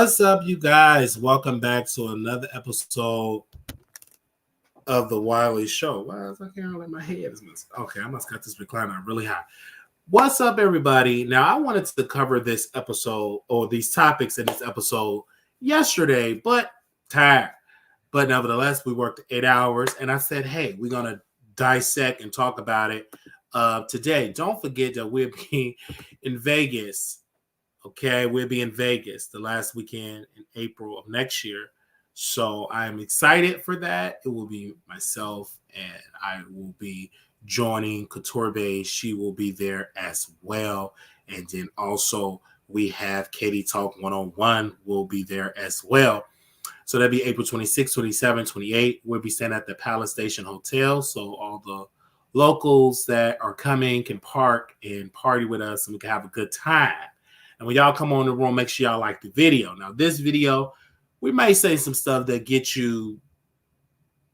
What's up, you guys? Welcome back to another episode of the Wiley Show. Why is I can't let my head is missing? Okay, I must got this recliner really high. What's up, everybody? Now, I wanted to cover this episode or these topics in this episode yesterday, but tired. But nevertheless, we worked 8 hours, and I said, hey, we're going to dissect and talk about it today. Don't forget that we'll be in Vegas. Okay, we'll be in Vegas the last weekend in April of next year. So I am excited for that. It will be myself, and I will be joining Couture. She will be there as well. And then also we have Katie Talk 101 will be there as well. So that'll be April 26, 27, 28. We'll be staying at the Palace Station Hotel. So all the locals that are coming can park and party with us, and we can have a good time. And when y'all come on the room, make sure y'all like the video. Now, this video, we may say some stuff that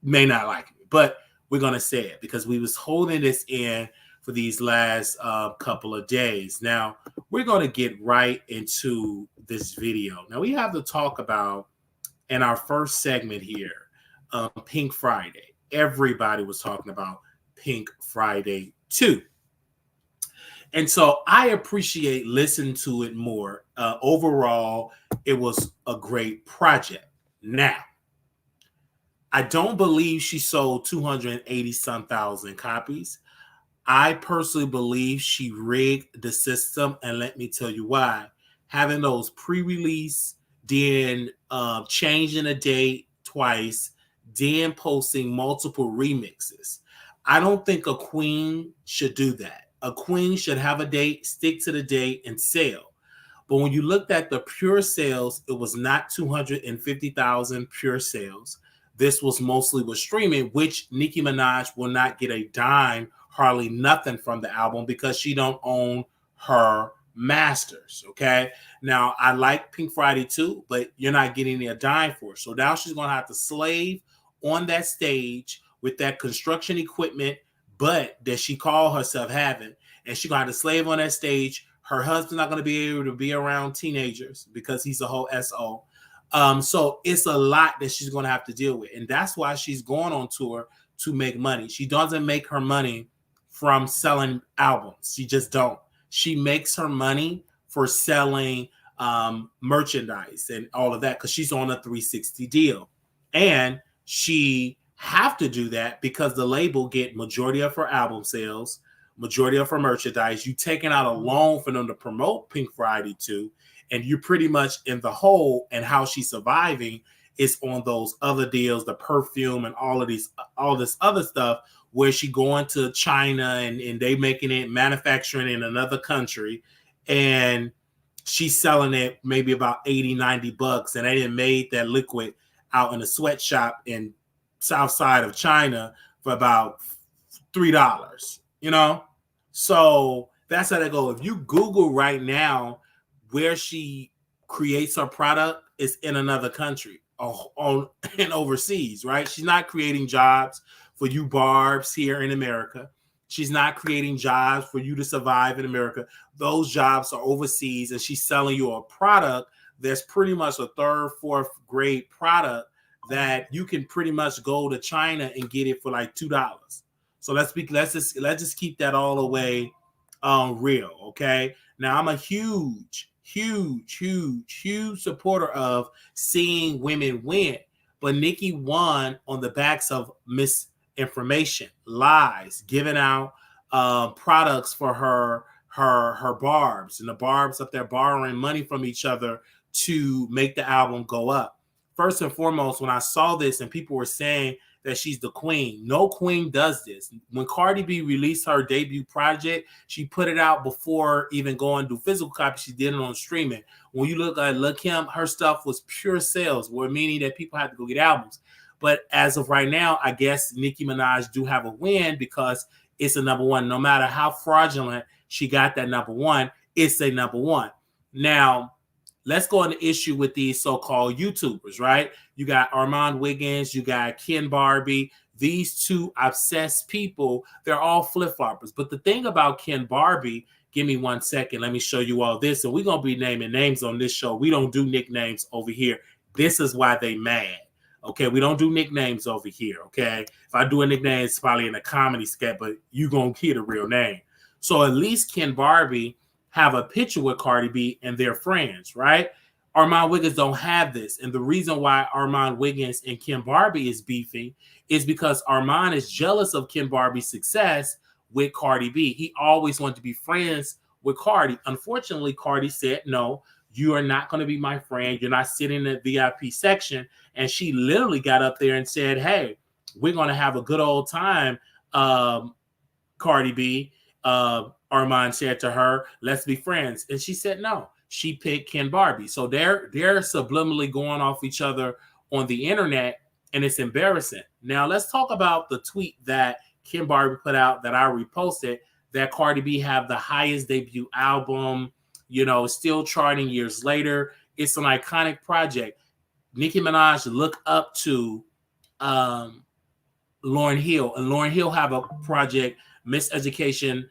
may not like it, but we're going to say it because we was holding this in for these last couple of days. Now, we're going to get right into this video. Now, we have to talk about, in our first segment here, Pink Friday. Everybody was talking about Pink Friday 2. And so I appreciate listening to it more. Overall, it was a great project. Now, I don't believe she sold 280-some thousand copies. I personally believe she rigged the system, and let me tell you why. Having those pre-release, then changing a date twice, then posting multiple remixes. I don't think a queen should do that. A queen should have a date, stick to the date, and sell. But when you looked at the pure sales, it was not 250,000 pure sales. This was mostly with streaming, which Nicki Minaj will not get a dime, hardly nothing from the album because she don't own her masters, okay? Now, I like Pink Friday too, but you're not getting a dime for it. So now she's going to have to slave on that stage with that construction equipment, but that she called herself having, and she's going to have to slave on that stage. Her husband's not going to be able to be around teenagers because he's a whole SO. So it's a lot that she's going to have to deal with, and that's why she's going on tour to make money. She doesn't make her money from selling albums. She just don't. She makes her money for selling merchandise and all of that because she's on a 360 deal, and she have to do that because the label get majority of her album sales, majority of her merchandise. You taking out a loan for them to promote Pink Friday 2, and you're pretty much in the hole. And how she's surviving is on those other deals, the perfume and all this other stuff, where she going to China and they making it, manufacturing in another country, and she's selling it maybe about $80-$90, and they didn't made that liquid out in a sweatshop in south side of China for about $3, So that's how they go. If you Google right now where she creates her product, it's in another country and overseas, right? She's not creating jobs for you barbs here in America. She's not creating jobs for you to survive in America. Those jobs are overseas, and she's selling you a product that's pretty much a third, fourth grade product that you can pretty much go to China and get it for like $2. So let's just keep that all the way real, okay? Now, I'm a huge supporter of seeing women win, but Nicki won on the backs of misinformation, lies, giving out products for her barbs, and the barbs up there borrowing money from each other to make the album go up. First and foremost, when I saw this and people were saying that she's the queen, no queen does this. When Cardi B released her debut project, she put it out before even going to do physical copies. She did it on streaming. When you look at Lil' Kim, her stuff was pure sales, meaning that people had to go get albums. But as of right now, I guess Nicki Minaj do have a win because it's a number one. No matter how fraudulent she got that number one, it's a number one. Now, let's go on the issue with these so-called YouTubers, right? You got Armon Wiggins, you got Ken Barbie. These two obsessed people, they're all flip-floppers. But the thing about Ken Barbie, Give me 1 second. Let me show you all this. And we're going to be naming names on this show. We don't do nicknames over here. This is why they mad. Okay, we don't do nicknames over here. Okay, if I do a nickname, it's probably in a comedy sketch, but you gonna hear the real name. So at least Ken Barbie have a picture with Cardi B and they're friends, right? Armon Wiggins don't have this, and the reason why Armon Wiggins and Ken Barbie is beefing is because Armon is jealous of Ken Barbie's success with Cardi B. He always wanted to be friends with Cardi. Unfortunately, Cardi said no. You are not going to be my friend. You're not sitting in the VIP section. And she literally got up there and said, hey, we're going to have a good old time, Cardi B. Armon said to her, let's be friends. And she said no. She picked Ken Barbie. So they're subliminally going off each other on the internet, and it's embarrassing. Now, let's talk about the tweet that Ken Barbie put out that I reposted, that Cardi B have the highest debut album, still charting years later. It's an iconic project. Nicki Minaj look up to Lauryn Hill, and Lauryn Hill have a project, Miseducation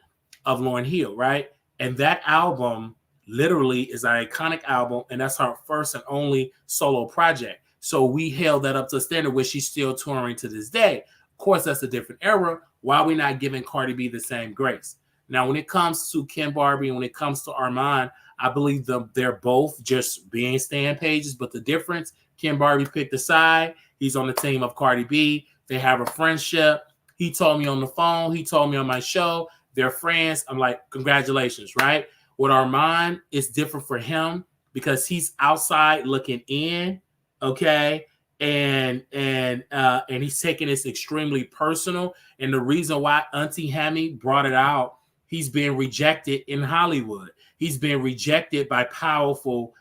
of Lauryn Hill, right? And that album literally is an iconic album, and that's her first and only solo project. So we held that up to a standard where she's still touring to this day. Of course, that's a different era. Why are we not giving Cardi B the same grace? Now, when it comes to Ken Barbie and when it comes to Armon, I believe they're both just being stand pages. But the difference, Ken Barbie picked a side. He's on the team of Cardi B. They have a friendship. He told me on the phone. He told me on my show. They're friends. I'm like, congratulations, right? With Armon, it's different for him because he's outside looking in, okay? And he's taking this extremely personal. And the reason why Auntie Hammy brought it out, he's being rejected in Hollywood. He's being rejected by powerful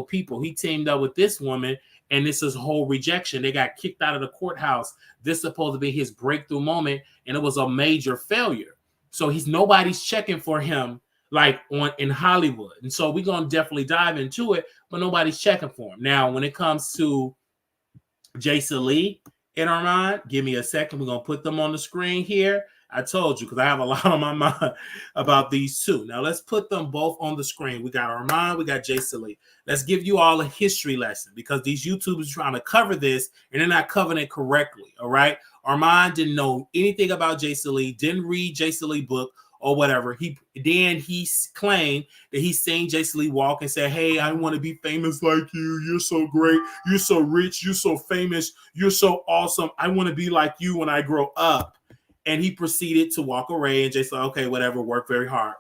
people. He teamed up with this woman, and this is whole rejection. They got kicked out of the courthouse. This is supposed to be his breakthrough moment, and it was a major failure. So nobody's checking for him like in Hollywood. And so we're going to definitely dive into it, but nobody's checking for him. Now, when it comes to Jason Lee and Armon, give me a second. We're going to put them on the screen here. I told you because I have a lot on my mind about these two. Now, let's put them both on the screen. We got Armon, we got Jason Lee. Let's give you all a history lesson because these YouTubers are trying to cover this and they're not covering it correctly, all right? Armon didn't know anything about Jason Lee, didn't read Jason Lee book or whatever. He claimed that he seen Jason Lee walk and said, hey, I want to be famous like you. You're so great. You're so rich. You're so famous. You're so awesome. I want to be like you when I grow up. And he proceeded to walk away, and Jason, okay, whatever, work very hard.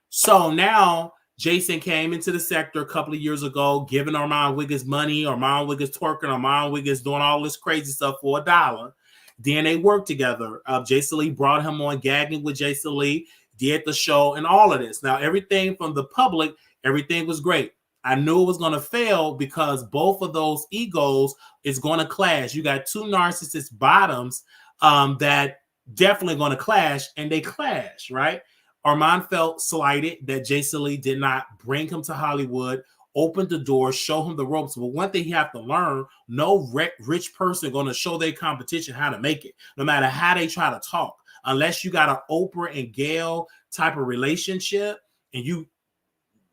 So now Jason came into the sector a couple of years ago, giving Armon Wiggins money, Armon Wiggins twerking, Armon Wiggins doing all this crazy stuff for $1. Then they worked together. Jason Lee brought him on Gagging with Jason Lee, did the show, and all of this. Now, everything from the public, everything was great. I knew it was going to fail because both of those egos is going to clash. You got two narcissist bottoms that definitely going to clash, and they clash, right? Armon felt slighted that Jason Lee did not bring him to Hollywood, open the door, show him the ropes. But one thing you have to learn, no rich person going to show their competition how to make it, no matter how they try to talk. Unless you got an Oprah and Gayle type of relationship, and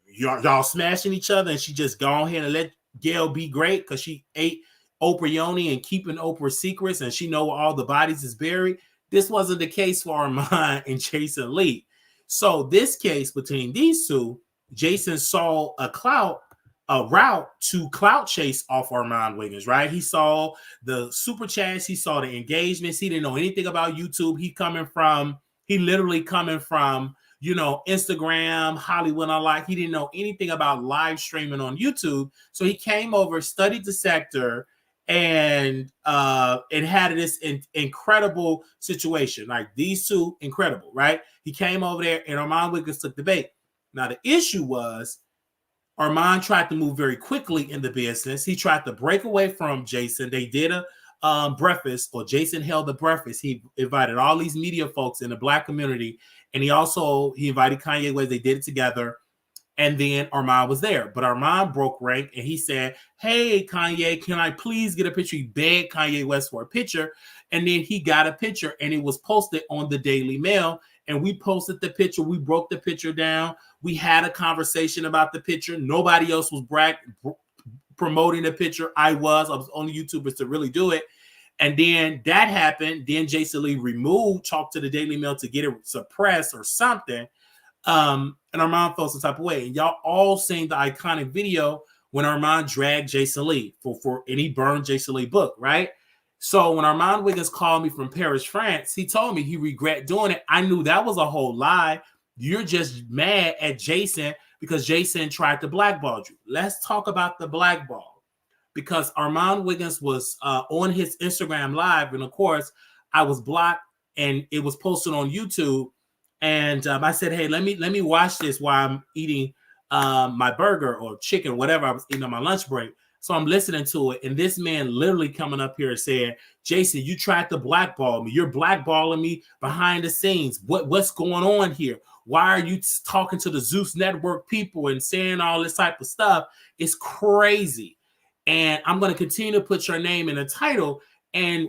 y'all smashing each other, and she just go ahead and let Gayle be great because she ate Oprah Yoni and keeping Oprah's secrets, and she know where all the bodies is buried. This wasn't the case for Armon and Jason Lee. So this case between these two, Jason saw a route to clout chase off Armon Wiggins, right? He saw the super chats, he saw the engagements. He didn't know anything about YouTube. He literally coming from, Instagram, Hollywood Unlocked. He didn't know anything about live streaming on YouTube. So he came over, studied the sector, and it had this incredible situation. Like these two, incredible, right? He came over there, and Armon Wiggins took the bait. Now, the issue was Armon tried to move very quickly in the business. He tried to break away from Jason. They did a breakfast, or Jason held a breakfast. He invited all these media folks in the Black community, and he invited Kanye West. They did it together. And then Armon was there. But Armon broke rank and he said, hey, Kanye, can I please get a picture? He begged Kanye West for a picture. And then he got a picture and it was posted on the Daily Mail. And we posted the picture. We broke the picture down. We had a conversation about the picture. Nobody else was promoting the picture. I was only YouTubers to really do it. And then that happened. Then Jason Lee talked to the Daily Mail to get it suppressed or something. And Armon felt some type of way. And y'all all seen the iconic video when Armon dragged Jason Lee and he burned Jason Lee's book, right? So when Armon Wiggins called me from Paris, France, he told me he regret doing it. I knew that was a whole lie. You're just mad at Jason because Jason tried to blackball you. Let's talk about the blackball. Because Armon Wiggins was on his Instagram Live, and of course, I was blocked, and it was posted on YouTube. And I said, "Hey, let me watch this while I'm eating my burger or chicken, whatever I was eating on my lunch break." So I'm listening to it, and this man literally coming up here and saying, "Jason, you tried to blackball me. You're blackballing me behind the scenes. What's going on here? Why are you talking to the Zeus Network people and saying all this type of stuff? It's crazy." And I'm going to continue to put your name in the title. And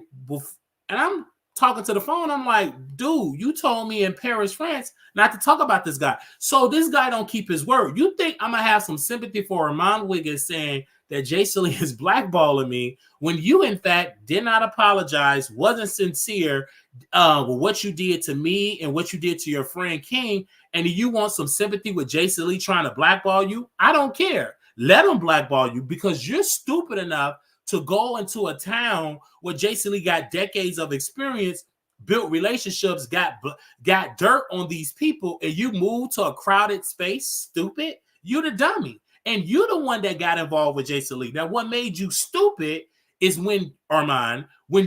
I'm talking to the phone. I'm like, dude, you told me in Paris, France, not to talk about this guy. So this guy don't keep his word. You think I'm going to have some sympathy for Armon Wiggins saying that Jason Lee is blackballing me when you, in fact, did not apologize, wasn't sincere with what you did to me and what you did to your friend King, and you want some sympathy with Jason Lee trying to blackball you? I don't care. Let him blackball you because you're stupid enough to go into a town where Jason Lee got decades of experience, built relationships, got dirt on these people, and you move to a crowded space, stupid. You're the dummy. And you're the one that got involved with Jason Lee. Now, what made you stupid is when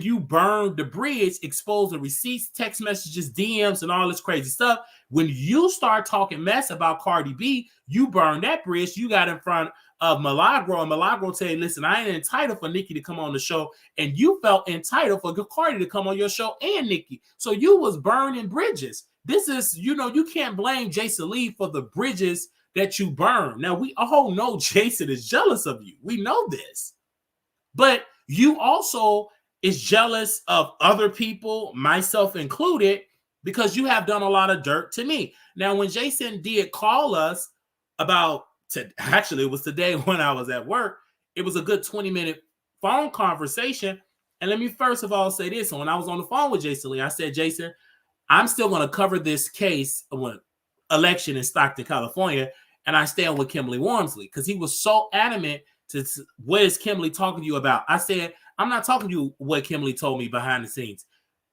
you burned the bridge, exposed the receipts, text messages, DMs, and all this crazy stuff. When you start talking mess about Cardi B, you burned that bridge. You got in front of Milagro, and Milagro said, listen, I ain't entitled for Nicki to come on the show. And you felt entitled for Cardi to come on your show and Nicki. So you was burning bridges. This is, you can't blame Jason Lee for the bridges that you burn. Now, we all know Jason is jealous of you. We know this. But you also is jealous of other people, myself included, because you have done a lot of dirt to me. Now, when Jason did call us actually, it was today when I was at work, it was a good 20-minute phone conversation. And let me first of all say this. When I was on the phone with Jason Lee, I said, Jason, I'm still going to cover this case of election in Stockton, California, and I stand with Kimberly Wormsley because he was so adamant to what is Kimberly talking to you about. I said, I'm not talking to you what Kimberly told me behind the scenes.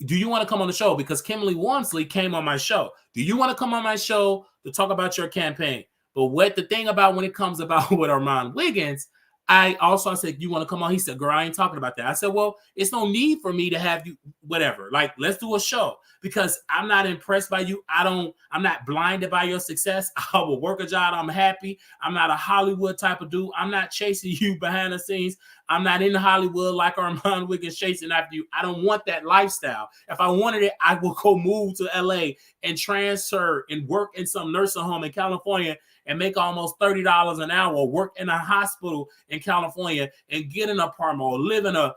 Do you want to come on the show? Because Kimberly Wormsley came on my show. Do you want to come on my show to talk about your campaign? But what the thing about when it comes about with Armon Wiggins, I said, you want to come on? He said, girl, I ain't talking about that. I said, well, it's no need for me to have you, whatever. Like, let's do a show because I'm not impressed by you. I'm not blinded by your success. I will work a job. I'm happy. I'm not a Hollywood type of dude. I'm not chasing you behind the scenes. I'm not in Hollywood like Armon Wiggins chasing after you. I don't want that lifestyle. If I wanted it, I would go move to LA and transfer and work in some nursing home in California and make almost $30 an hour, or work in a hospital in California and get an apartment or live in a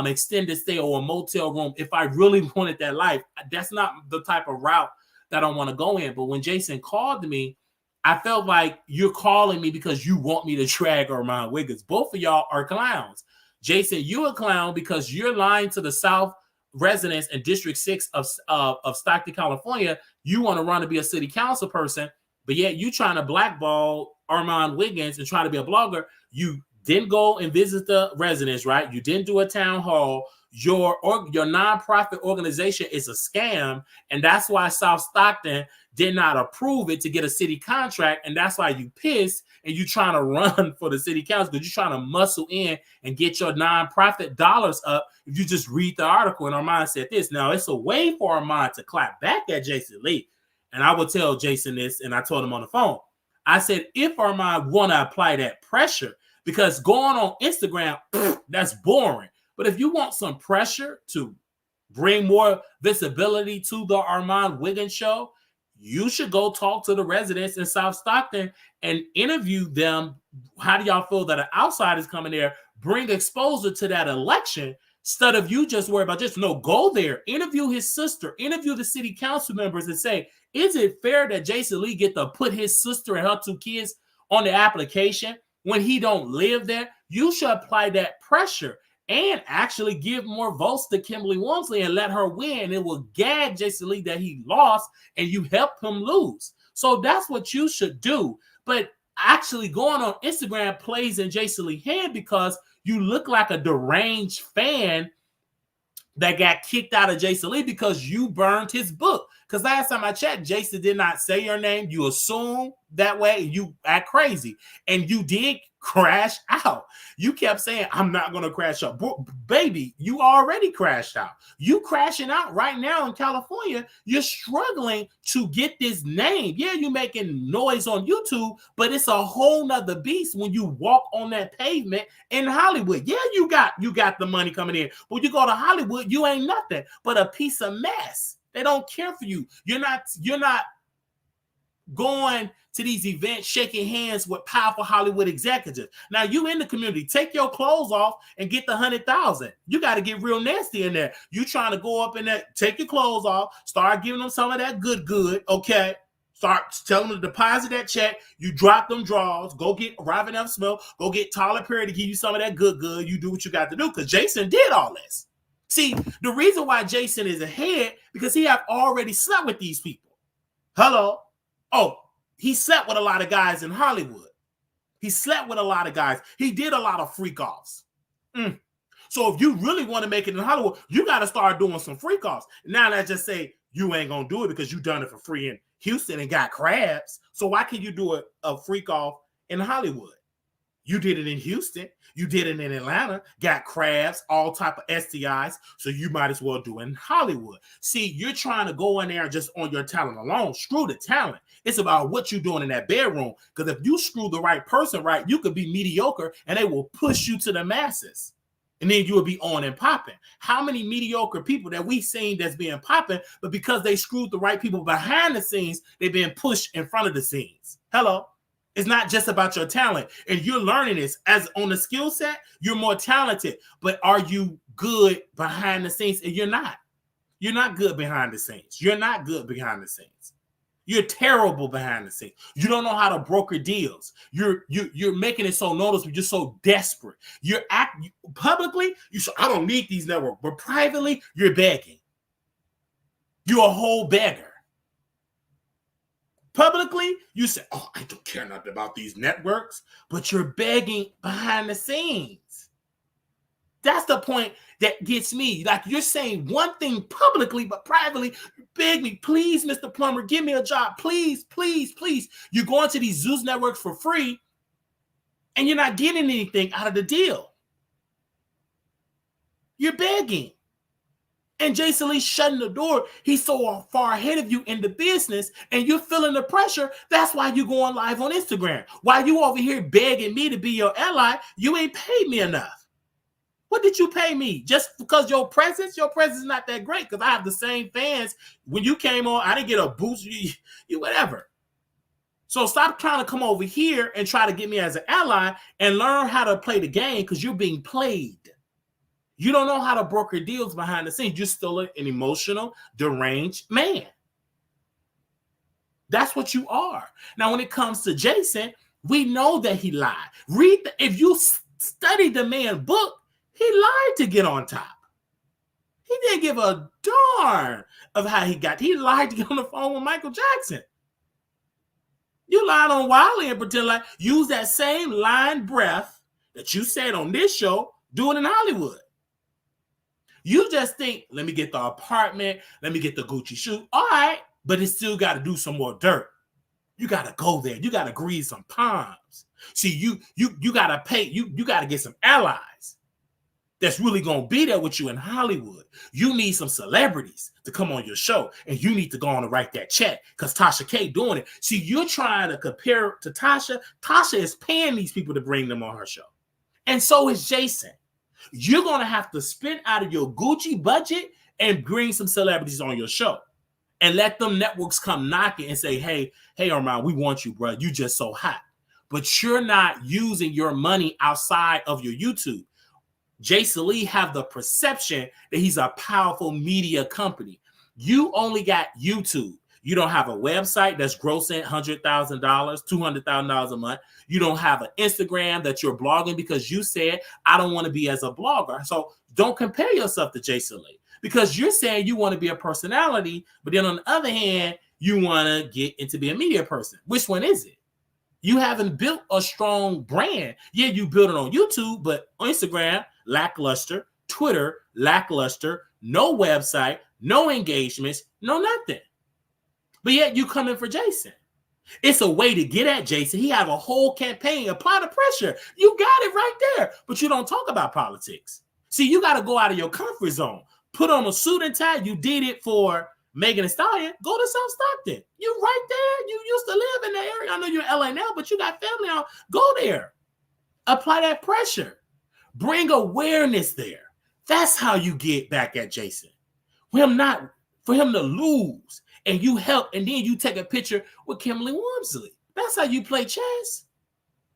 extended stay or a motel room. If I really wanted that life, that's not the type of route that I want to go in. But when Jason called me, I felt like you're calling me because you want me to drag Armon Wiggins. Both of y'all are clowns. Jason, you're a clown because you're lying to the South residents in District 6 of Stockton, California. You want to run to be a city council person, but yet you trying to blackball Armon Wiggins and try to be a blogger. You didn't go and visit the residents, right? You didn't do a town hall. Your nonprofit organization is a scam, and that's why South Stockton did not approve it to get a city contract, and that's why you pissed and you trying to run for the city council because you're trying to muscle in and get your nonprofit dollars up. If you just read the article, and Armon said this. Now, it's a way for Armon to clap back at Jason Lee, and I will tell Jason this, and I told him on the phone. I said, if Armon want to apply that pressure, because going on Instagram, that's boring. But if you want some pressure to bring more visibility to the Armon Wiggins show, you should go talk to the residents in South Stockton and interview them. How do y'all feel that an outsider is coming there, bring exposure to that election, instead of you just worry about just, no, go there, interview his sister, interview the city council members and say, is it fair that Jason Lee get to put his sister and her 2 kids on the application when he don't live there? You should apply that pressure and actually give more votes to Kimberly Walmsley and let her win. It will gag Jason Lee that he lost and you help him lose. So that's what you should do. But actually going on Instagram plays in Jason Lee's hand because you look like a deranged fan that got kicked out of Jason Lee because you burned his book. Because last time I checked, Jason did not say your name. You assume that way and you act crazy. And you did crash out. You kept saying, I'm not going to crash out. Baby, you already crashed out. You crashing out right now in California. You're struggling to get this name. Yeah, you're making noise on YouTube, but it's a whole nother beast when you walk on that pavement in Hollywood. Yeah, you got the money coming in. When you go to Hollywood, you ain't nothing but a piece of mess. They don't care for you. You're not going to these events, shaking hands with powerful Hollywood executives. Now you in the community, take your clothes off and get the 100,000. You got to get real nasty in there. You trying to go up in there, take your clothes off, start giving them some of that good, okay? Start telling them to deposit that check. You drop them drawers, go get Robin F. Smith, go get Tyler Perry to give you some of that good. You do what you got to do because Jason did all this. See, the reason why Jason is ahead because he have already slept with these people. Hello? Oh, he slept with a lot of guys in Hollywood. He slept with a lot of guys. He did a lot of freak offs. So if you really want to make it in Hollywood, you got to start doing some freak offs. Now let's just say you ain't going to do it because you done it for free in Houston and got crabs. So why can't you do a freak off in Hollywood? You did it in Houston. You did it in Atlanta. Got crabs, all type of STIs. So you might as well do it in Hollywood. See, you're trying to go in there just on your talent alone. Screw the talent. It's about what you're doing in that bedroom. Because if you screw the right person right, you could be mediocre and they will push you to the masses. And then you will be on and popping. How many mediocre people that we've seen that's being popping, but because they screwed the right people behind the scenes, they've been pushed in front of the scenes. Hello? It's not just about your talent. And you're learning this. As on the skill set, you're more talented. But are you good behind the scenes? And you're not. You're not good behind the scenes. You're not good behind the scenes. You're terrible behind the scenes. You don't know how to broker deals. You're making it so noticeable. You're so desperate. You're publicly, I don't need these networks. But privately, you're begging. You're a whole beggar. Publicly, you say, oh, I don't care nothing about these networks, but you're begging behind the scenes. That's the point that gets me. Like you're saying one thing publicly, but privately, beg me, please, Mr. Plumber, give me a job. Please, please, please. You're going to these Zeus networks for free, and you're not getting anything out of the deal. You're begging. And Jason Lee shutting the door. He's so far ahead of you in the business and you're feeling the pressure. That's why you're going live on Instagram. While you over here begging me to be your ally, you ain't paid me enough. What did you pay me? Just because your presence is not that great because I have the same fans. When you came on, I didn't get a boost, you whatever. So stop trying to come over here and try to get me as an ally and learn how to play the game because you're being played. You don't know how to broker deals behind the scenes. You're still an emotional, deranged man. That's what you are. Now, when it comes to Jason, we know that he lied. If you study the man's book, he lied to get on top. He didn't give a darn of how he got. He lied to get on the phone with Michael Jackson. You lied on Wiley and pretend like use that same lying breath that you said on this show, do it in Hollywood. You just think, let me get the apartment, let me get the Gucci shoe. All right, but it still got to do some more dirt. You got to go there. You got to grease some palms. See, you got to pay. You got to get some allies that's really going to be there with you in Hollywood. You need some celebrities to come on your show, and you need to go on and write that check because Tasha K doing it. See, you're trying to compare to Tasha. Tasha is paying these people to bring them on her show. And so is Jason. You're going to have to spend out of your Gucci budget and bring some celebrities on your show. and let them networks come knocking and say, hey, Armon, we want you, bro. You just so hot. But you're not using your money outside of your YouTube. Jason Lee have the perception that he's a powerful media company. You only got YouTube. You don't have a website that's grossing $100,000, $200,000 a month. You don't have an Instagram that you're blogging because you said, I don't want to be as a blogger. So don't compare yourself to Jason Lee because you're saying you want to be a personality, but then on the other hand, you want to get into being a media person. Which one is it? You haven't built a strong brand. Yeah, you built it on YouTube, but on Instagram, lackluster. Twitter, lackluster. No website, no engagements, no nothing. But yet you come in for Jason. It's a way to get at Jason. He have a whole campaign. Apply the pressure. You got it right there. But you don't talk about politics. See, you got to go out of your comfort zone. Put on a suit and tie. You did it for Megan Thee Stallion. Go to South Stockton. You right there. You used to live in the area. I know you're in LA now, but you got family out. Go there. Apply that pressure. Bring awareness there. That's how you get back at Jason. For him to lose and you help, and then you take a picture with Kimberly Wormsley. That's how you play chess.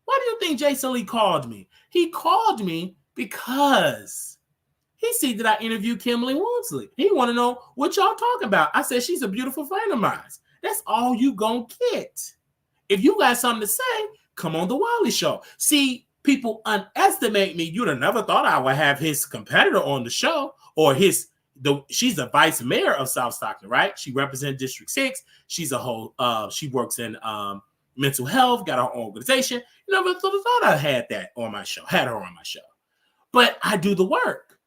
Why do you think Jason Lee called me? He called me because he see that I interviewed Kimberly Wormsley. He want to know what y'all talking about. I said, she's a beautiful friend of mine. That's all you gonna get. If you got something to say, come on the Wiley Show. See, people underestimate me. You'd have never thought I would have his competitor on the show or she's the vice mayor of South Stockton, right? She represents District 6. She's a whole, she works in mental health, got her own organization. You never thought I had her on my show. But I do the work.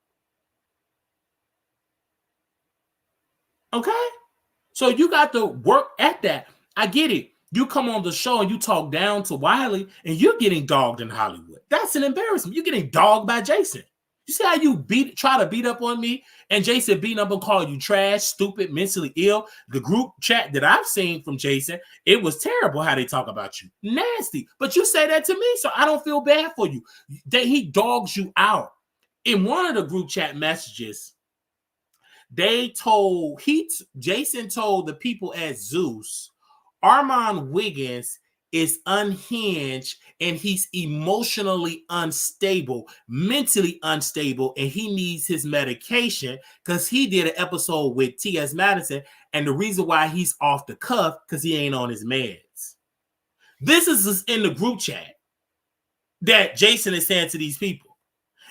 Okay? So you got to work at that. I get it. You come on the show and you talk down to Wiley and you're getting dogged in Hollywood. That's an embarrassment. You're getting dogged by Jason. You see how you try to beat up on me and Jason beating up and call you trash, stupid, mentally ill. The group chat that I've seen from Jason, it was terrible how they talk about you. Nasty. But you say that to me, so I don't feel bad for you. He dogs you out. In one of the group chat messages, Jason told the people at Zeus, Armon Wiggins is unhinged and he's emotionally unstable, mentally unstable, and he needs his medication because he did an episode with T.S. Madison, and the reason why he's off the cuff because he ain't on his meds. This is in the group chat that Jason is saying to these people.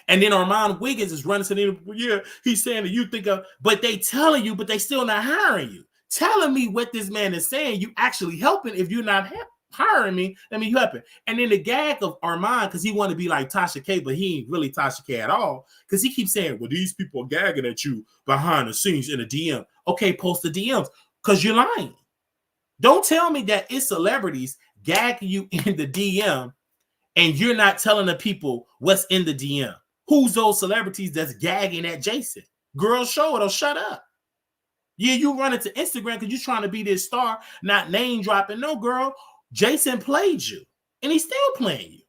And then Armon Wiggins is running to them. Yeah, he's saying that you think of, but they telling you, but they still not hiring you. Telling me what this man is saying, you actually helping. If you're not hiring me, I mean, you helping. And then the gag of Armon, because he want to be like Tasha K, but he ain't really Tasha K at all, because he keeps saying, well, these people are gagging at you behind the scenes in a DM. Okay, post the DMs, because you're lying. Don't tell me that it's celebrities gagging you in the DM and you're not telling the people what's in the DM. Who's those celebrities that's gagging at Jason? Girl, show it or shut up. Yeah, you run into Instagram because you're trying to be this star, not name dropping. No, girl, Jason played you, and he's still playing you.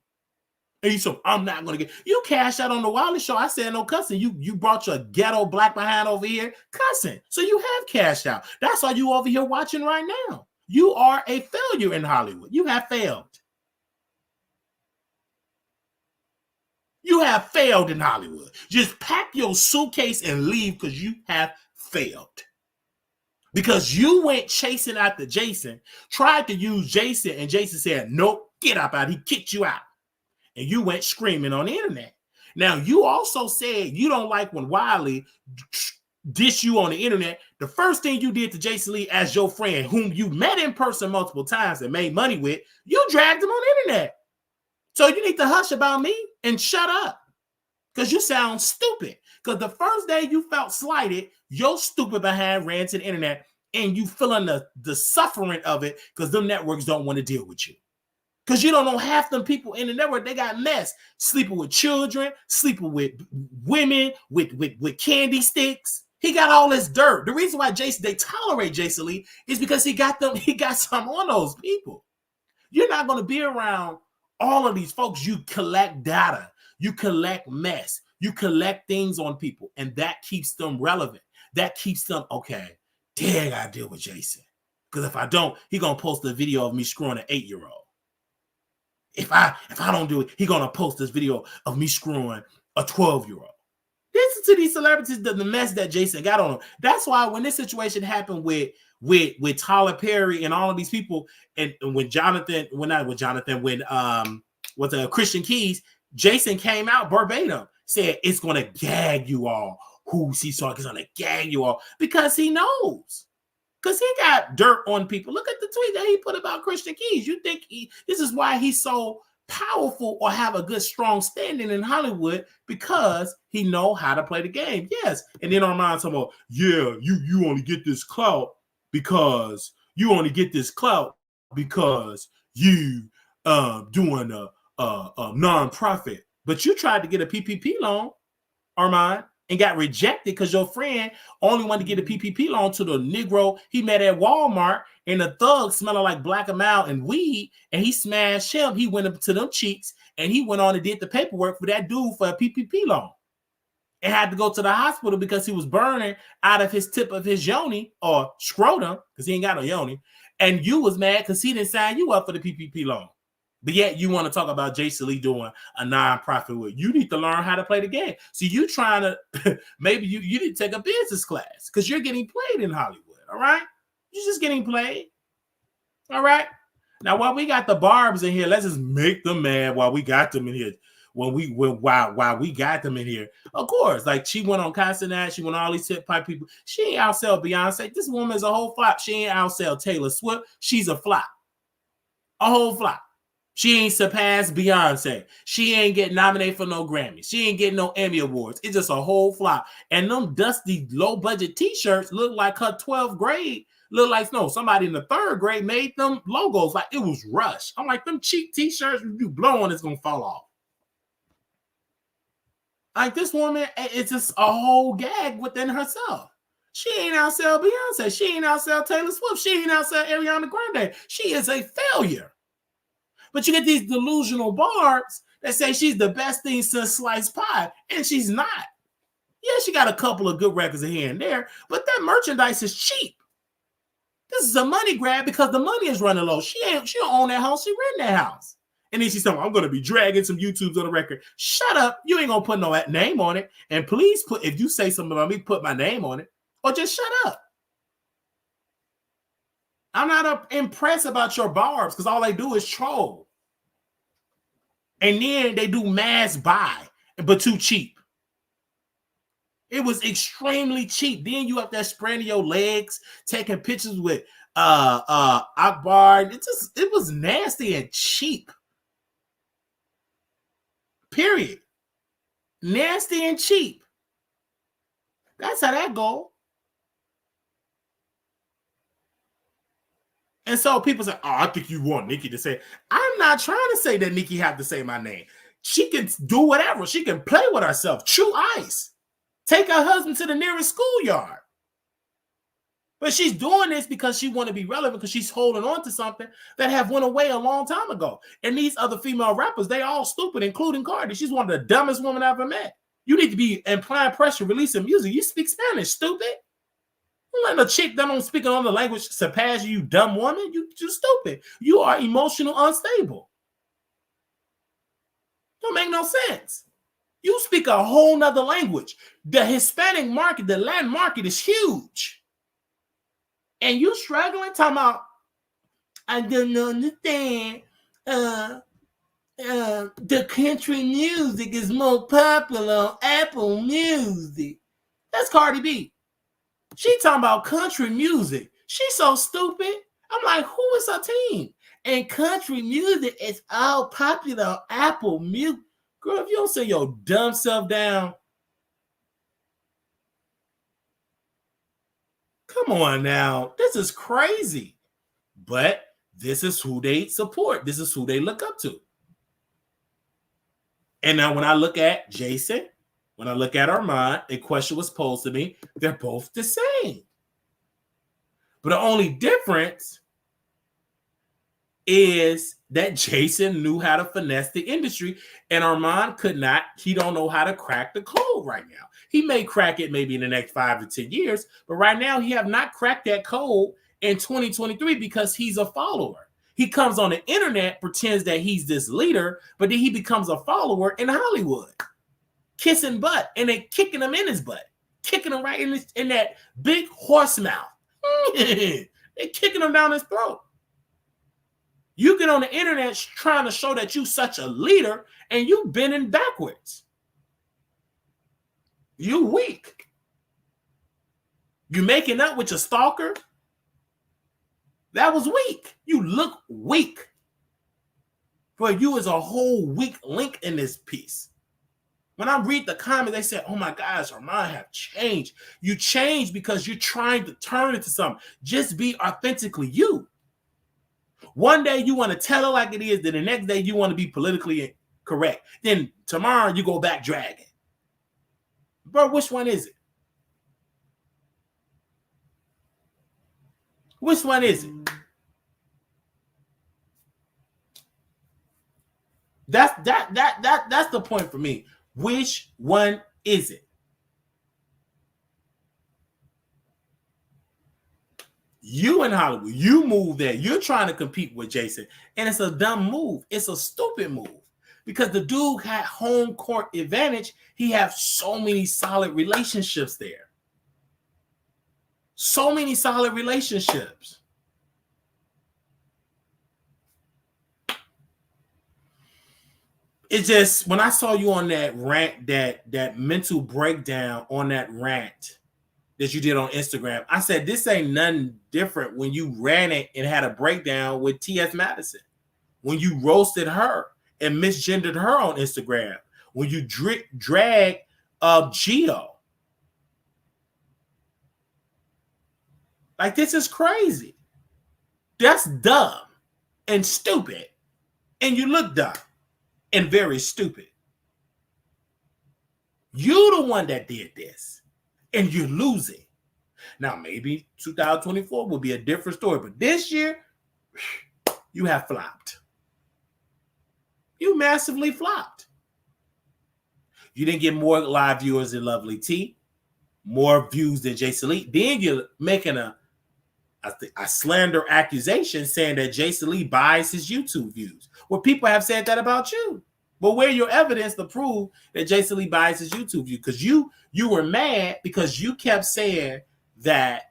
And you said, I'm not going to get... You cashed out on the Wiley Show. I said no cussing. You brought your ghetto black behind over here cussing. So you have cashed out. That's why you over here watching right now. You are a failure in Hollywood. You have failed. You have failed in Hollywood. Just pack your suitcase and leave because you have failed. Because you went chasing after Jason, tried to use Jason, and Jason said, nope, get up out. He kicked you out. And you went screaming on the internet. Now, you also said you don't like when Wiley dish you on the internet. The first thing you did to Jason Lee as your friend, whom you met in person multiple times and made money with, you dragged him on the internet. So you need to hush about me and shut up. Because you sound stupid. Because the first day you felt slighted, your stupid behind ran to the internet and you feeling the suffering of it because them networks don't want to deal with you. Because you don't know half them people in the network, they got mess. Sleeping with children, sleeping with women, with candy sticks. He got all this dirt. The reason why they tolerate Jason Lee is because he got some on those people. You're not going to be around all of these folks. You collect data. You collect mess. You collect things on people. And that keeps them relevant. That keeps them, okay, Dang, I gotta deal with Jason. Because if I don't, he gonna post a video of me screwing an 8-year-old. If I don't do it, he gonna post this video of me screwing a 12-year-old. Listen to these celebrities, the mess that Jason got on them. That's why when this situation happened with Tyler Perry and all of these people, and when Christian Keys, Jason came out verbatim, said it's gonna gag you all. Who he saw is gonna gag you all because he knows. Because he got dirt on people. Look at the tweet that he put about Christian Keys. You think this is why he's so powerful or have a good, strong standing in Hollywood? Because he know how to play the game. Yes. And then Armon talking about, yeah, you only get this clout because you doing a nonprofit. But you tried to get a PPP loan, Armon, and got rejected because your friend only wanted to get a PPP loan to the Negro he met at Walmart, and the thug smelling like black amount and weed, and he smashed him. He went up to them cheeks, and he went on and did the paperwork for that dude for a PPP loan, and had to go to the hospital because he was burning out of his tip of his yoni or scrotum because he ain't got no yoni, and you was mad because he didn't sign you up for the PPP loan. But yet you want to talk about Jason Lee doing a nonprofit with. You need to learn how to play the game. So you trying to, maybe you need to take a business class because you're getting played in Hollywood, all right? You're just getting played, all right? Now, while we got the Barbs in here, let's just make them mad while we got them in here. While we got them in here. Of course, like she went on Constant, she went on all these hip hop people. She ain't outsell Beyonce. This woman is a whole flop. She ain't outsell Taylor Swift. She's a flop. A whole flop. She ain't surpassed Beyonce. She ain't get nominated for no Grammys. She ain't getting no Emmy Awards. It's just a whole flop. And them dusty, low-budget T-shirts look like her 12th grade. Look like, no, somebody in the 3rd grade made them logos like it was Rush. I'm like, them cheap T-shirts, if you blow on, it's going to fall off. Like, this woman, it's just a whole gag within herself. She ain't outsell Beyonce. She ain't outsell Taylor Swift. She ain't outsell Ariana Grande. She is a failure. But you get these delusional Barbs that say she's the best thing since sliced pie, and she's not. Yeah, she got a couple of good records here and there, but that merchandise is cheap. This is a money grab because the money is running low. She don't own that house. She rent that house. And then she's saying, I'm going to be dragging some YouTubes on the record. Shut up. You ain't going to put no name on it. And please put, if you say something about me, put my name on it. Or just shut up. I'm not impressed about your Barbs because all they do is troll. And then they do mass buy, but too cheap. It was extremely cheap. Then you up there spreading your legs, taking pictures with Akbar. It was nasty and cheap. Period. Nasty and cheap. That's how that go. And so people say, oh, I think you want Nicki to say. I'm not trying to say that Nicki have to say my name. She can do whatever. She can play with herself. Chew ice. Take her husband to the nearest schoolyard. But she's doing this because she want to be relevant because she's holding on to something that have went away a long time ago. And these other female rappers, they all stupid, including Cardi. She's one of the dumbest women I've ever met. You need to be applying pressure, releasing music. You speak Spanish, stupid. Don't let a chick that don't speak another language surpass you, dumb woman. You stupid. You are emotional unstable. Don't make no sense. You speak a whole nother language. The Hispanic market, the Latin market is huge. And you struggling, talking about, I don't understand. The country music is more popular on Apple Music. That's Cardi B. She talking about country music. She's so stupid. I'm like, who is her team? And country music is all popular on Apple Music. Girl, if you don't sit your dumb self down, come on now. This is crazy. But this is who they support. This is who they look up to. And now when I look at Jason, when I look at Armon, a question was posed to me. They're both the same. But the only difference is that Jason knew how to finesse the industry, and Armon could not. He don't know how to crack the code right now. He may crack it maybe in the next 5 to 10 years, but right now he have not cracked that code in 2023 because he's a follower. He comes on the internet, pretends that he's this leader, but then he becomes a follower in Hollywood, kissing butt, and they kicking him in his butt, kicking him right in that big horse mouth. They're kicking him down his throat. You get on the internet trying to show that you such a leader, and you bending backwards. You weak. You making up with your stalker. That was weak. You look weak. But you is a whole weak link in this piece. When I read the comments, they say, oh my gosh, Armon have changed. You changed because you're trying to turn into something. Just be authentically you. One day you want to tell it like it is, then the next day you want to be politically correct. Then tomorrow you go back dragging. Bro, which one is it? Which one is it? That's the point for me. Which one is it? You in Hollywood, you move there. You're trying to compete with Jason, and it's a dumb move. It's a stupid move because the dude had home court advantage. He has so many solid relationships there. So many solid relationships. It's just when I saw you on that rant, that mental breakdown on that rant that you did on Instagram, I said, this ain't nothing different when you ran it and had a breakdown with T.S. Madison. When you roasted her and misgendered her on Instagram. When you drag Geo. Like, this is crazy. That's dumb and stupid. And you look dumb and very stupid. You the one that did this. And you're losing. Now, maybe 2024 will be a different story. But this year, you have flopped. You massively flopped. You didn't get more live viewers than Lovely T. More views than Jason Lee. Then you're making a slander accusation saying that Jason Lee buys his YouTube views. Well, people have said that about you. But where your evidence to prove that Jason Lee buys his YouTube view? Because you were mad because you kept saying that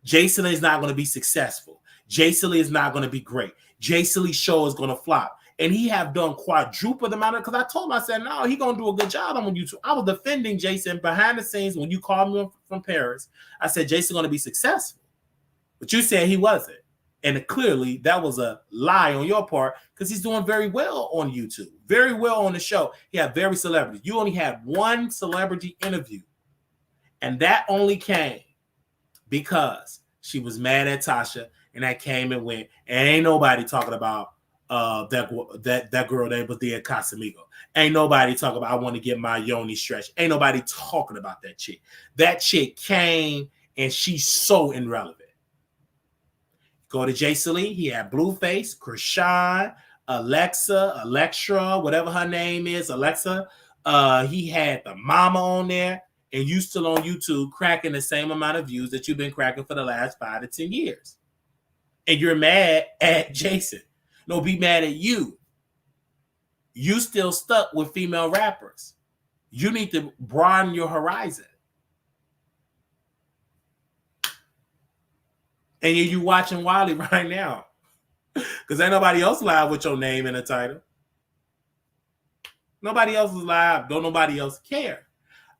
Jason Lee is not going to be successful. Jason Lee is not going to be great. Jason Lee's show is going to flop. And he have done quadruple the amount of, because I told him, I said, no, he going to do a good job on YouTube. I was defending Jason behind the scenes when you called me from Paris. I said, Jason going to be successful. But you said he wasn't. And clearly that was a lie on your part because he's doing very well on YouTube, very well on the show. He had very celebrities. You only had one celebrity interview. And that only came because she was mad at Tasha and that came and went. And ain't nobody talking about that girl named Badia Casamigo. Ain't nobody talking about I want to get my yoni stretched. Ain't nobody talking about that chick. That chick came and she's so irrelevant. Go to Jason Lee. He had Blueface, Krishan, Electra, whatever her name is, Alexa. He had the mama on there, and you still on YouTube cracking the same amount of views that you've been cracking for the last 5 to 10 years. And you're mad at Jason. No, be mad at you. You still stuck with female rappers. You need to broaden your horizon. And you watching Wiley right now. Because ain't nobody else live with your name in the title. Nobody else is live. Don't nobody else care.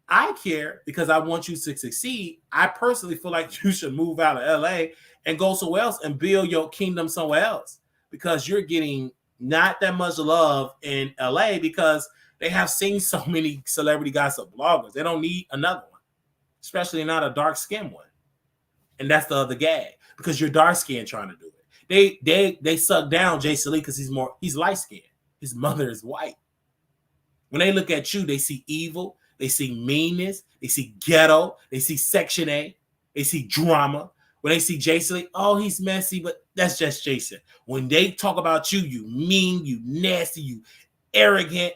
I care because I want you to succeed. I personally feel like you should move out of LA and go somewhere else and build your kingdom somewhere else. Because you're getting not that much love in LA because they have seen so many celebrity gossip bloggers. They don't need another one. Especially not a dark-skinned one. And that's the other gag. Because you're dark skinned trying to do it. They suck down Jason Lee because he's light skinned. His mother is white. When they look at you, they see evil, they see meanness, they see ghetto, they see Section A, they see drama. When they see Jason, like, oh, he's messy, but that's just Jason. When they talk about you, you mean, you nasty, you arrogant,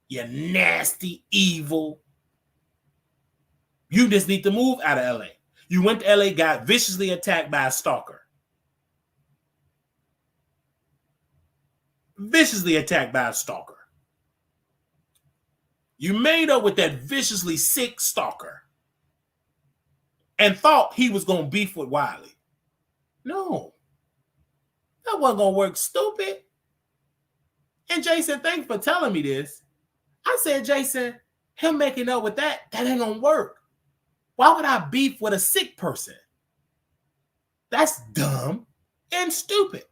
you nasty, evil. You just need to move out of LA. You went to LA, got viciously attacked by a stalker. Viciously attacked by a stalker. You made up with that viciously sick stalker and thought he was going to beef with Wiley. No. That wasn't going to work, stupid. And Jason, thanks for telling me this. I said, Jason, him making up with that ain't going to work. Why would I beef with a sick person? That's dumb and stupid.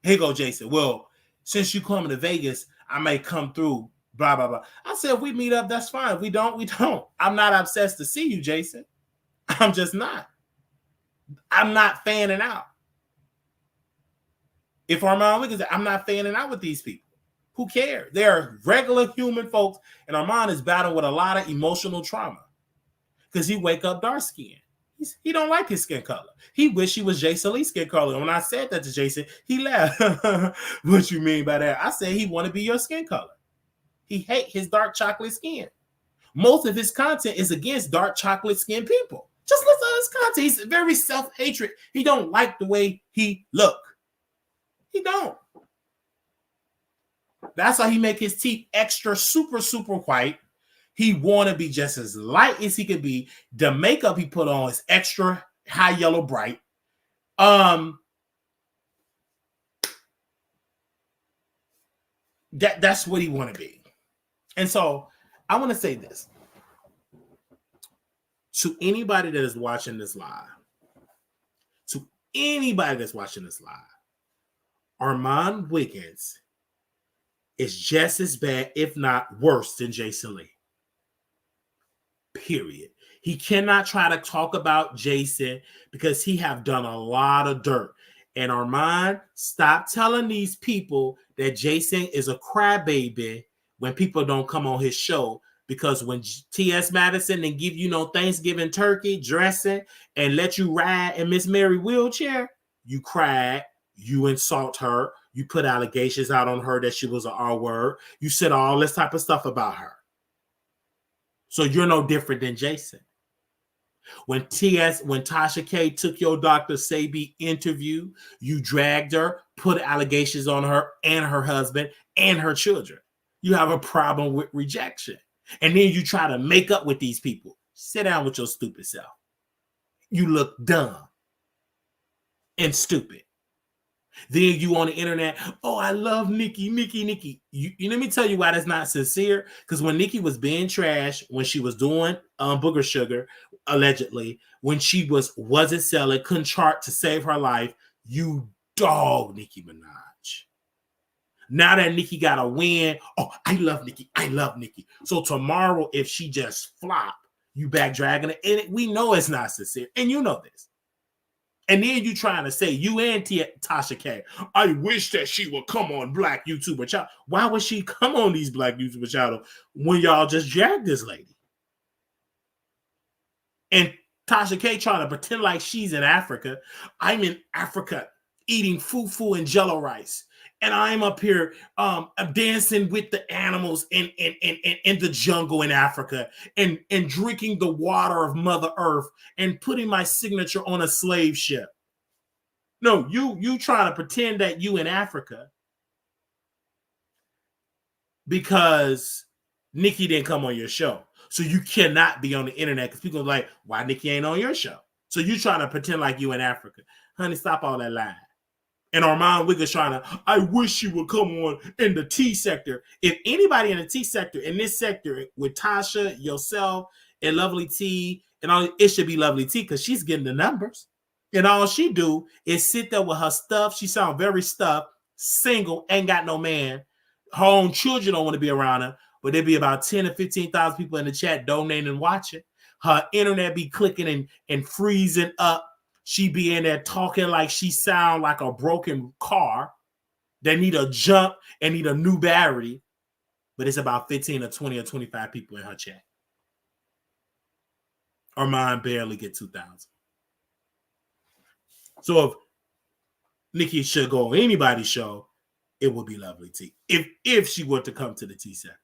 Here go Jason. Well, since you coming to Vegas, I may come through, blah, blah, blah. I said, if we meet up, that's fine. If we don't, we don't. I'm not obsessed to see you, Jason. I'm just not. I'm not fanning out. If Armon Wiggins, I'm not fanning out with these people. Who cares? They are regular human folks, and Armon is battling with a lot of emotional trauma because he wake up dark skinned. He don't like his skin color. He wish he was Jason Lee's skin color. And when I said that to Jason, he laughed. What you mean by that? I said he want to be your skin color. He hate his dark chocolate skin. Most of his content is against dark chocolate skin people. Just listen to his content. He's very self-hatred. He don't like the way he look. He don't. That's why he make his teeth extra super, super white. He want to be just as light as he could be. The makeup he put on is extra high yellow bright. That's what he want to be. And so I want to say this to anybody that is watching this live. To anybody that's watching this live, Armon Wiggins is just as bad, if not worse, than Jason Lee. Period. He cannot try to talk about Jason because he have done a lot of dirt. And Armon, stop telling these people that Jason is a crybaby when people don't come on his show. Because when T.S. Madison and give you no Thanksgiving turkey dressing and let you ride in Miss Mary wheelchair, you cried, you insult her, you put allegations out on her that she was an R-word, you said all this type of stuff about her. So you're no different than Jason. When Tasha K took your Dr. Sebi interview, you dragged her, put allegations on her and her husband and her children. You have a problem with rejection. And then you try to make up with these people. Sit down with your stupid self. You look dumb and stupid. Then you on the internet, oh, I love Nicki. Let me tell you why that's not sincere. Because when Nicki was being trash, when she was doing Booger Sugar, allegedly, when she wasn't selling, couldn't chart to save her life, you dog Nicki Minaj. Now that Nicki got a win, oh, I love Nicki. So tomorrow, if she just flop, you back dragging it. And we know it's not sincere. And you know this. And then you trying to say, you and Tasha K, I wish that she would come on Black YouTuber Channel. Why would she come on these Black YouTuber Channel when y'all just dragged this lady? And Tasha K trying to pretend like she's in Africa. I'm in Africa eating fufu and jello rice. And I'm up here dancing with the animals in the jungle in Africa and drinking the water of Mother Earth and putting my signature on a slave ship. No, you trying to pretend that you in Africa because Nicki didn't come on your show. So you cannot be on the internet because people are like, why Nicki ain't on your show? So you trying to pretend like you in Africa. Honey, stop all that lying. And Armon Wiggins trying to, I wish she would come on in the T sector. If anybody in the T sector, in this sector, with Tasha, yourself, and Lovely T, and all, it should be Lovely T because she's getting the numbers. And all she do is sit there with her stuff. She sound very stuffed, single, ain't got no man. Her own children don't want to be around her, but there be about 10 or 15,000 people in the chat donating and watching. Her internet be clicking and freezing up. She be in there talking like she sound like a broken car that need a jump and need a new battery. But it's about 15 or 20 or 25 people in her chat. Armon barely get 2,000. So if Nicki should go on anybody's show, it would be Lovely T. If she were to come to the T sector.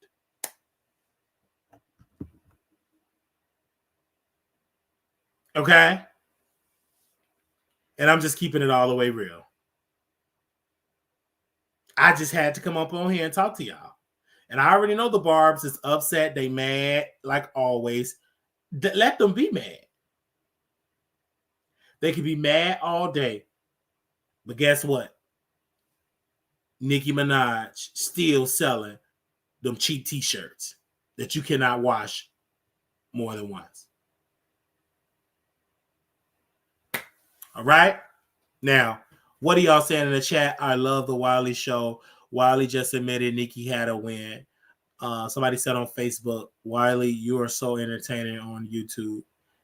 Okay? And I'm just keeping it all the way real. I just had to come up on here and talk to y'all. And I already know the Barbs is upset. They mad, like always. Let them be mad. They can be mad all day. But guess what? Nicki Minaj still selling them cheap t-shirts that you cannot wash more than once. All right? Now, what are y'all saying in the chat? I love the Wiley show. Wiley just admitted Nicki had a win. Somebody said on Facebook, Wiley, you are so entertaining on YouTube.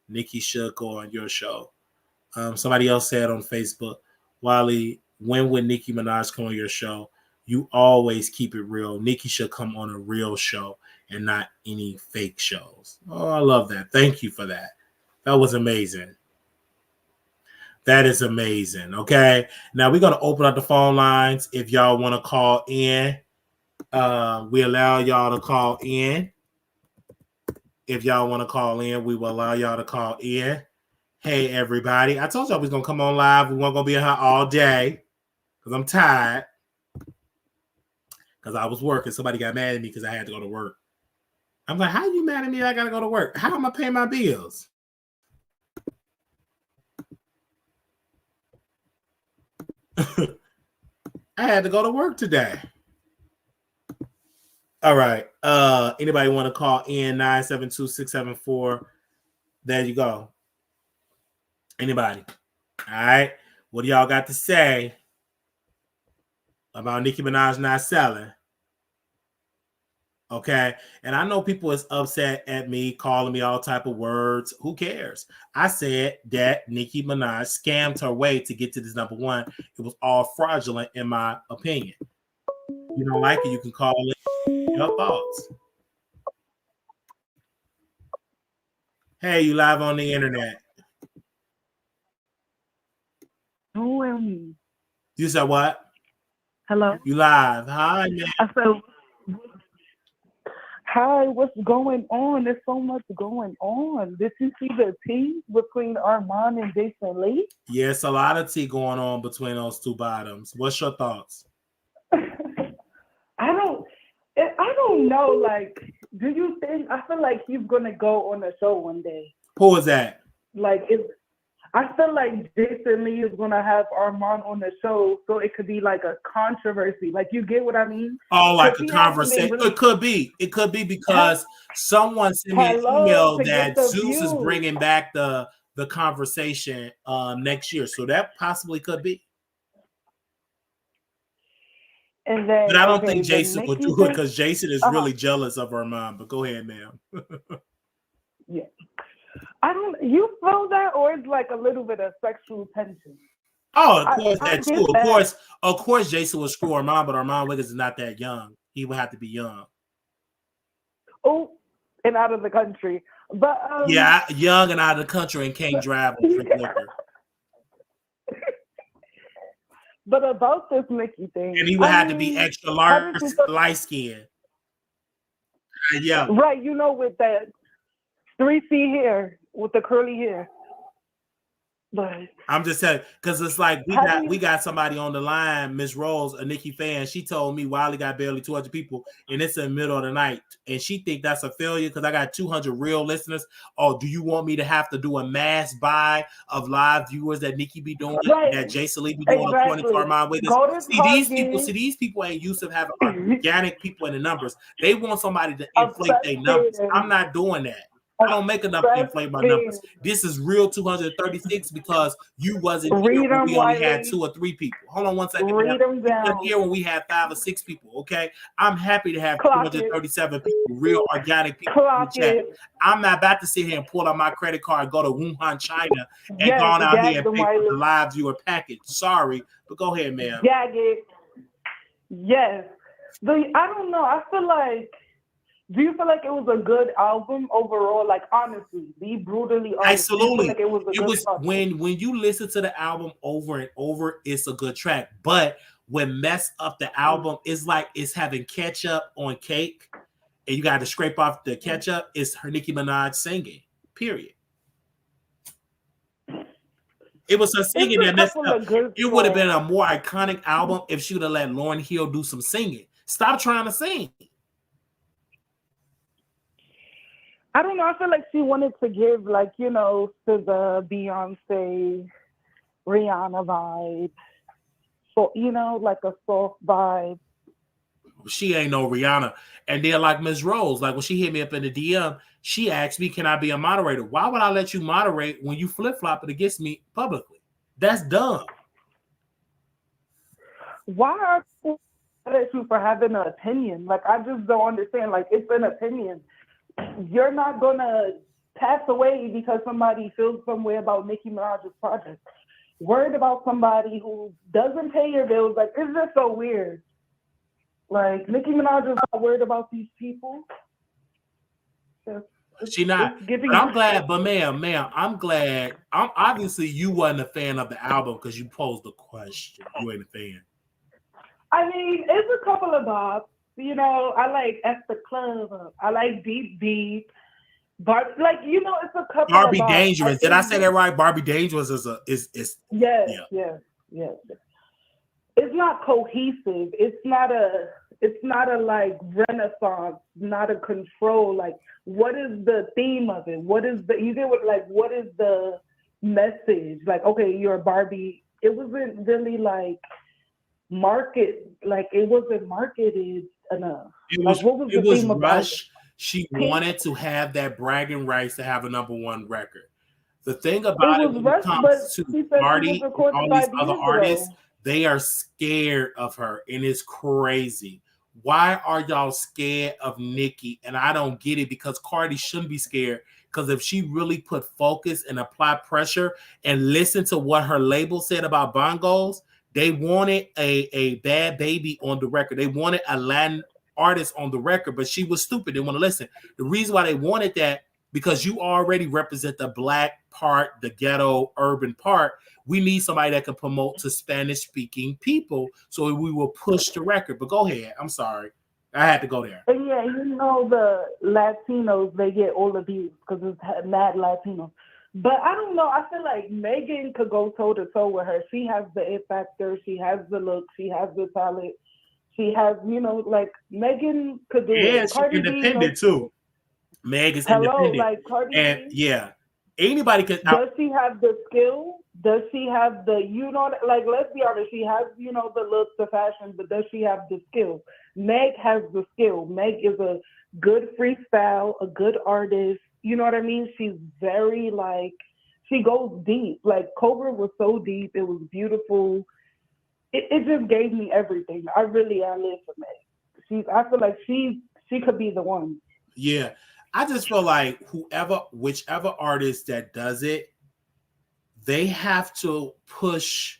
Nicki should go on your show. Somebody else said on Facebook, Wiley, when would Nicki Minaj come on your show? You always keep it real. Nicki should come on a real show and not any fake shows. Oh, I love that. Thank you for that. That was amazing. That is amazing. Okay. Now we're going to open up the phone lines. If y'all want to call in, we allow y'all to call in. If y'all want to call in, we will allow y'all to call in. Hey, everybody. I told y'all we was going to come on live. We weren't going to be in here all day because I'm tired. Because I was working. Somebody got mad at me because I had to go to work. I'm like, how you mad at me? I got to go to work. How am I paying my bills? I had to go to work today. All right. Anybody want to call in 972-674? There you go. Anybody? All right. What do y'all got to say about Nicki Minaj not selling? Okay. And I know people is upset at me, calling me all type of words. Who cares? I said that Nicki Minaj scammed her way to get to this number one. It was all fraudulent in my opinion. You don't like it, you can call it your thoughts. Hey, you live on the internet. Who am you? You said what? Hello? You live. Hi, man. I said, hi, what's going on? There's so much going on. Did you see the tea between Arman and Jason Lee? Yes, a lot of tea going on between those two bottoms. What's your thoughts? I don't know. Like, do you think? I feel like he's gonna go on a show one day. Who is that? Like, I feel like Jason Lee is gonna have Arman on the show, so it could be like a controversy. Like, you get what I mean? Oh, like a conversation. Really... It could be. It could be because someone sent me an email that Zeus is bringing back the conversation next year, so that possibly could be. And then, but I don't think Jason would do it because Jason is really jealous of Arman. But go ahead, ma'am. Yeah, you feel that, or it's like a little bit of sexual tension? Oh, of course that too. Of course, Jason would screw Arman, but Armon Wiggins is not that young. He would have to be young. Oh, and out of the country, but yeah, young and out of the country and can't drive and drink liquor. But about this Nicki thing, and he would have to be extra large, light skin. Yeah, right. You know, with that 3C hair, with the curly hair. But I'm just telling, because it's like we got somebody on the line, Miss Rose, a Nicki fan. She told me Wiley got barely 200 people, and it's in the middle of the night, and she think that's a failure because I got 200 real listeners. Oh, do you want me to have to do a mass buy of live viewers that Nicki be doing, that Jason Lee be doing, according to Armon Wiggins? These people ain't used to having organic people in the numbers. They want somebody to inflate their numbers. I'm not doing that. I don't make enough to inflate my numbers. This is real 236 because you wasn't here when we only had 2 or 3 people. Hold on one second. You wasn't here when we had 5 or 6 people, okay? I'm happy to have 237 people, real organic people in the chat. I'm not about to sit here and pull out my credit card and go to Wuhan, China, and go on out here and pay for the live viewer package. Sorry, but go ahead, ma'am. Yes. I don't know. I feel like Do you feel like it was a good album overall? Like honestly, be brutally honest. Do you feel Absolutely. like it was a It good was project? when you listen to the album over and over, it's a good track. But when mess up the album, it's like it's having ketchup on cake, and you got to scrape off the ketchup. It's her Nicki Minaj singing. Period. It was her It's singing a that messed couple up. of good It would have been songs. a more iconic album if she would have let Lauryn Hill do some singing. Stop trying to sing. I don't know. I feel like she wanted to give, like, you know, to the Beyonce, Rihanna vibe. So, you know, like a soft vibe. She ain't no Rihanna. And then like Ms. Rose, like when she hit me up in the DM, she asked me, can I be a moderator? Why would I let you moderate when you flip-flop it against me publicly? That's dumb. Why are people mad at you for having an opinion? Like, I just don't understand. Like, it's an opinion. You're not going to pass away because somebody feels some way about Nicki Minaj's project. Worried about somebody who doesn't pay your bills. Like, it's just so weird. Like, Nicki Minaj is not worried about these people. She not. But I'm glad, but ma'am, I'm glad. I'm obviously you wasn't a fan of the album because you posed the question. You ain't a fan. I mean, it's a couple of bops. You know, I like F the Club. I like Deep Deep. But like, you know, it's a couple Barbie of bops. Dangerous. Did I say that right? Barbie Dangerous is yes, yeah. yes. It's not cohesive. It's not a like renaissance, not a control. Like, what is the theme of it? What is the you get what like what is the message? Like, okay, you're a Barbie. It wasn't really like it wasn't marketed enough. Like, what was the theme of rushed. She wanted to have that bragging rights to have a #1 record. The thing about it when it comes to Cardi and all these other artists, they are scared of her, and it's crazy. Why are y'all scared of Nicki? And I don't get it because Cardi shouldn't be scared. Because if she really put focus and apply pressure and listen to what her label said about bongos, they wanted a bad baby on the record. They wanted a Latin artist on the record, but she was stupid. They want to listen. The reason why they wanted that, because you already represent the black part, the ghetto urban part. We need somebody that can promote to Spanish-speaking people, so we will push the record. But go ahead. I'm sorry. I had to go there. And yeah, you know the Latinos, they get all the views because it's mad Latinos. But I don't know. I feel like Megan could go toe-to-toe with her. She has the it factor. She has the look. She has the talent. She has, you know, like Megan could do it. She's independent too. Meg is independent. Like Cardi and B. Yeah, anybody can. Does she have the skill? Does she have the, you know, like, let's be honest, she has, you know, the look, the fashion, but does she have the skill? Meg has the skill. Meg is a good freestyle, a good artist. You know what I mean? She's very, like, she goes deep. Like, Cobra was so deep. It was beautiful. It just gave me everything. I live for Meg. I feel like she could be the one. Yeah. I just feel like whichever artist that does it, they have to push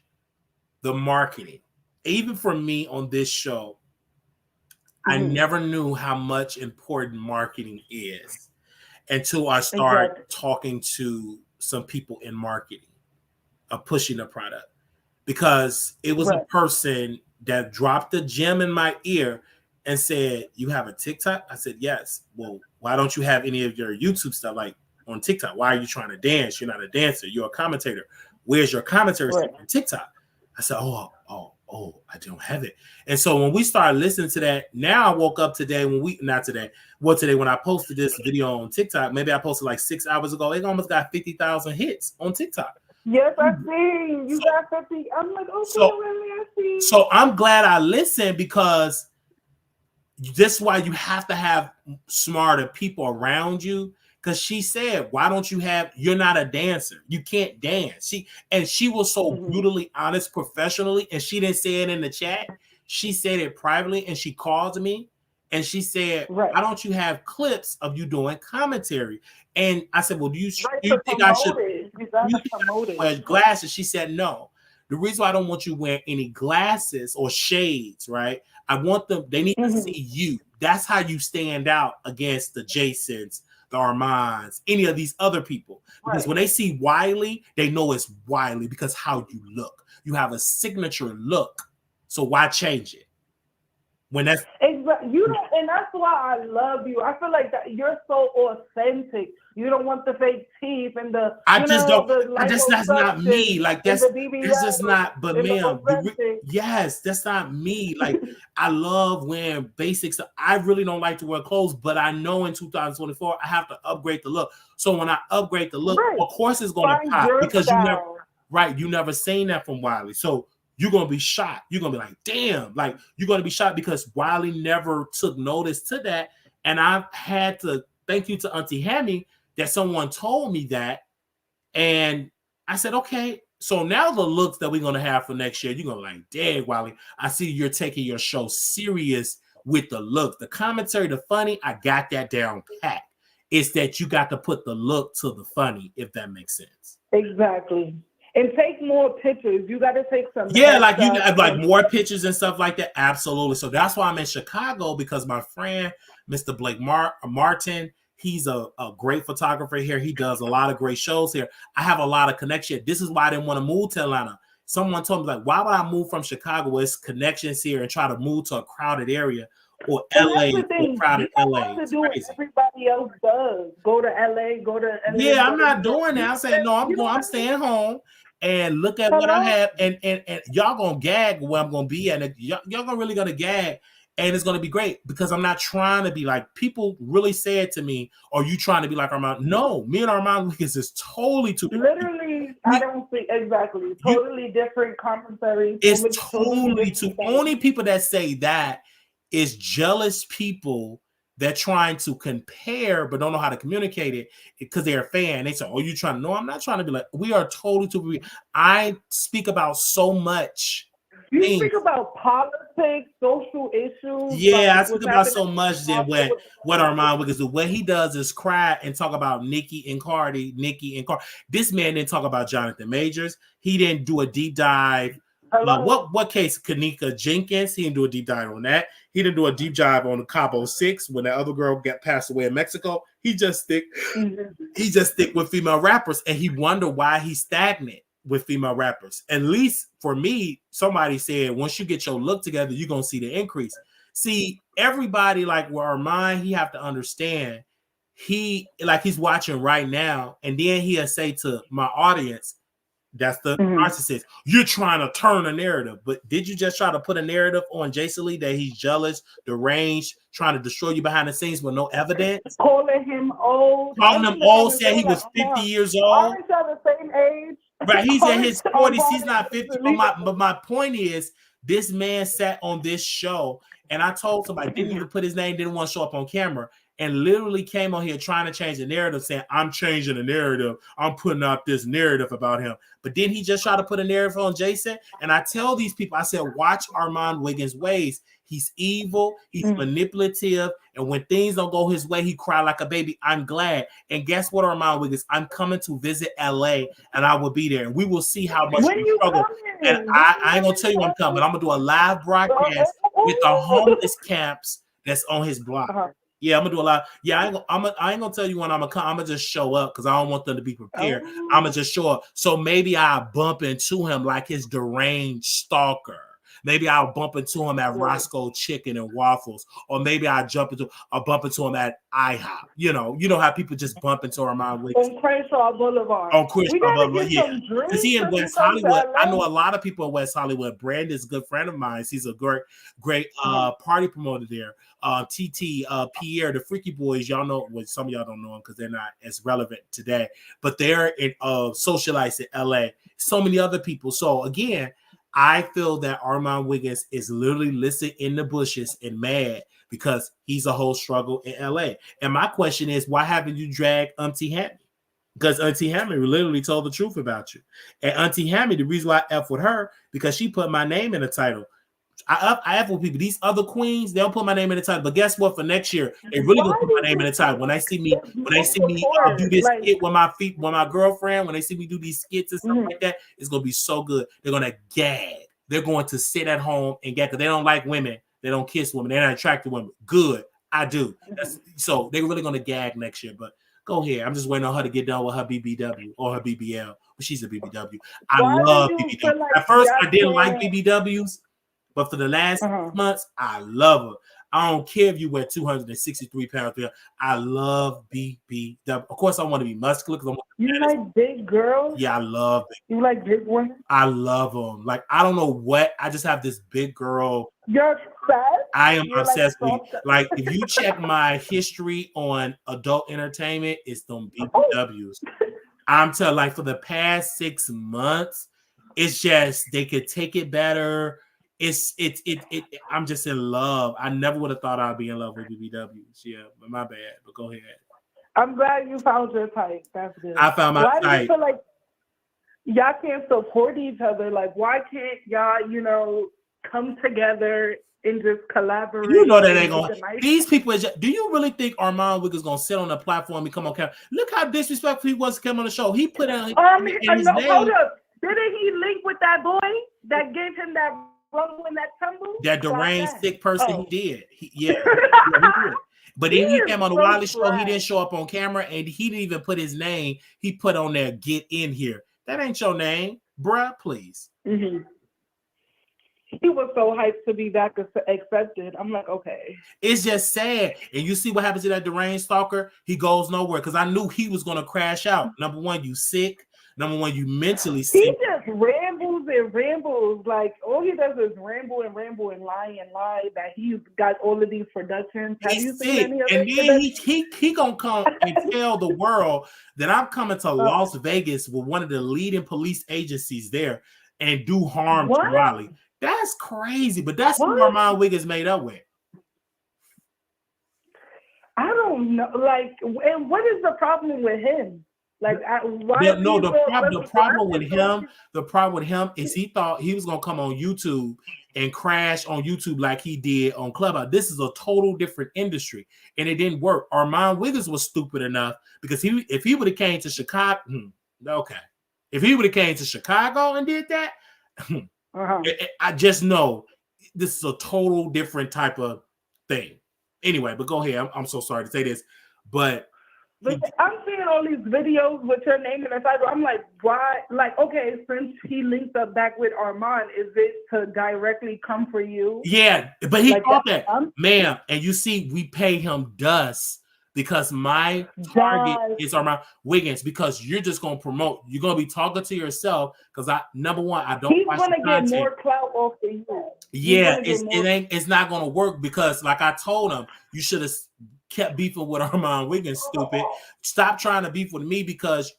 the marketing. Even for me on this show, I never knew how much important marketing is until I started talking to some people in marketing of pushing the product. Because it was a person that dropped a gem in my ear and said, "You have a TikTok?" I said, "Yes." "Well, why don't you have any of your YouTube stuff like on TikTok? Why are you trying to dance? You're not a dancer. You're a commentator. Where's your commentary on TikTok?" I said, oh, I don't have it. And so when we started listening to that, now I woke up today when I posted this video on TikTok, maybe I posted like 6 hours ago, it almost got 50,000 hits on TikTok. Yes, I see. You got 50. I'm like, okay, really, I see. So I'm glad I listened, because that's why you have to have smarter people around you. Because she said, "Why don't you you're not a dancer. You can't dance." She was so brutally honest professionally, and she didn't say it in the chat. She said it privately, and she called me and she said, "Why don't you have clips of you doing commentary?" And I said, "Well, do you think I should wear glasses?" She said, "No." The reason why I don't want you wearing any glasses or shades, right? I want them, they need to see you. That's how you stand out against the Jasons, the Armans, any of these other people. Because when they see Wiley, they know it's Wiley because how you look. You have a signature look. So why change it? When that's exactly, you don't, and that's why I love you. I feel like that you're so authentic. You don't want the fake teeth and the I just don't. That's not me. Like that's just not. But ma'am, yes, that's not me. Like I love wearing basics. I really don't like to wear clothes, but I know in 2024 I have to upgrade the look. So when I upgrade the look, of course it's going to pop because you never seen that from Wiley. So you're going to be shocked. You're going to be like, damn, like you're going to be shocked because Wiley never took notice to that. And I've had to thank you to Auntie Hammy that someone told me that. And I said, okay. So now the looks that we're going to have for next year, you're going to be like, dang, Wiley, I see you're taking your show serious with the look. The commentary, the funny, I got that down pat. It's that you got to put the look to the funny, if that makes sense. Exactly. And take more pictures. You got to take some. Yeah, like you like more pictures and stuff like that. Absolutely. So that's why I'm in Chicago because my friend, Mr. Blake Martin, he's a great photographer here. He does a lot of great shows here. I have a lot of connection. This is why I didn't want to move to Atlanta. Someone told me like, why would I move from Chicago with connections here and try to move to a crowded area or LA or crowded LA? To do what everybody else does. Go to LA, go to LA. Yeah, I'm not doing that. I'm saying no, I'm staying home. And look at what I have, and y'all gonna gag where I'm gonna be at. And y'all gonna really gonna gag, and it's gonna be great because I'm not trying to be like people really said to me. Are you trying to be like Armon? No, me and Armon Wiggins is totally too. Literally, I don't see exactly totally different commentary. It's totally too. Only people that say that is jealous people. They're trying to compare, but don't know how to communicate it because they're a fan. They say, oh, you trying to? No, I'm not trying to be like, we are totally to. I speak about so much. You speak about politics, social issues. Yeah, I speak about so much than what Armon Wiggins do. What he does is cry and talk about Nicki and Cardi. This man didn't talk about Jonathan Majors. He didn't do a deep dive. What case? Kanika Jenkins. He didn't do a deep dive on that. He didn't do a deep dive on the Cabo 6 when the other girl got passed away in Mexico. He just stick with female rappers, and he wonder why he's stagnant with female rappers. At least for me, somebody said once you get your look together, you're gonna see the increase. See, everybody like where Armon, he have to understand he's watching right now, and then he'll say to my audience. That's the narcissist. You're trying to turn a narrative, but did you just try to put a narrative on Jason Lee that he's jealous, deranged, trying to destroy you behind the scenes with no evidence? Calling him old. Calling him old, said he was 50 years old. Aren't y'all the same age? Right, he's in his 40s. He's not 50. But my point is, this man sat on this show, and I told somebody, didn't even put his name, didn't want to show up on camera, and literally came on here trying to change the narrative, saying, I'm changing the narrative. I'm putting out this narrative about him. But didn't he just try to put a narrative on Jason? And I tell these people, I said, watch Armon Wiggins' ways. He's evil. He's manipulative. And when things don't go his way, he cry like a baby. I'm glad. And guess what, Armon Wiggins? I'm coming to visit LA, and I will be there. And we will see how much you struggle. And I ain't going to tell you when I'm coming, but I'm going to do a live broadcast with the homeless camps that's on his block. Yeah, I'm gonna do a lot. Yeah, I ain't gonna tell you when I'm gonna come. I'm gonna just show up because I don't want them to be prepared. I'm gonna just show up. So maybe I'll bump into him like his deranged stalker. Maybe I'll bump into him at Roscoe Chicken and Waffles, or maybe I'll bump into him at IHOP. You know how people just bump into Armon Wiggins on Crenshaw Boulevard. On Crenshaw Boulevard, yeah. Because he in West Hollywood. I know a lot of people in West Hollywood. Brandon's a good friend of mine. He's a great party promoter there. TT Pierre, the Freaky Boys. Y'all know. Well, some of y'all don't know them because they're not as relevant today. But they're in socialites in LA. So many other people. So again, I feel that Armon Wiggins is literally listening in the bushes and mad because he's a whole struggle in LA. And my question is, why haven't you dragged Auntie Hammy? Because Auntie Hammy literally told the truth about you. And Auntie Hammy, the reason why I F with her, because she put my name in the title. I have with people. These other queens, they'll put my name in the title. But guess what? For next year, they really gonna put my name in the title. When they see me do this skit with my girlfriend, when they see me do these skits and stuff like that, it's gonna be so good. They're gonna gag. They're going to sit at home and gag because they don't like women. They don't kiss women. They're not attracted to women. Good, I do. So they're really gonna gag next year. But go ahead. I'm just waiting on her to get done with her BBW or her BBL. But she's a BBW. I love BBW. Like at first, I didn't like BBWs. But for the last months, I love her. I don't care if you wear 263 pounds. I love BBW. Of course, I want to be muscular because you like big girls. Yeah, I love it. You like big women. I love them. Like I don't know what. I just have this big girl. You're obsessed. I am obsessed with you. Like if you check my history on adult entertainment, it's them BBWs. I'm telling, like for the past 6 months, it's just they could take it better. I'm just in love. I never would have thought I'd be in love with BBWs. Yeah, but my bad. But go ahead. I'm glad you found your type. That's good. I found my type. Why do you feel like y'all can't support each other? Like, why can't y'all, come together and just collaborate? You know that ain't gonna. These people. Do you really think Armon Wiggins gonna sit on the platform and come on camera? Look how disrespectful he was to come on the show. He put out. Hold up. Didn't he link with that boy that gave him that? In that tumble? That deranged sick person, he did. He did. But then he came on the Wiley show. He didn't show up on camera, and he didn't even put his name. He put on there, "Get in here." That ain't your name, bruh. Please. Mm-hmm. He was so hyped to be back accepted. I'm like, okay. It's just sad. And you see what happens to that deranged stalker? He goes nowhere because I knew he was gonna crash out. Number one, you sick. Number one, you mentally sick. He just rambles and rambles. Like, all he does is ramble and lie that he's got all of these productions. Have you seen any of it? And then he gonna come and tell the world that I'm coming to Las Vegas with one of the leading police agencies there and do harm to Raleigh. That's crazy, but that's who Armon Wiggins made up with. I don't know. Like, and what is the problem with him? Like, the problem with him is he thought he was gonna come on YouTube and crash on YouTube like he did on Clubhouse. This is a total different industry, and it didn't work. Armon Wiggins was stupid enough because if he would have came to Chicago, if he would have came to Chicago and did that, I just know this is a total different type of thing. Anyway, but go ahead. I'm so sorry to say this, but I'm seeing all these videos with your name in the title. I'm like, why? Like, okay, since he linked up back with Armon, is it to directly come for you? Yeah, but he thought that, ma'am. And you see, we pay him dust because my target is Armon Wiggins because you're just gonna promote. You're gonna be talking to yourself because number one, I don't. He's gonna get more clout off of you. Yeah, it's not gonna work because, like I told him, you should have kept beefing with Armon Wiggins. Stupid. Stop trying to beef with me because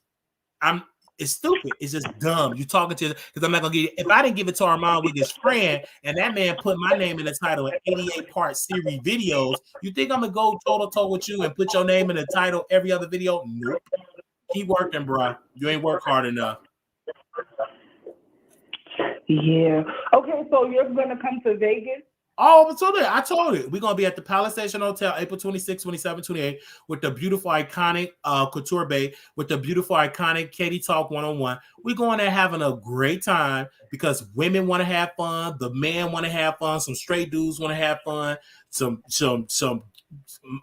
it's stupid. It's just dumb. You talking to because I'm not gonna get it. If I didn't give it to Armon Wiggins' friend and that man put my name in the title of 88-part series videos, you think I'm gonna go toe to toe with you and put your name in the title every other video? Nope. Keep working, bro. You ain't work hard enough. Yeah. Okay, so you're gonna come to Vegas? Oh, I told it. We're going to be at the Palace Station Hotel April 26, 27, 28 with the beautiful, iconic Couture Bay, with the beautiful, iconic Katie Talk 101. We're going there having a great time because women want to have fun. The men want to have fun. Some straight dudes want to have fun. Some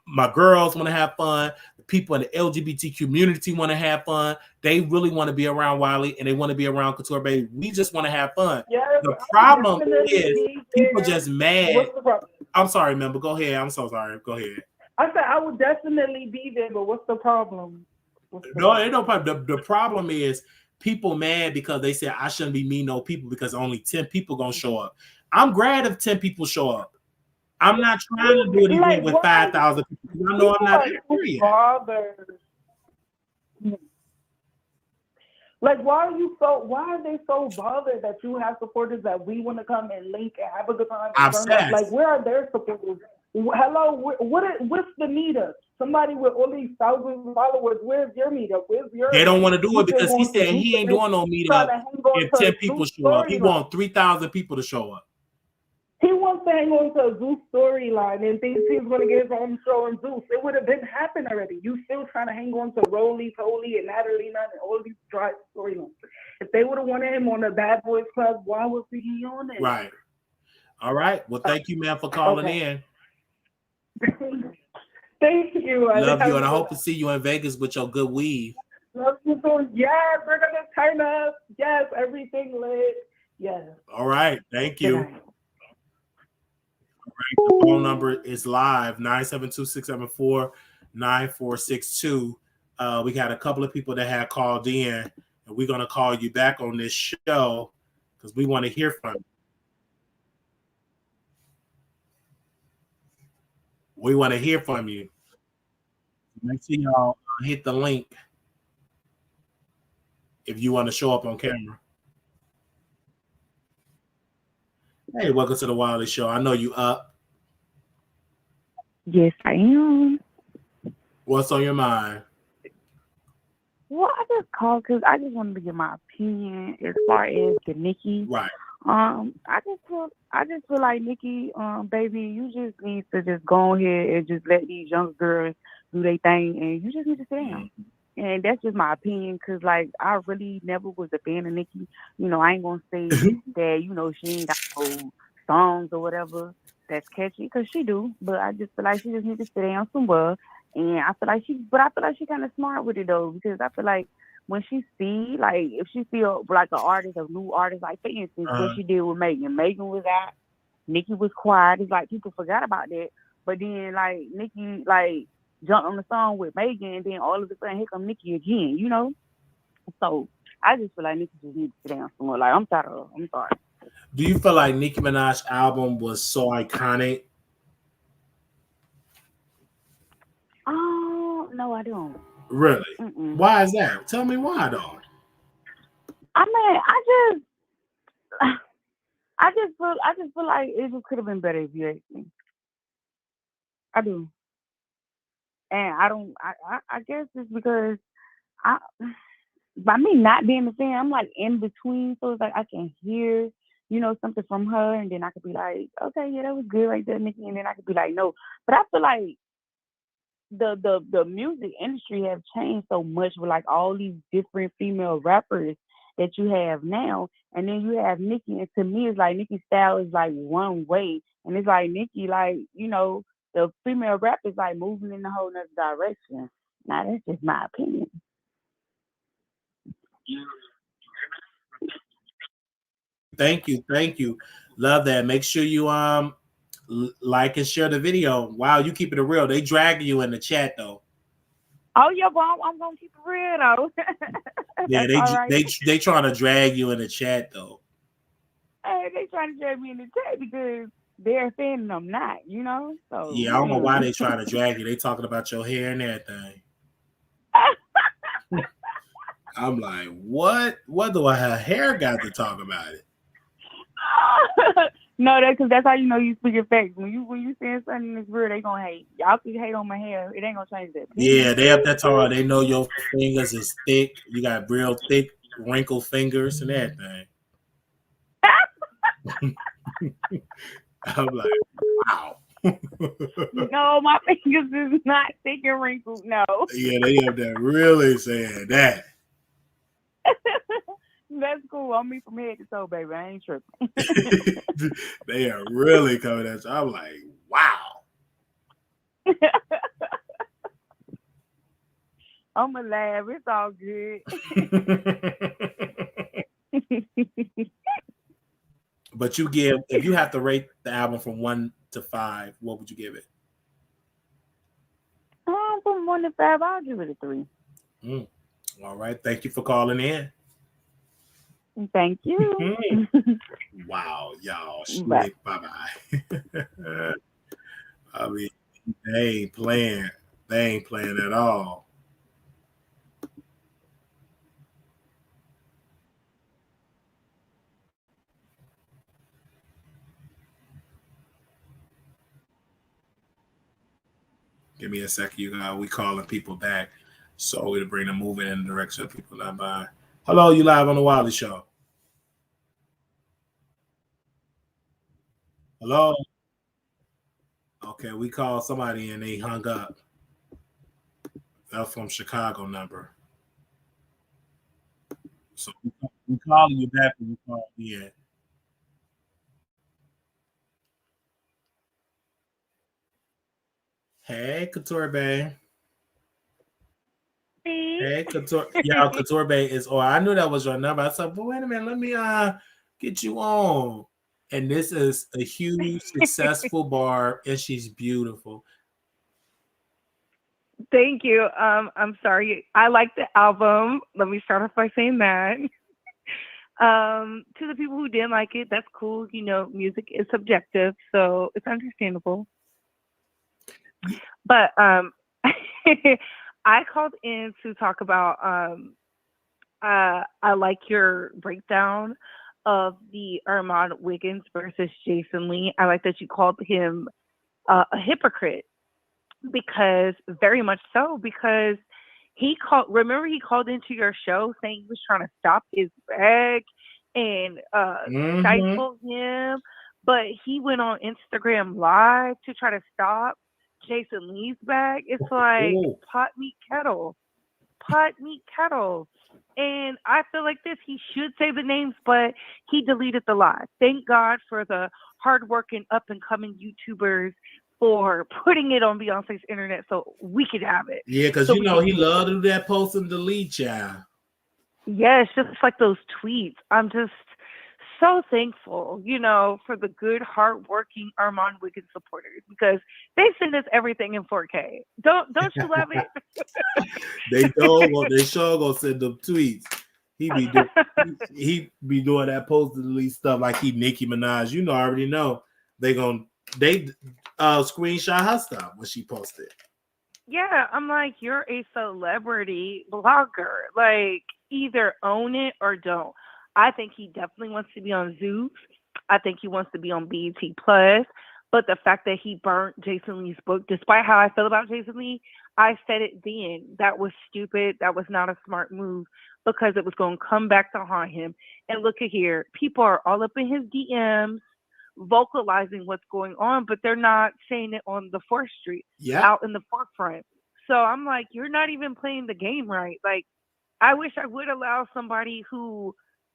my girls want to have fun. People in the LGBT community want to have fun. They really want to be around Wiley and they want to be around Couture Bay. We just want to have fun. Yes, the problem is people just mad. What's the problem? I'm sorry, member. Go ahead. I'm so sorry. Go ahead. I said I would definitely be there, but what's the problem? Ain't no problem. The problem is people mad because they said I shouldn't be meeting no people because only 10 people gonna show up. I'm glad if 10 people show up. I'm not trying to do an event with 5,000 people. I know I'm not bothered. Like, why are they so bothered that you have supporters that we want to come and link and have a good time? Like, where are their supporters? Hello, what's the meetup? Somebody with all these thousands of followers, where's your meetup? They don't want to do it because he said he ain't doing no meetup if 10 people show up. He wants 3,000 people to show up. He wants to hang on to a Zeus storyline and thinks he's going to get his own show on Zeus. It would have been happened already. You still trying to hang on to Roly Poly and Natalina and all these dry storylines. If they would have wanted him on the Bad Boys Club, why was he on it? Right. All right. Well, thank you, man, for calling in. Thank you. Love you, and I hope to see you in Vegas with your good weave. Love you too. Yes, we're going to turn up. Yes, everything lit. Yes. All right. Thank you. All right, the phone number is live, 972-674-9462. We got a couple of people that had called in, and we're going to call you back on this show because we want to hear from you. We want to hear from you. Make sure y'all hit the link if you want to show up on camera. Hey, welcome to the Wiley Show. I know you up. Yes, I am. What's on your mind? Well, I just called because I just wanted to get my opinion as far as the Nicki. Right. I just feel like Nicki, baby, you just need to just go ahead and just let these young girls do their thing, and you just need to sit down. And that's just my opinion, because, like, I really never was a fan of Nicki. You know, I ain't going to say that, you know, she ain't got no songs or whatever that's catchy, because she do. But I just feel like she just needs to sit down somewhere. And I feel like she kind of smart with it, though, because I feel like when she see, like, if she feel like an artist, a new artist, like, for instance, what she did with Megan. Megan was out. Nicki was quiet. It's like people forgot about that. But then, like, Nicki, like, jumped on the song with Megan, and then all of a sudden, here come Nicki again, you know? So I just feel like Nicki just needs to sit down somewhere. Like, I'm tired of her. I'm sorry. Do you feel like Nicki Minaj's album was so iconic? Oh, no, I don't. Really? Mm-mm. Why is that? Tell me why, though. I mean, I just feel like it just could have been better if you asked me. I do. And I guess it's because by me not being a fan, I'm like in between, so it's like I can hear, you know, something from her, and then I could be like, okay, yeah, that was good right there, Nicki, and then I could be like, no. But I feel like the music industry have changed so much with like all these different female rappers that you have now, and then you have Nicki, and to me, it's like Nicki's style is like one way, and it's like Nicki, like, you know, the female rap is like moving in a whole nother direction. Now that's just my opinion. Thank you. Love that. Make sure you like and share the video. Wow, you keeping it real. They dragging you in the chat though. Oh yeah, but I'm gonna keep it real though. Yeah, they trying to drag you in the chat though. Hey, they trying to drag me in the chat because they're a fan and I'm not, you know? So yeah, I don't know why they trying to drag you. They talking about your hair and everything. I'm like, what? What do her hair got to talk about it? No, because that's how you know you speak facts. When you saying something that's real, they gonna hate. Y'all can hate on my hair. It ain't gonna change that. Yeah, they up that tall. They know your fingers is thick. You got real thick, wrinkled fingers and everything. I'm like, wow. No, my fingers is not thick and wrinkled. No. Yeah, they have that really saying that. That's cool. I'm me from head to toe, baby. I ain't tripping. They are really coming at you. I'm like, wow. I'm gonna laugh. It's all good. But if you have to rate the album from 1 to 5, what would you give it? From 1 to 5, I'll give it a 3. All right. Thank you for calling in. Thank you. Wow, y'all. Bye bye. I mean, they ain't playing. They ain't playing at all. Give me a second, you guys. We calling people back, so we to bring them moving in the direction of people not by. Hello, you live on the Wiley Show. Hello. Okay, we called somebody and they hung up. That's from Chicago number. So we calling you back when you call me in. Hey, Couture Bay. Hey, Couture. Yeah, Couture Bay is. Oh, I knew that was your number. I said, but wait a minute, let me get you on. And this is a huge, successful bar, and she's beautiful. Thank you. I'm sorry. I like the album. Let me start off by saying that. To the people who didn't like it, that's cool. You know, music is subjective, so it's understandable. But I called in to talk about I like your breakdown of the Armon Wiggins versus Jason Lee. I like that you called him a hypocrite because very much so because he called remember he called into your show saying he was trying to stop his bag and Mm-hmm. stifle him, but he went on Instagram live to try to stop Jason Lee's bag. It's like Oh, pot meat kettle. And I feel like this, he should say the names, but he deleted the live. Thank God for the hardworking up and coming YouTubers for putting it on Beyonce's internet so we could have it. yeah, because So you we know could he use loved it. to do that post and delete, child. Yes, just like those tweets. I'm just so thankful, you know, for the good, hardworking Armon Wiggins supporters because they send us everything in 4K. Don't you love it? They sure gonna send them tweets. He be doing he be doing that post and delete stuff like he Nicki Minaj. You know, I already know they screenshot her stuff when she posted. Yeah, I'm like, you're a celebrity blogger. Like, either own it or don't. I think he definitely wants to be on Zeus. I think he wants to be on BET Plus. But the fact that he burnt Jason Lee's book, despite how I feel about Jason Lee, I said it then. That was stupid. That was not a smart move because it was going to come back to haunt him. And look at here. People are all up in his DMs vocalizing what's going on, but they're not saying it on the fourth street, Yep. out in the forefront. So I'm like, you're not even playing the game right. Like, I wish I would allow somebody who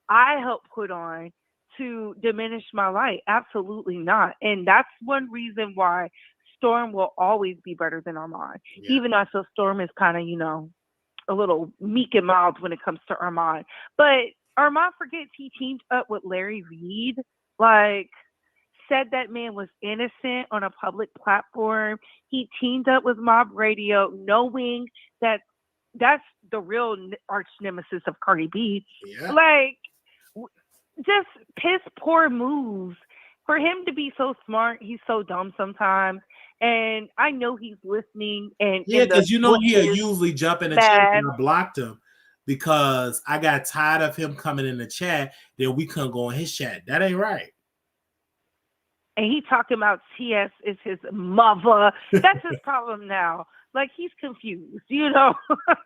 I helped put on to diminish my light. Absolutely not. And that's one reason why Storm will always be better than Armand. Yeah. Even though I feel Storm is kind of, you know, a little meek and mild when it comes to Armand. But Armand forgets he teamed up with Larry Reed. Like, said that man was innocent on a public platform. He teamed up with Mob Radio, knowing that that's the real arch nemesis of Cardi B. Yeah. Like, just piss poor moves. For him to be so smart, he's so dumb sometimes. And I know he's listening and Yeah, in the because you know he'll bushes, usually jump in the chat mad. and I blocked him because I got tired of him coming in the chat. Then we couldn't go in his chat. That ain't right. And he talking about TS is his mother. That's his problem now. Like, he's confused, you know.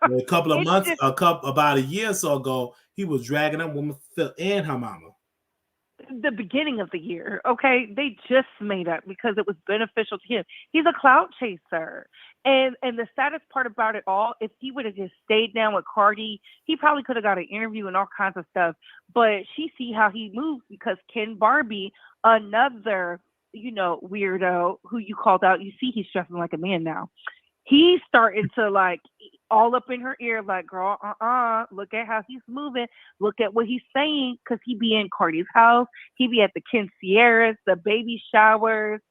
A couple of It's months, just about a year or so ago, he was dragging up woman Phil and her mama. the beginning of the year. Okay, they just made up because it was beneficial to him. He's a clout chaser, and the saddest part about it all, if he would have just stayed down with Cardi, he probably could have got an interview and all kinds of stuff. But she see how he moves because Ken Barbie, another weirdo who you called out. You see, he's dressing like a man now. He's starting to like all up in her ear, like, girl, look at how he's moving. Look at what he's saying, because he be in Cardi's house. He be at the quinceañeras, the baby showers,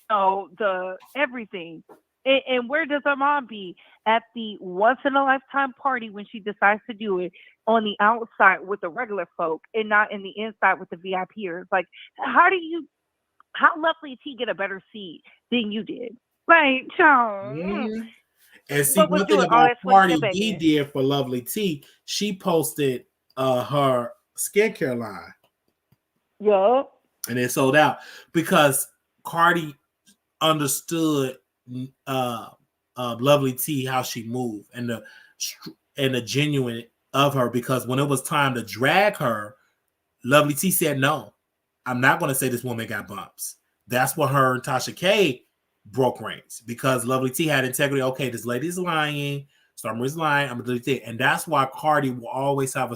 the everything. And where does her mom be? At the once in a lifetime party when she decides to do it on the outside with the regular folk and not in the inside with the VIPers. Like, how lovely did he get a better seat than you did? Like, Mm-hmm. And see, what was one thing doing all about that swinging and Cardi B banging? did for Lovely T, she posted her skincare line Yup. and it sold out because Cardi understood Lovely T, how she moved and the genuine of her, because when it was time to drag her, Lovely T said, no, I'm not going to say this woman got bumps. that's what her and Tasha K broke reigns, because Lovely T had integrity. Okay, this lady's lying. Summer's lying. I'm gonna delete it, and that's why Cardi will always have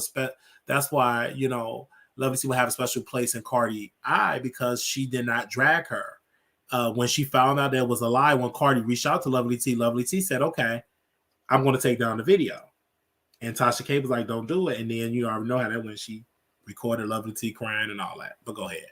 that's why, you know, Lovely T will have a special place in Cardi eye, because she did not drag her. When she found out there was a lie, when Cardi reached out to Lovely T said, "Okay, I'm going to take down the video." And Tasha K was like, "Don't do it." And then you already know how that went. She recorded Lovely T crying and all that. But go ahead.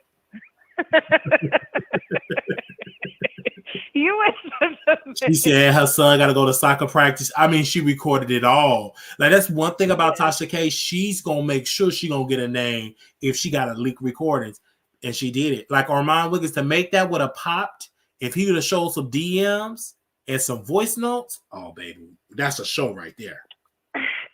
She said her son got to go to soccer practice. I mean, she recorded it all. Like, that's one thing about Tasha K. She's gonna make sure she gonna get a name if she got to leak recordings, and she did it. Like Armon Wiggins, to make that would have popped if he would have showed some DMs and some voice notes. Oh, baby, that's a show right there.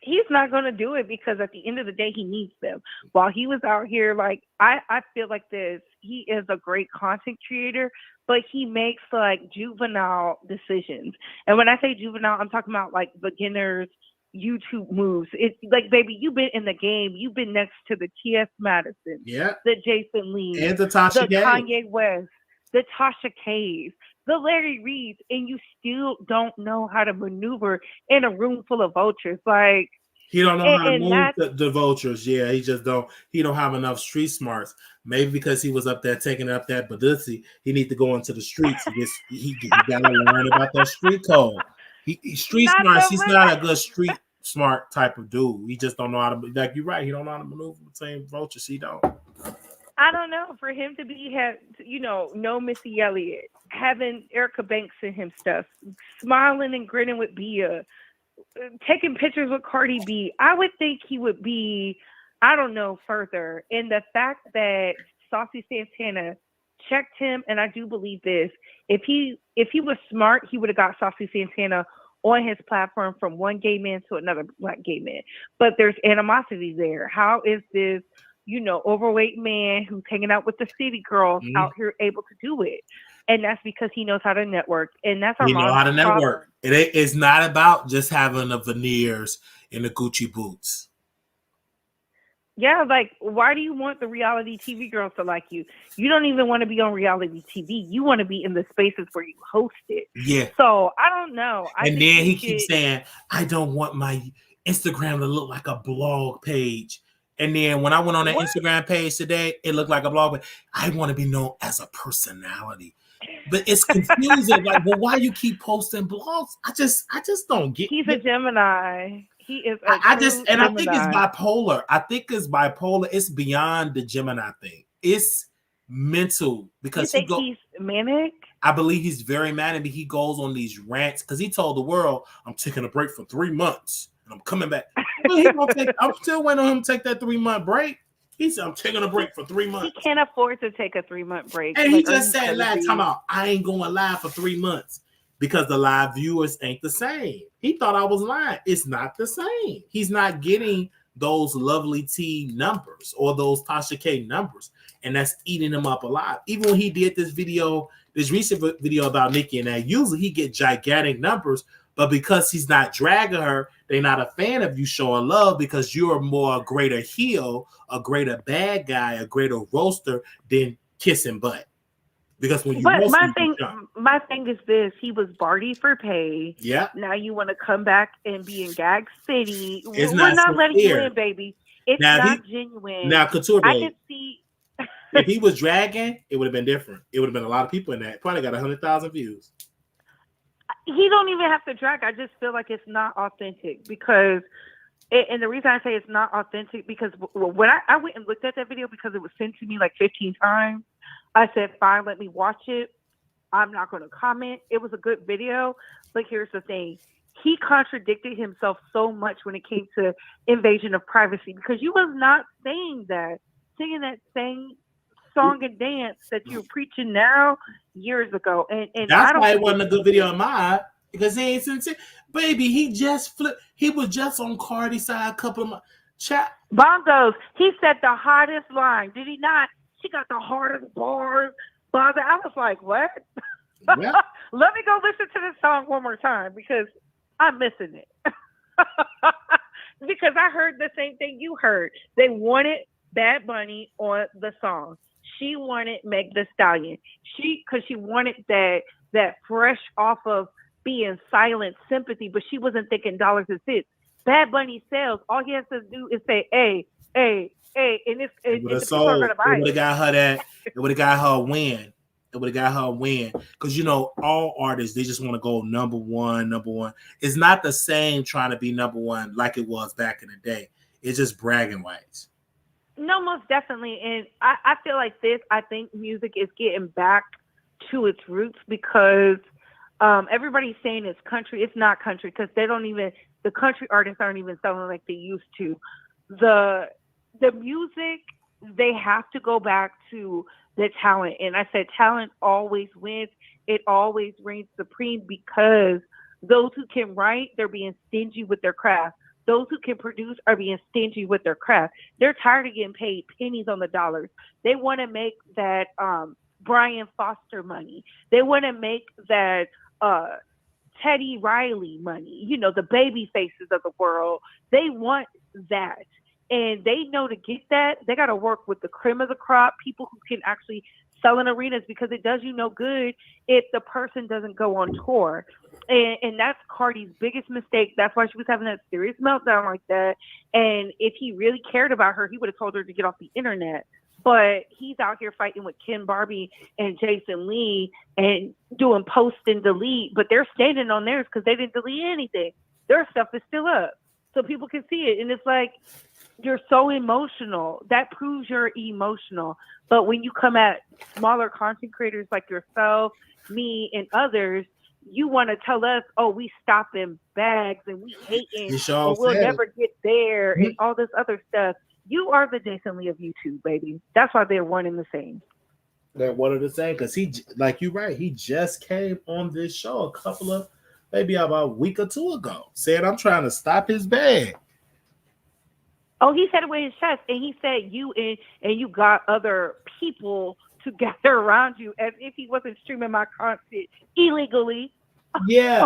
He's not going to do it, because at the end of the day, he needs them. While he was out here, like, I feel like this, he is a great content creator, but he makes like juvenile decisions. And when I say juvenile, I'm talking about like beginners YouTube moves. It's like, baby, you've been in the game. You've been next to the T.S. Madison, the Jason Lee, and the Tasha K, Kanye West, the Tasha K's, the Larry Reeds, and you still don't know how to maneuver in a room full of vultures. Like, he don't know how to move the vultures. Yeah, he just don't. He don't have enough street smarts. Maybe because he was up there taking up that Badusi, he need to go into the streets. He got to learn about that street code. Street smarts. He's not a good street smart type of dude. He just don't know how to. Like, you're right. He don't know how to maneuver between vultures. He don't. I don't know. For him to no Missy Elliott, having Erica Banks in him stuff, smiling and grinning with Bia, taking pictures with Cardi B, I would think he would be, I don't know, further. And the fact that Saucy Santana checked him, and I do believe this, if he was smart, he would have got Saucy Santana on his platform from one gay man to another black gay man. But there's animosity there. How is this, overweight man who's hanging out with the city girls out here able to do it? And that's because he knows how to network. And that's our know how to network. It's not about just having the veneers and the Gucci boots. Yeah, like, why do you want the reality TV girls to like you? You don't even want to be on reality TV. You want to be in the spaces where you host it. Yeah. So I don't know. And then he keeps saying, I don't want my Instagram to look like a blog page. And then when I went on that Instagram page today, it looked like a blog. But I want to be known as a personality. But it's confusing. Like, well, why you keep posting blogs? I just don't get. He's a Gemini. He is. I think it's bipolar. It's beyond the Gemini thing. It's mental, because he's manic. I believe he's very manic. He goes on these rants because he told the world, "I'm taking a break for 3 months and I'm coming back." Well, I'm still waiting on him to take that 3-month break. He said, "I'm taking a break for 3 months." He can't afford to take a 3-month break. And he just said last time out, I ain't going live for 3 months because the live viewers ain't the same. He thought I was lying. It's not the same. He's not getting those Lovely T numbers or those Tasha K numbers. And that's eating him up alive. Even when he did this recent video about Nicki and that, usually he get gigantic numbers, but because he's not dragging her, they're not a fan of you showing love, because you're more a greater heel, a greater bad guy, a greater roaster than kissing butt. Because when you my thing is this: he was Barty for pay. Yeah. Now you want to come back and be in Gag City? We're not letting you in, baby. It's not genuine. Now, Couture, I can see. If he was dragging, it would have been different. It would have been a lot of people in that. Probably got 100,000 views. He don't even have to drag. I just feel like it's not authentic, because, and the reason I say it's not authentic, because when I went and looked at that video, because it was sent to me like 15 times, I said, fine, let me watch it. I'm not going to comment. It was a good video, but here's the thing. He contradicted himself so much when it came to invasion of privacy, because you was not singing that same song and dance that you're preaching now years ago. And that's why it wasn't a good video of mine, because he ain't sincere. Baby, he just flipped. He was just on Cardi's side a couple of months. Bongos, he said the hottest line. Did he not? She got the hardest bars. I was like, what? Yeah. Let me go listen to this song one more time, because I'm missing it. Because I heard the same thing you heard. They wanted Bad Bunny on the song. She wanted Meg the Stallion. Because she wanted that fresh off of being silent sympathy, but she wasn't thinking dollars and cents. Bad Bunny sells. All he has to do is say, hey, hey, hey, and the people are gonna buy it. Would have got her that. It would have got her a win. It would have got her a win. Because all artists, they just want to go number one. It's not the same trying to be number one like it was back in the day. It's just bragging rights. No, most definitely. And I feel like I think music is getting back to its roots because everybody's saying it's country. It's not country because the country artists aren't even selling like they used to. The music, they have to go back to the talent. And I said talent always wins. It always reigns supreme because those who can write, they're being stingy with their craft. Those who can produce are being stingy with their craft. They're tired of getting paid pennies on the dollars. They want to make that Brian Foster money. They want to make that Teddy Riley money, the baby faces of the world. They want that. And they know to get that, they got to work with the cream of the crop, people who can actually sell in arenas because it does you no good if the person doesn't go on tour. And that's Cardi's biggest mistake. That's why she was having that serious meltdown like that. And if he really cared about her, he would have told her to get off the internet. But he's out here fighting with Ken Barbie and Jason Lee and doing post and delete. But they're standing on theirs because they didn't delete anything. Their stuff is still up. So people can see it. And it's like, you're so emotional. That proves you're emotional. But when you come at smaller content creators like yourself, me, and others, you want to tell us, oh, we stopping bags and we hating and we'll never get there and all this other stuff. You are the Jason Lee of YouTube, baby. That's why they're one and the same. They're one and the same because he, like you're right, he just came on this show maybe about a week or two ago, said I'm trying to stop his bag. Oh, he said it with his chest, and he said you and you got other people to gather around you as if he wasn't streaming my content illegally. Yeah,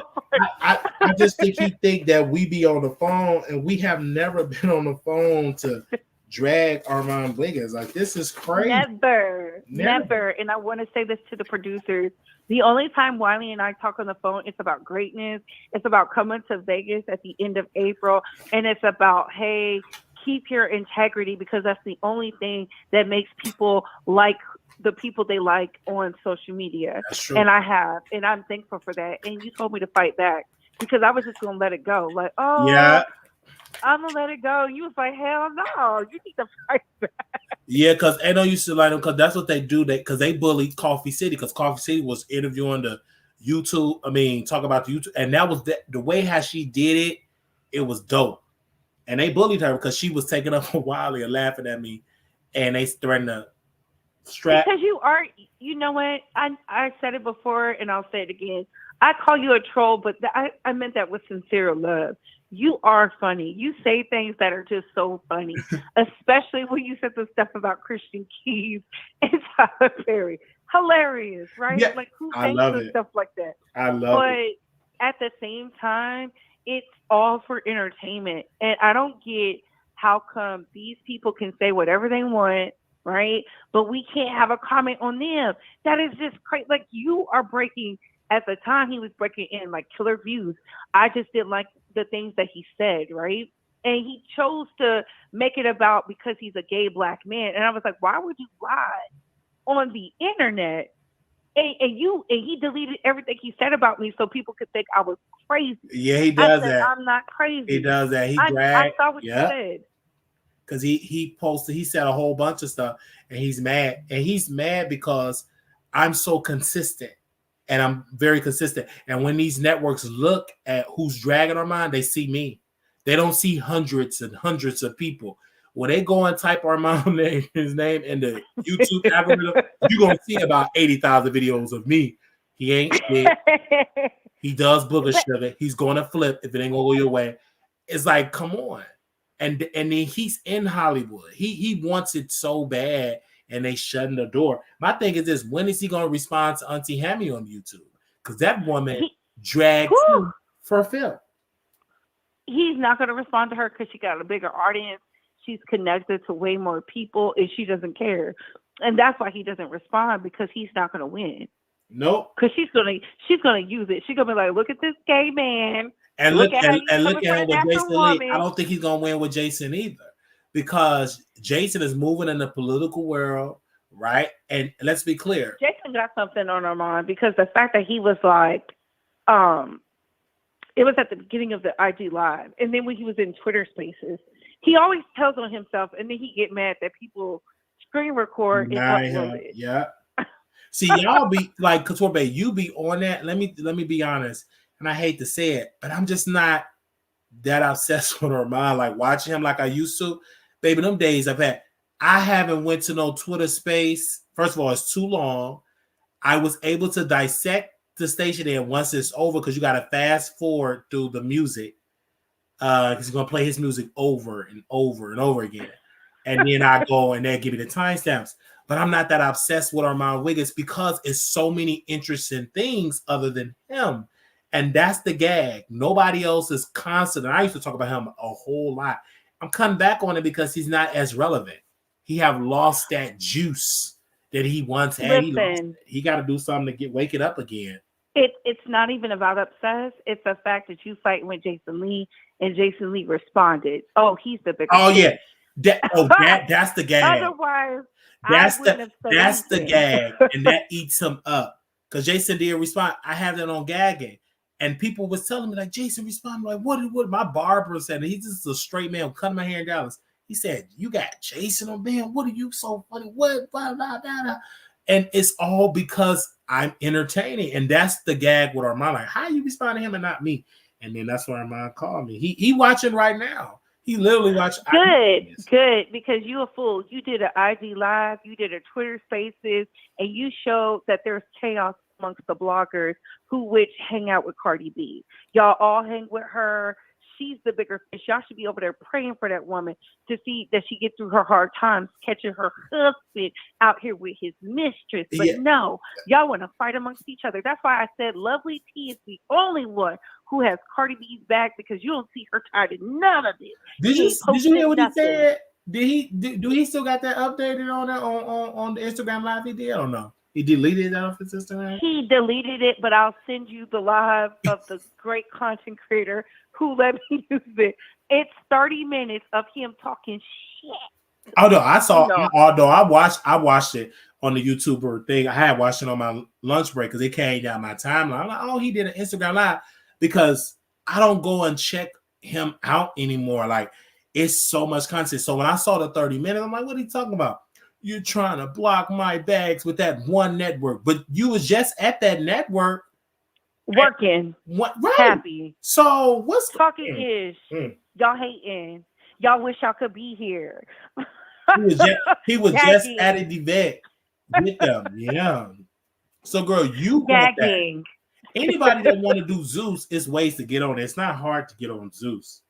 I just think he think that we be on the phone, and we have never been on the phone to drag Armon Wiggins. Like, this is crazy. Never. And I want to say this to the producers. The only time Wiley and I talk on the phone, it's about greatness. It's about coming to Vegas at the end of April, and it's about, hey, keep your integrity because that's the only thing that makes people like the people they like on social media. That's true. And I'm thankful for that. And you told me to fight back because I was just going to let it go. Like, oh, yeah, I'm going to let it go. You was like, hell no, you need to fight back. Yeah, because I know you used to like them because that's what they do. Because they bullied Coffee City because Coffee City was interviewing the YouTube. Talk about the YouTube. And that was the way how she did it. It was dope. And they bullied her because she was taking up for Wiley and laughing at me. And they threatened to strap. Because you know what? I said it before and I'll say it again. I call you a troll, but I meant that with sincere love. You are funny. You say things that are just so funny, especially when you said the stuff about Christian Keys and Tyler Perry. Hilarious, right? Yeah, like, who thinks stuff like that? I love it. But at the same time, it's all for entertainment. And I don't get how come these people can say whatever they want, right? But we can't have a comment on them. That is just crazy. Like, you are breaking, at the time he was breaking in like killer views. I just didn't like the things that he said, right? And he chose to make it about because he's a gay black man. And I was like, why would you lie on the internet? And he deleted everything he said about me so people could think I was crazy. Yeah, he does that. I'm not crazy. He does that. I saw what you said. Because he posted, he said a whole bunch of stuff, and he's mad. And he's mad because I'm so consistent. And I'm very consistent. And when these networks look at who's dragging Armon, they see me. They don't see hundreds and hundreds of people. When they go and type Armon his name in the YouTube algorithm, you're going to see about 80,000 videos of me. He ain't shit. He does booger sugar. He's going to flip if it ain't going to go your way. It's like, come on. And then he's in Hollywood. He wants it so bad, and they shutting the door. My thing is this: when is he going to respond to Auntie Hammy on YouTube? Because that woman dragged him for a film. He's not going to respond to her because she got a bigger audience. She's connected to way more people, and she doesn't care. And that's why he doesn't respond, because he's not going to win. Nope. Because she's gonna use it. She's gonna be like, look at this gay man. And look at him with Jason Lee. Woman. I don't think he's gonna win with Jason either, because Jason is moving in the political world, right? And let's be clear, Jason got something on Armon, because the fact that he was like, it was at the beginning of the IG Live, and then when he was in Twitter Spaces, he always tells on himself, and then he get mad that people screen record and upload it. Yeah. See, y'all be like, Couture Bay, you be on that. Let me be honest, and I hate to say it, but I'm just not that obsessed with Armon, like watching him like I used to. Baby, them days I've had. I haven't went to no Twitter space. First of all, it's too long. I was able to dissect the station there once it's over, because you got to fast forward through the music, because he's gonna play his music over and over and over again, and then I go and they give me the timestamps. But I'm not that obsessed with Armon Wiggins, because it's so many interesting things other than him. And that's the gag. Nobody else is constant. And I used to talk about him a whole lot. I'm cutting back on it because he's not as relevant. He have lost that juice that he once had. He got to do something to wake it up again. It's not even about obsessed. It's the fact that you fighting with Jason Lee, and Jason Lee responded. Oh, he's the bigger. Oh, yeah. That's the gag. Otherwise, that's the gag, and that eats him up, because Jason did respond. I have that on gagging, and people was telling me like, Jason responded like, what my barber said. He's just a straight man cutting my hair in Dallas. He said, you got Jason on, man, what are you so funny, what blah, blah, blah, blah. And it's all because I'm entertaining, and that's the gag with Armon. Like, how you respond to him and not me? And then that's why Armon called me. He watching right now. He literally watched. Good, because you a fool. You did an IG Live, you did a Twitter Spaces, and you showed that there's chaos amongst the bloggers which hang out with Cardi B. Y'all all hang with her. She's the bigger fish. Y'all should be over there praying for that woman to see that she gets through her hard times, catching her husband out here with his mistress. But no, y'all want to fight amongst each other. That's why I said Lovely T is the only one who has Cardi B's back, because you don't see her tied in none of this. Did you hear what he said? Do he still got that updated on the Instagram Live he did or no? He deleted that off his Instagram? He deleted it, but I'll send you the live of the great content creator who let me use it. It's 30 minutes of him talking shit. Oh no, I saw. Although I watched it on the YouTuber thing. I had watched it on my lunch break because it came down my timeline. I'm like, oh, he did an Instagram Live, because I don't go and check him out anymore. Like, it's so much content. So when I saw the 30 minutes, I'm like, what are you talking about? You're trying to block my bags with that one network, but you was just at that network working, right? Happy. So what's talking ish? Y'all hating. Y'all wish y'all could be here. He was just at an event with them. Yeah. So, girl, you want that. Anybody that want to do Zeus, is ways to get on it. It's not hard to get on Zeus.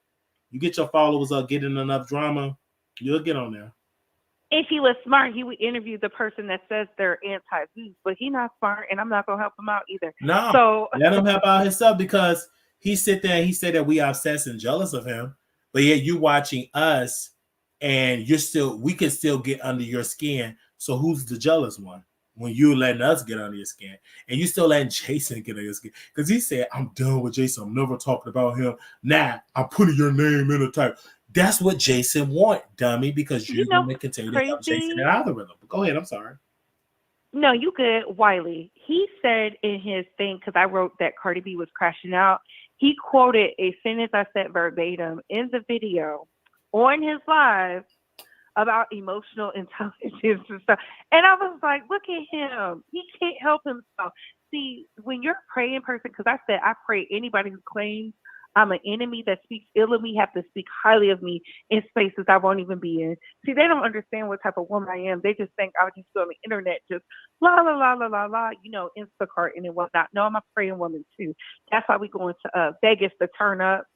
You get your followers up, getting enough drama, you'll get on there. If he was smart, he would interview the person that says they're anti-Zeus, but he's not smart, and I'm not gonna help him out either. No, so let him help out himself, because he sit there and he said that we are obsessed and jealous of him, but yet you watching us, and we can still get under your skin. So who's the jealous one when you letting us get under your skin, and you still letting Jason get under your skin? Because he said, "I'm done with Jason. I'm never talking about him. Now I'm putting your name in a type." That's what Jason want, dummy, because you're going to continue to help Jason in algorithm. Go ahead. I'm sorry. No, you good, Wiley. He said in his thing, because I wrote that Cardi B was crashing out, he quoted a sentence I said verbatim in the video on his live about emotional intelligence and stuff. And I was like, look at him. He can't help himself. See, when you're a praying person, because I said I pray anybody who claims I'm an enemy that speaks ill of me have to speak highly of me in spaces I won't even be in. See, they don't understand what type of woman I am. They just think I'll just go on the internet, just la la la la la la, Instacart and whatnot. No, I'm a praying woman too. That's why we going to Vegas to turn up,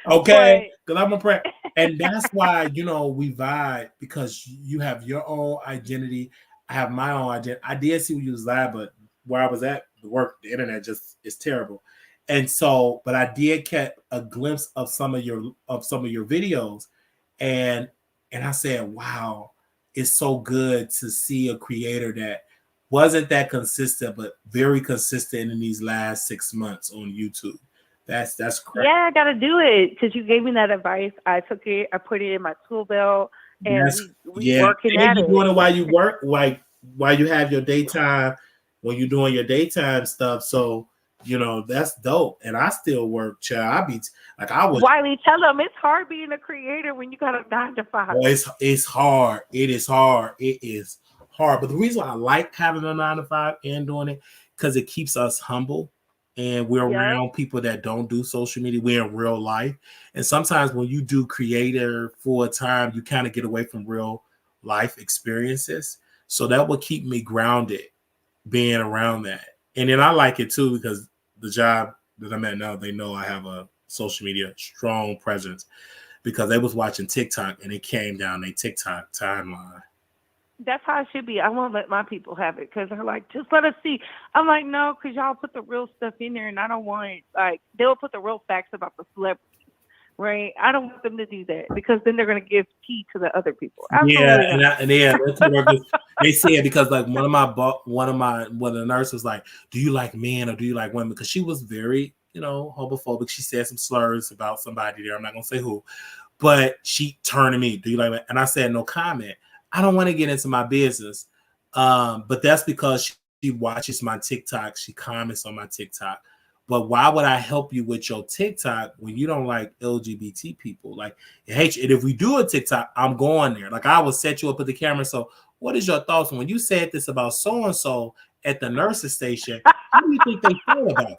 Okay, because I'm a prayer, and that's why we vibe, because you have your own identity. I have my own identity. I did see you was live, but where I was at, the internet just is terrible. And so, but I did get a glimpse of some of your videos, and I said, wow, it's so good to see a creator that wasn't that consistent, but very consistent in these last 6 months on YouTube. That's crazy. Yeah, I gotta do it because you gave me that advice. I took it, I put it in my tool belt, and we working and at you it. doing it while you work, like while you have your daytime, when you're doing your daytime stuff. So that's dope. And I still work, child. I was. Wiley, tell them it's hard being a creator when you got a 9 to 5. Well, it's hard. It is hard. It is hard. But the reason I like having a 9 to 5 and doing it because it keeps us humble. And we're around people that don't do social media. We're in real life. And sometimes when you do creator full time, you kind of get away from real life experiences. So that will keep me grounded being around that. And then I like it too because the job that I'm at now, they know I have a social media strong presence because they was watching TikTok and it came down their TikTok timeline. That's how it should be. I won't let my people have it because they're like, just let us see. I'm like, no, because y'all put the real stuff in there, and I don't want they'll put the real facts about the celebrities, right? I don't want them to do that because then they're gonna give key to the other people. Absolutely They say it because like one of the nurses was like, do you like men or do you like women? Because she was very homophobic. She said some slurs about somebody there. I'm not gonna say who, but she turned to me, do you like men? And I said no comment. I don't want to get into my business, but that's because she watches my TikTok. She comments on my TikTok. But why would I help you with your TikTok when you don't like LGBT people? Like, hey, and if we do a TikTok, I'm going there. Like, I will set you up with the camera. So what is your thoughts when you said this about so-and-so at the nurse's station? How do you think they feel about it?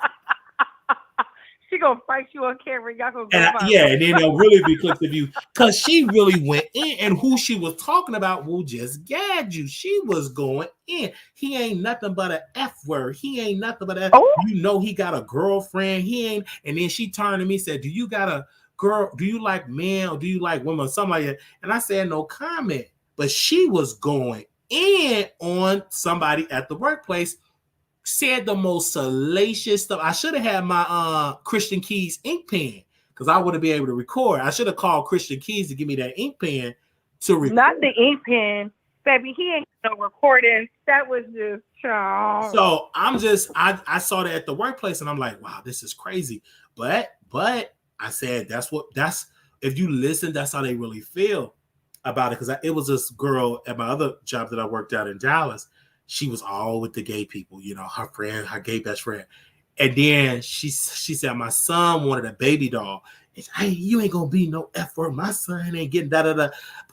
She gonna fight you on camera. Y'all gonna go and then there'll really be clips of you because she really went in, and who she was talking about will just gag you. She was going in. He ain't nothing but an F word. He ain't nothing but he got a girlfriend. He ain't. And then she turned to me and said, "Do you got a girl? Do you like men or do you like women?" Or something like that. And I said no comment. But she was going in on somebody at the workplace. Said the most salacious stuff. I should have had my Christian Keys ink pen because I would have been able to record. I should have called Christian Keys to give me that ink pen to record. Not the ink pen, baby. He ain't no recording. That was just So I saw that at the workplace and I'm like, wow, this is crazy. But I said that's if you listen, that's how they really feel about it. Because it was this girl at my other job that I worked out in Dallas. She was all with the gay people, her friend, her gay best friend. And then she said, my son wanted a baby doll. And hey, you ain't gonna be no F word. My son ain't getting da-da-da.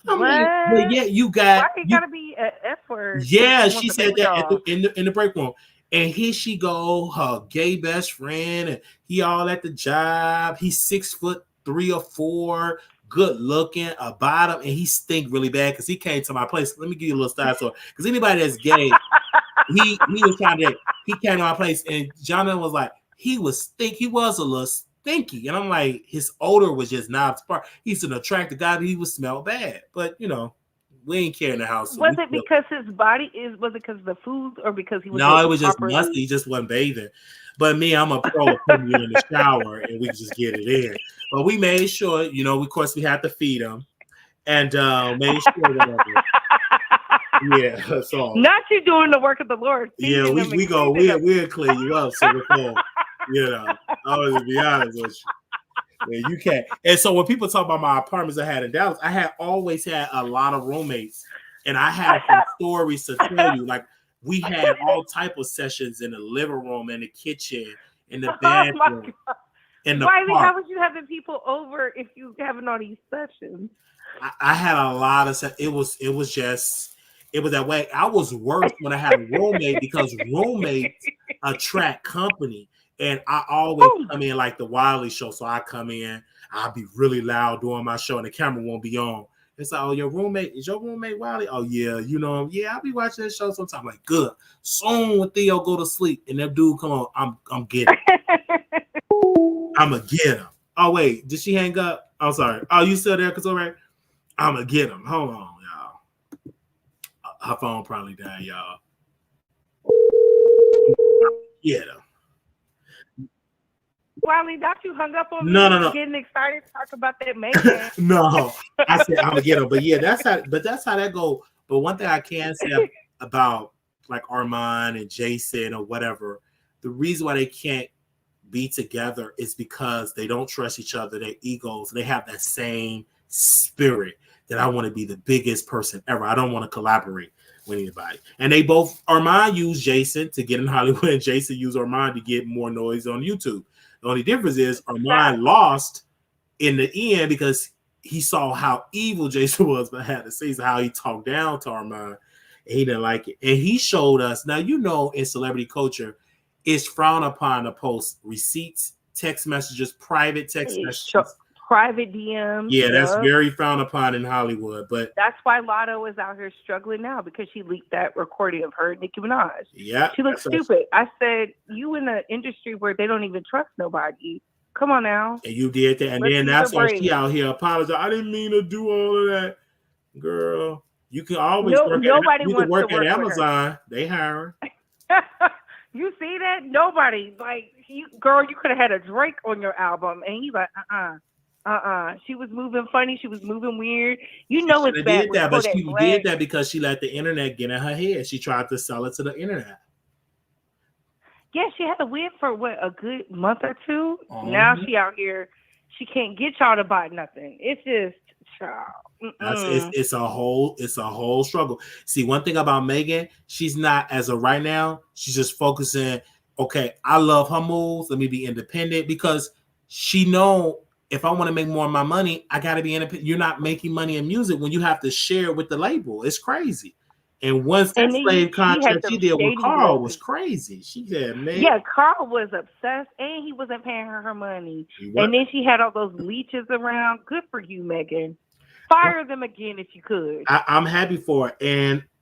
But yeah, you got. Why it gotta be an F word? Yeah, she said that in the break room. And here she go, her gay best friend, and he all at the job. He's 6'3" or 4. Good looking about him, and he stink really bad because he came to my place. Let me give you a little style story. Because anybody that's gay, he came to my place, and Jonathan was like, he was a little stinky, and I'm like, his odor was just not spark. He's an attractive guy, but he would smell bad. But we ain't care in the house. So was it because his body was it because of the food or because he was? No, it was just musty. He just wasn't bathing. But me, I'm a pro of putting you in the shower and we just get it in. But we made sure, of course, we had to feed him and made sure whatever. Yeah, so not you doing the work of the Lord. Yeah, we go. We'll clean you up. So before, I was to be honest with you. Yeah, you can't. And so when people talk about my apartments I had in Dallas, I had always had a lot of roommates, and I had some stories to tell you. Like we had all type of sessions in the living room, in the kitchen, in the bathroom, in the Wiley, park. how was you having people over if you having all these sessions? I had a lot of. It was that way. I was worse when I had a roommate because roommates attract company. And I always come in like the Wiley show. So I come in, I'll be really loud doing my show and the camera won't be on. It's like, oh, is your roommate Wiley? Oh, yeah, I'll be watching this show sometimes. I'm like, good. Soon when Theo go to sleep and that dude come on, I'm getting I'm going to get him. Oh, wait, did she hang up? I'm sorry. Oh, you still there? All right. I'm going to get him. Hold on, y'all. Her phone probably died, y'all. Get him. Wiley, not you hung up on me. No. Getting excited to talk about that man. No, I said I'm gonna get him, but yeah, that's how that go. But one thing I can say about like Armon and Jason or whatever, the reason why they can't be together is because they don't trust each other. Their egos, they have that same spirit that I want to be the biggest person ever. I don't want to collaborate with anybody. And they both, Armon used Jason to get in Hollywood, and Jason used Armon to get more noise on YouTube. The only difference is Armon lost in the end because he saw how evil Jason was, but I had to say how he talked down to Armon, and he didn't like it. And he showed us, now you know in celebrity culture, it's frowned upon to post receipts, text messages, private text messages. Private DMs. Yeah, that's very frowned upon in Hollywood. But that's why Lotto is out here struggling now because she leaked that recording of her, Nicki Minaj. Yeah. She looks stupid. I said, you in an industry where they don't even trust nobody. Come on now. And you did that. And then that's why she out here apologizing. I didn't mean to do all of that. Girl, you can always work at Amazon. They hire her. You see that? Nobody. Like, girl, you could have had a Drake on your album. And he's like, She was moving funny. She was moving weird. You know it's bad. Did that, but she did that because she let the internet get in her head. She tried to sell it to the internet. Yeah, she had to win for a good month or two. Now she out here. She can't get y'all to buy nothing. It's just, child. It's a whole struggle. See, one thing about Megan, she's not, as of right now, she's just focusing. Okay, I love her moves. Let me be independent, because she know if I want to make more of my money, I got to be independent. You're not making money in music when you have to share with the label. It's crazy. And once that slave contract she did with Carl was crazy. She said, man. Yeah, Carl was obsessed and he wasn't paying her money. And then she had all those leeches around. Good for you, Megan. Fire them again if you could. I'm happy for it.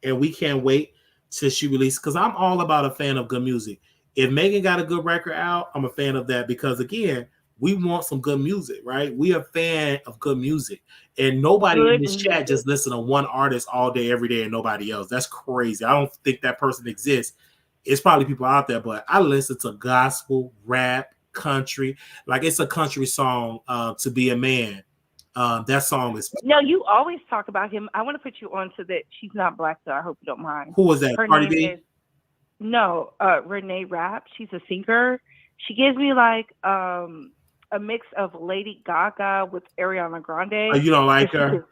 And we can't wait till she releases, because I'm all about a fan of good music. If Megan got a good record out, I'm a fan of that, because again, we want some good music, right? We are a fan of good music. And nobody in this chat just listen to one artist all day, every day, and nobody else. That's crazy. I don't think that person exists. It's probably people out there, but I listen to gospel, rap, country. Like, it's a country song, To Be a Man. That song is... No, you always talk about him. I want to put you on to that. She's not black, so I hope you don't mind. Who was that? Her Cardi name B? No, Renee Rapp. She's a singer. She gives me like a mix of Lady Gaga with Ariana Grande. Oh, you don't like her?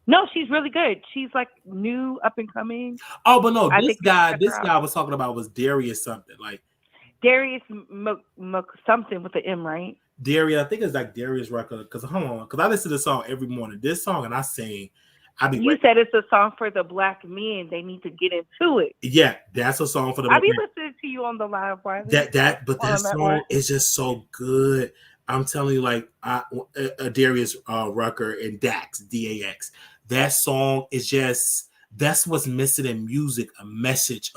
No, she's really good. She's like new, up and coming. Oh, but no, this guy I was talking about was Darius something. Like Darius something with the M, right? Darius, I think it's like Darius record. Because hold on, because I listen to this song every morning. This song, and I sing. You said it's a song for the black men. They need to get into it. Yeah, that's a song for the black men. I'll be listening to you on the live. That song is just so good. I'm telling you, like Darius Rucker and Dax, DAX. That song is just, that's what's missing in music, a message,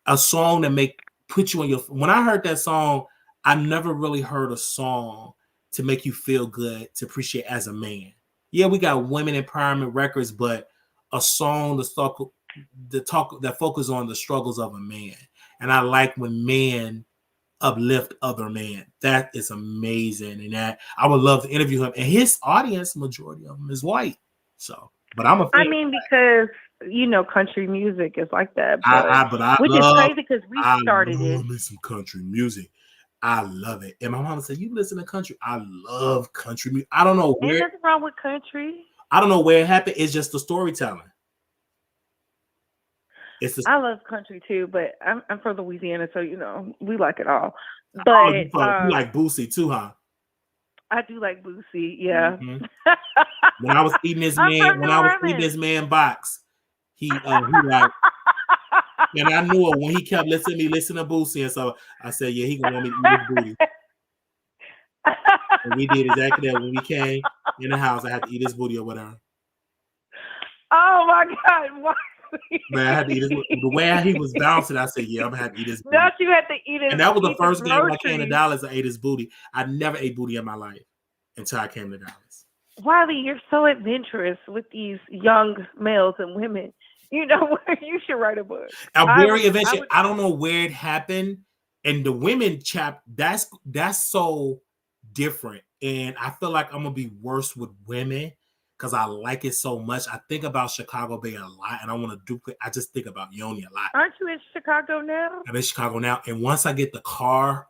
a song that put you on your... When I heard that song, I never really heard a song to make you feel good, to appreciate as a man. Yeah, we got women empowerment records, but a song that focus on the struggles of a man. And I like when men uplift other men. That is amazing. And that I would love to interview him. And his audience, majority of them is white. So, but I'm a fan. I mean, because country music is like that. Which is crazy because we started it. I love me some country music. I love it. And my mama said, you listen to country? I love country music. I don't know where. There's nothing wrong with country. I don't know where it happened. It's just the storytelling. I love country too, but I'm from Louisiana, so we like it all. But you like Boosie too, huh? I do like Boosie, yeah. Mm-hmm. When I was eating this man box, he like, and I knew it when he kept listening to Boosie, and so I said, yeah, he gonna want me to eat his booty. And we did exactly that. When we came in the house, I had to eat his booty or whatever. Oh my God! What? Man, I had to eat his booty. The way he was bouncing, I said, yeah, I'm gonna have to eat his booty. Now you had to eat it. And that was the first game when I came to Dallas. I ate his booty. I never ate booty in my life until I came to Dallas. Wiley, you're so adventurous with these young males and women. You should write a book. I'm very adventurous. I don't know where it happened. And the women that's so different. And I feel like I'm gonna be worse with women because I like it so much. I think about Chicago Bay a lot, and I want to duplicate. I just think about Yoni a lot. Aren't you in Chicago now? I'm in Chicago now, and once I get the car,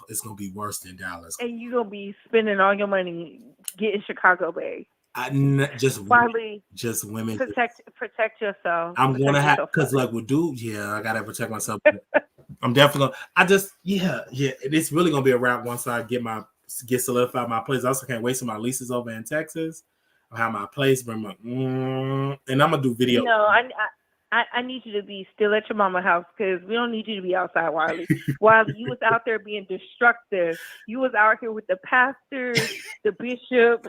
it's gonna be worse than Dallas. And you're gonna be spending all your money getting Chicago Bay. Just Wiley, just women. Protect yourself. I'm gonna have because like with dude, I gotta protect myself. I'm definitely gonna. It's really gonna be a wrap once I get solidified my place. I also can't wait till my leases over in Texas. I'll have my place, bring my and I'm gonna do video. No, I need you to be still at your mama's house because we don't need you to be outside, Wiley. Wiley, you was out there being destructive. You was out here with the pastors, the bishops,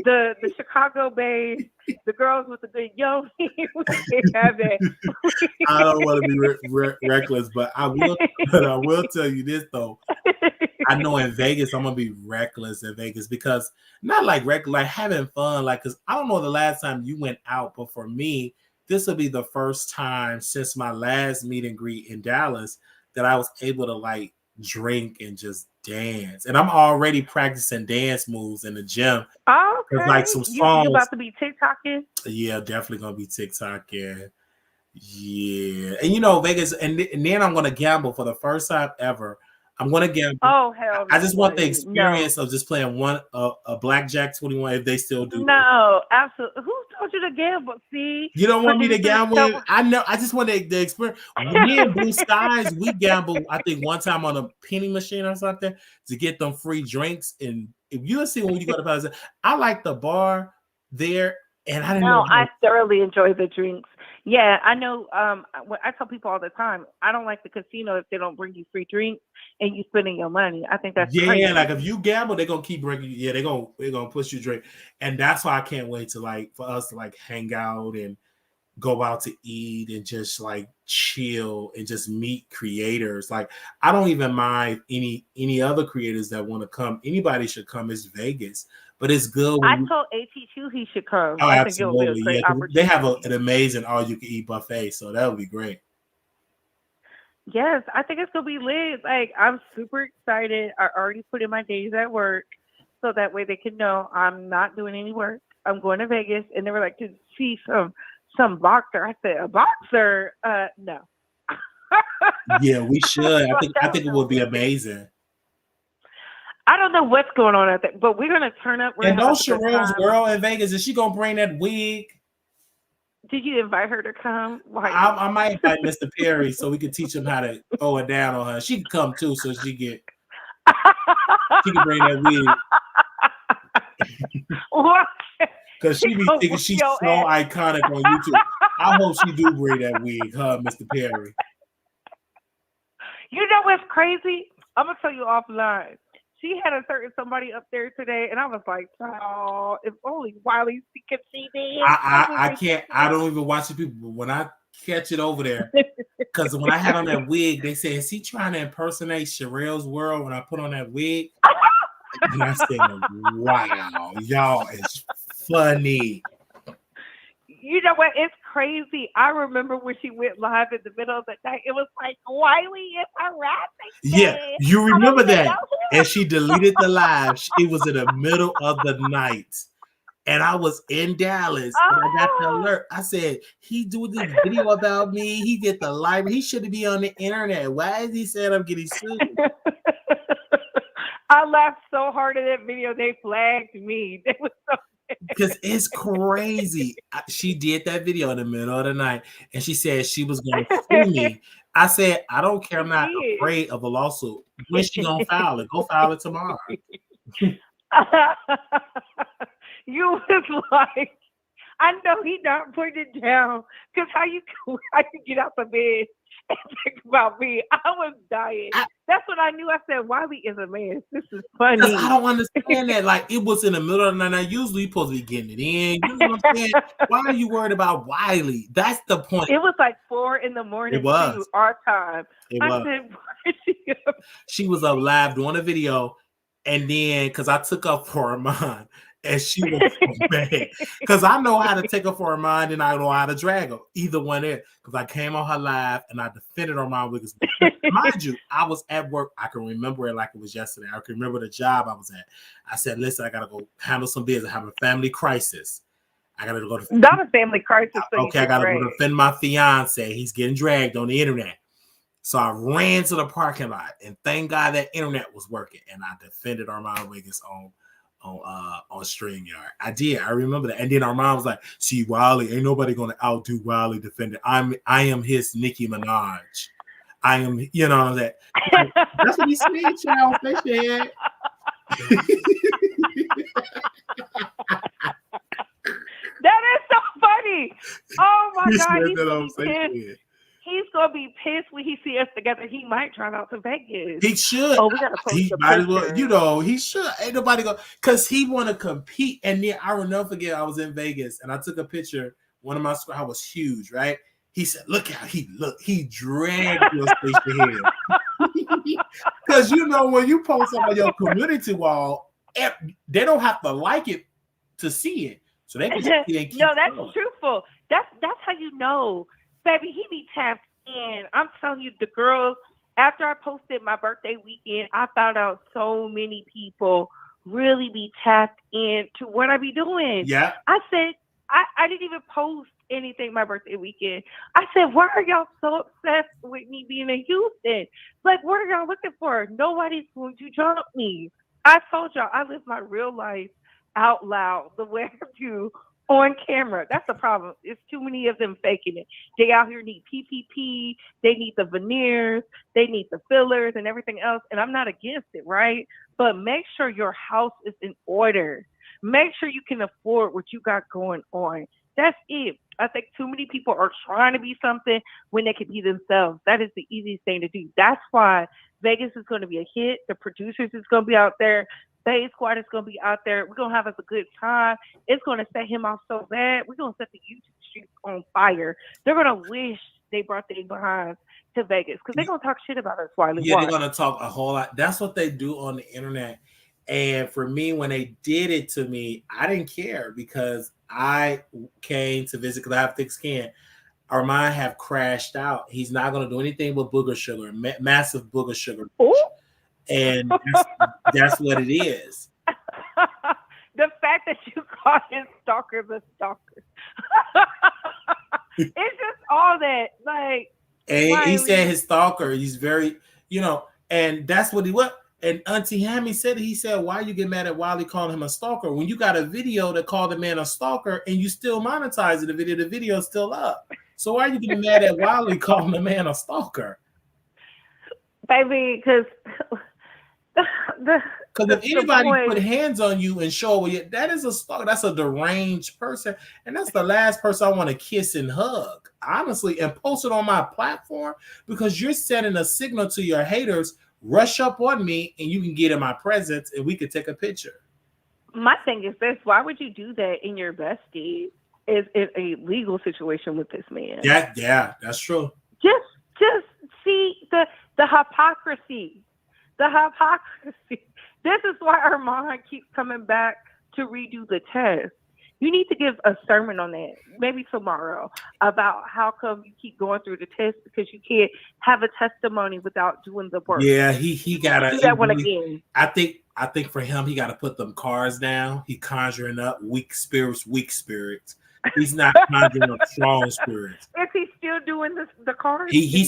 the Chicago Bay, the girls with the good yoni. We can't have that. I don't want to be reckless, but I will. But I will tell you this though. I know in Vegas I'm gonna be reckless in Vegas because not like reckless, like having fun. Like, cause I don't know the last time you went out, but for me, this will be the first time since my last meet and greet in Dallas that I was able to like drink and just dance. And I'm already practicing dance moves in the gym. Oh, okay. Like some songs. You about to be TikToking? Yeah, definitely gonna be TikToking. Yeah, and Vegas, and then I'm gonna gamble for the first time ever. I'm gonna gamble. Oh hell! I just want the experience of just playing a blackjack 21 if they still do. No, absolutely. Who told you to gamble? See, you don't want me to gamble. I know. I just want the experience. Me and Blue Skies, we gamble. I think one time on a penny machine or something to get them free drinks. And if you'll see when you go to Plaza, I like the bar there, and I didn't know. I thoroughly enjoy the drinks. Yeah, I know. I tell people all the time, I don't like the casino if they don't bring you free drinks and you spending your money. I think that's crazy. Like if you gamble, they're gonna keep bringing you. Yeah, they're gonna push you drink, and that's why I can't wait to for us to hang out and go out to eat and just chill and just meet creators. Like I don't even mind any other creators that want to come. Anybody should come. It's Vegas. But it's good. I told AT2 he should come. Oh, I absolutely. think it would be a great opportunity. They have an amazing all-you-can-eat buffet, so that would be great. Yes, I think it's going to be lit. I'm super excited. I already put in my days at work, so that way they can know I'm not doing any work. I'm going to Vegas, and they were like, to see some boxer. I said, a boxer? No. Yeah, we should. I think it would be amazing. I don't know what's going on out there, but we're gonna turn up. And don't Sherelle's girl in Vegas, is she gonna bring that wig? Did you invite her to come? I might invite Mr. Perry so we can teach him how to throw it down on her. She can come too, so she can bring that wig. What? Because she be thinking she's so iconic on YouTube. I hope she do bring that wig, Mr. Perry. You know what's crazy? I'm gonna tell you offline. She had a certain somebody up there today, and I was like, "Oh, if only Wiley could see me." I can't. I don't even watch the people, but when I catch it over there, because when I had on that wig, they said, "Is he trying to impersonate Sherelle's world?" When I put on that wig, and I said, "Wow, y'all is funny." You know what? It's crazy. I remember when she went live in the middle of the night. It was like, Wiley is harassing me. Yeah, you remember that. And she deleted the live. It was in the middle of the night. And I was in Dallas. And I got the alert. I said, he doing this video about me. He did the live. He shouldn't be on the internet. Why is he saying I'm getting sued? I laughed so hard at that video. They flagged me. They was so because it's crazy. She did that video in the middle of the night, and she said she was going to sue me. I said, I don't care. I'm not afraid of a lawsuit. When she going to file it? Go file it tomorrow. You was like, I know he not putting it down because how you get out the bed and think about me? I was dying. That's what I knew. I said, Wiley is a man. This is funny. I don't understand that. Like, it was in the middle of the night. Usually you're supposed to be getting it in. You know what I'm saying? Why are you worried about Wiley? That's the point. It was like 4 a.m. It was. Too, our time. It was. Said, why is she up? She was up live doing a video, and then because I took up for Armon, and she was so bad. Because I know how to take her for Armon, and I know how to drag her. Either one there. Because I came on her live, and I defended Armon Wiggins. Mind you, I was at work. I can remember it like it was yesterday. I can remember the job I was at. I said, listen, I got to go handle some business. I have a family crisis. I gotta go to Not a family crisis. So okay, I gotta go defend my fiance. He's getting dragged on the internet. So I ran to the parking lot, and thank God that internet was working, and I defended Armon Wiggins on StreamYard. I did. I remember that. And then Armon was like, "See, Wiley, ain't nobody gonna outdo Wiley defending. I am his Nicki Minaj. I am, you know that. That's what he said, child. They said." That is so funny. Oh my God. He's gonna be pissed when he see us together. He might drive out to Vegas. He should. Oh, we gotta post he might as well, you know, he should. Ain't nobody go because he wanna compete. And then I will never forget, I was in Vegas and I took a picture. One of my I was huge, right? He said, "Look how he dragged your station here." Because you know when you post on your community wall, they don't have to like it to see it. So they can keep no, that's going. Truthful. That's how you know, baby. He be tapped in. I'm telling you, the girls. After I posted my birthday weekend, I found out so many people really be tapped in to what I be doing. Yeah. I said I didn't even post anything my birthday weekend. I said, why are y'all so obsessed with me being in Houston? Like, what are y'all looking for? Nobody's going to jump me. I told y'all I live my real life out loud the way I do on camera. That's the problem. It's too many of them faking it. They out here need PPP. They need the veneers. They need the fillers and everything else. And I'm not against it, right? But make sure your house is in order. Make sure you can afford what you got going on. That's it. I think too many people are trying to be something when they can be themselves. That is the easiest thing to do. That's why Vegas is going to be a hit. The producers is going to be out there. Bay Squad is going to be out there. We're going to have us a good time. It's going to set him off so bad. We're going to set the YouTube streets on fire. They're going to wish they brought their behinds to Vegas because they're going to talk shit about us, Wiley. Yeah, they're going to talk a whole lot. That's what they do on the internet. And for me, when they did it to me, I didn't care because I came to visit because I have thick skin. Armon have crashed out. He's not going to do anything but booger sugar, massive booger sugar. Ooh. And that's what it is. The fact that you call his stalker the stalker. It's just all that. Like, and he said his stalker, he's very, you know, and that's what he was. And Auntie Hammy said, he said, why you get mad at Wiley calling him a stalker when you got a video that called the man a stalker and you still monetizing the video is still up. So why are you getting mad at Wiley calling the man a stalker? Baby, because if anybody put hands on you and show you, that is a stalker. That's a deranged person. And that's the last person I want to kiss and hug, honestly, and post it on my platform because you're sending a signal to your haters. Rush up on me and you can get in my presence and we could take a picture. My thing is this: why would you do that in your bestie? Is in a legal situation with this man? Yeah, that's true. Just see the hypocrisy. The hypocrisy. This is why Armand keeps coming back to redo the test. You need to give a sermon on that, maybe tomorrow, about how come you keep going through the test because you can't have a testimony without doing the work. Yeah, he gotta do that one again. I think for him, he gotta put them cards down. He conjuring up weak spirits. He's not conjuring up strong spirits. Is he still doing the cards? He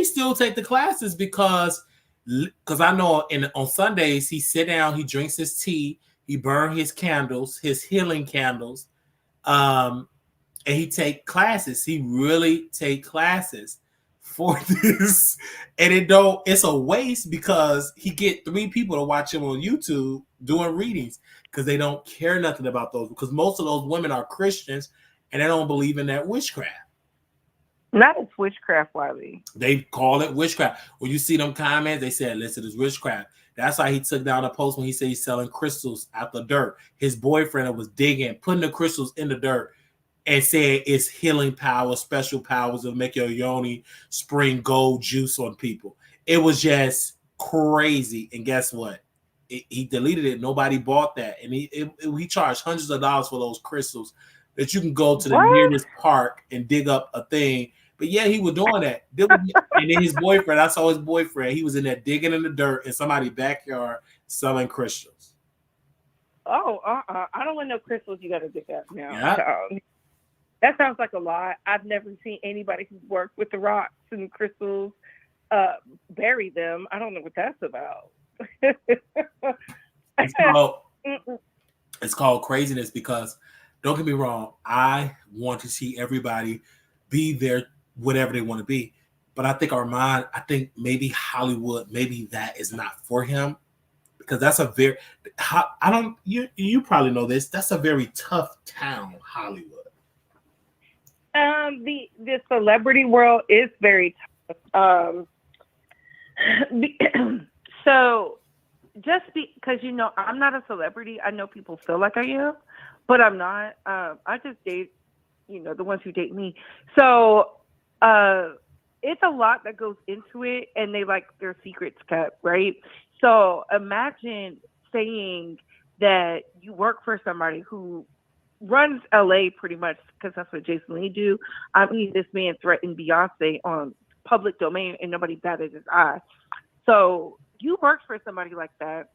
still take the classes because I know on Sundays he sit down, he drinks his tea. He burned his candles, his healing candles, and he take classes. He really take classes for this, and it's a waste because he get 3 people to watch him on YouTube doing readings because they don't care nothing about those because most of those women are Christians and they don't believe in that witchcraft. Not as witchcraft, Wiley. They call it witchcraft. When you see them comments, they said, "Listen, it's witchcraft." That's why he took down a post when he said he's selling crystals out the dirt. His boyfriend was digging, putting the crystals in the dirt and said it's healing power, special powers that make your yoni spring gold juice on people. It was just crazy. And guess what? He deleted it. Nobody bought that. And he charged hundreds of dollars for those crystals that you can go to the nearest park and dig up a thing. But yeah, he was doing that. And then his boyfriend, I saw his boyfriend, he was in there digging in the dirt in somebody's backyard selling crystals. Oh, I don't want no crystals. You got to dig up now. Yeah. So, that sounds like a lot. I've never seen anybody who's worked with the rocks and crystals bury them. I don't know what that's about. It's called, it's called craziness because, don't get me wrong, I want to see everybody be there, whatever they want to be. But I think Armon, I think maybe Hollywood, maybe that is not for him because that's a very, I don't, you probably know this, that's a very tough town, Hollywood. The celebrity world is very tough. So just because I'm not a celebrity, I know people feel like I am, but I'm not. I just date, the ones who date me. So it's a lot that goes into it, and they like their secrets kept, right? So imagine saying that you work for somebody who runs LA pretty much because that's what Jason Lee do. I mean, this man threatened Beyonce on public domain and nobody batted his eye. So you worked for somebody like that.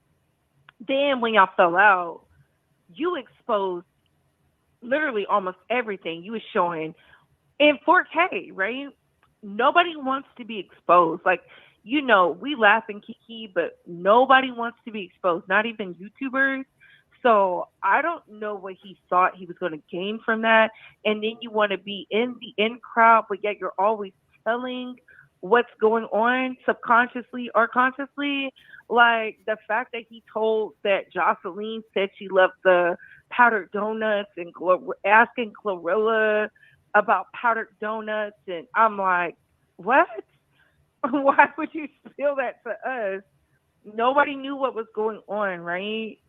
Then when y'all fell out, you exposed literally almost everything. You was showing in 4K, right? Nobody wants to be exposed. Like, we laugh and kiki, but nobody wants to be exposed, not even YouTubers. So I don't know what he thought he was going to gain from that. And then you want to be in the in crowd, but yet you're always telling what's going on subconsciously or consciously. Like the fact that he told that Jocelyn said she loved the powdered donuts and asking Glorilla about powdered donuts. And I'm like, what? Why would you spill that to us? Nobody knew what was going on, right?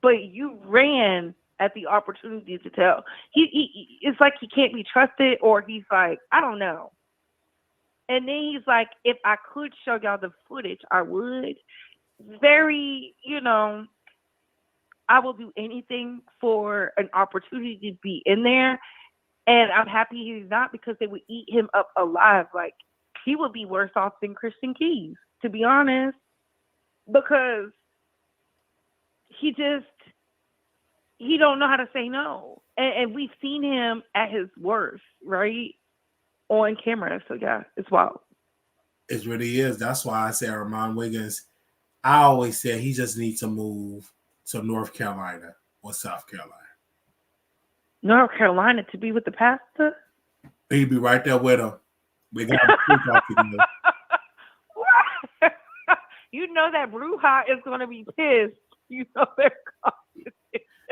But you ran at the opportunity to tell. He it's like he can't be trusted, or he's like, I don't know. And then he's like, if I could show y'all the footage, I would. Very, I will do anything for an opportunity to be in there. And I'm happy he's not, because they would eat him up alive. Like, he would be worse off than Christian Keys, to be honest, because he don't know how to say no. And we've seen him at his worst, right? On camera. So yeah, it's wild. It really is. That's why I say Armon Wiggins, I always said he just needs to move to North Carolina or South Carolina. North Carolina to be with the pastor? He'd be right there with him. We got to talk together. That Bruja is going to be pissed. They're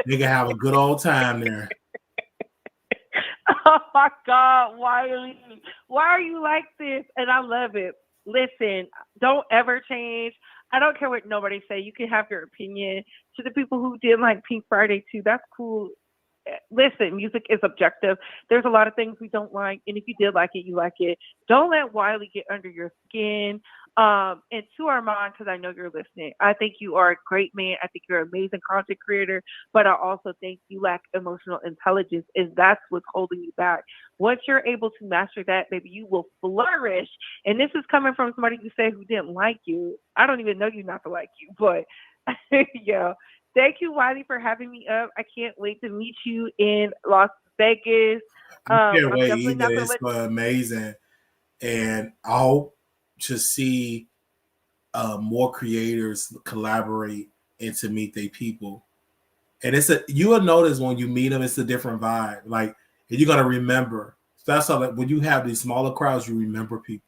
They can have a good old time there. Oh my God, Wiley. Why are you like this? And I love it. Listen, don't ever change. I don't care what nobody say. You can have your opinion. To the people who did like Pink Friday too, that's cool. Listen, music is objective. There's a lot of things we don't like, and if you did like it, you like it. Don't let Wiley get under your skin. And to Armand, because I know you're listening, I think you are a great man. I think you're an amazing content creator, but I also think you lack emotional intelligence, and that's what's holding you back. Once you're able to master that, maybe you will flourish. And this is coming from somebody who didn't like you. I don't even know you not to like you, but yeah. Thank you, Wiley, for having me up. I can't wait to meet you in Las Vegas. I can't wait either. It's amazing. And I hope to see more creators collaborate and to meet their people. And you will notice when you meet them, it's a different vibe. Like, and you're gonna remember. So that's how, like, when you have these smaller crowds, you remember people.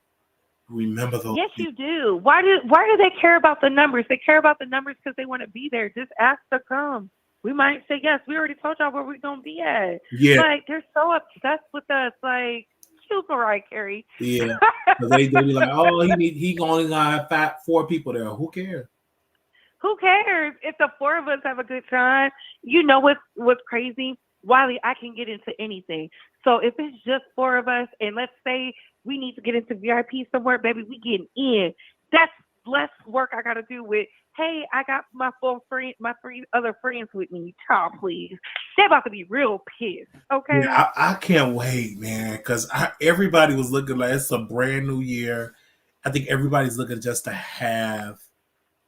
Remember those. Yes, people. You do. Why do they care about the numbers? They care about the numbers because they want to be there. Just ask to come. We might say yes. We already told y'all where we're gonna be at. Yeah. Like, they're so obsessed with us. Like, cute Mariah Carey. Yeah. They be like, oh, he only gonna have 4 people there. Who cares? Who cares if the 4 of us have a good time? You know what's crazy? Wiley, I can get into anything. So if it's just 4 of us, and let's say we need to get into VIP somewhere, baby, we getting in. That's less work I got to do with, hey, I got my 3 other friends with me. Child, please. They're about to be real pissed, okay? Yeah, I can't wait, man, because everybody was looking like it's a brand new year. I think everybody's looking just to have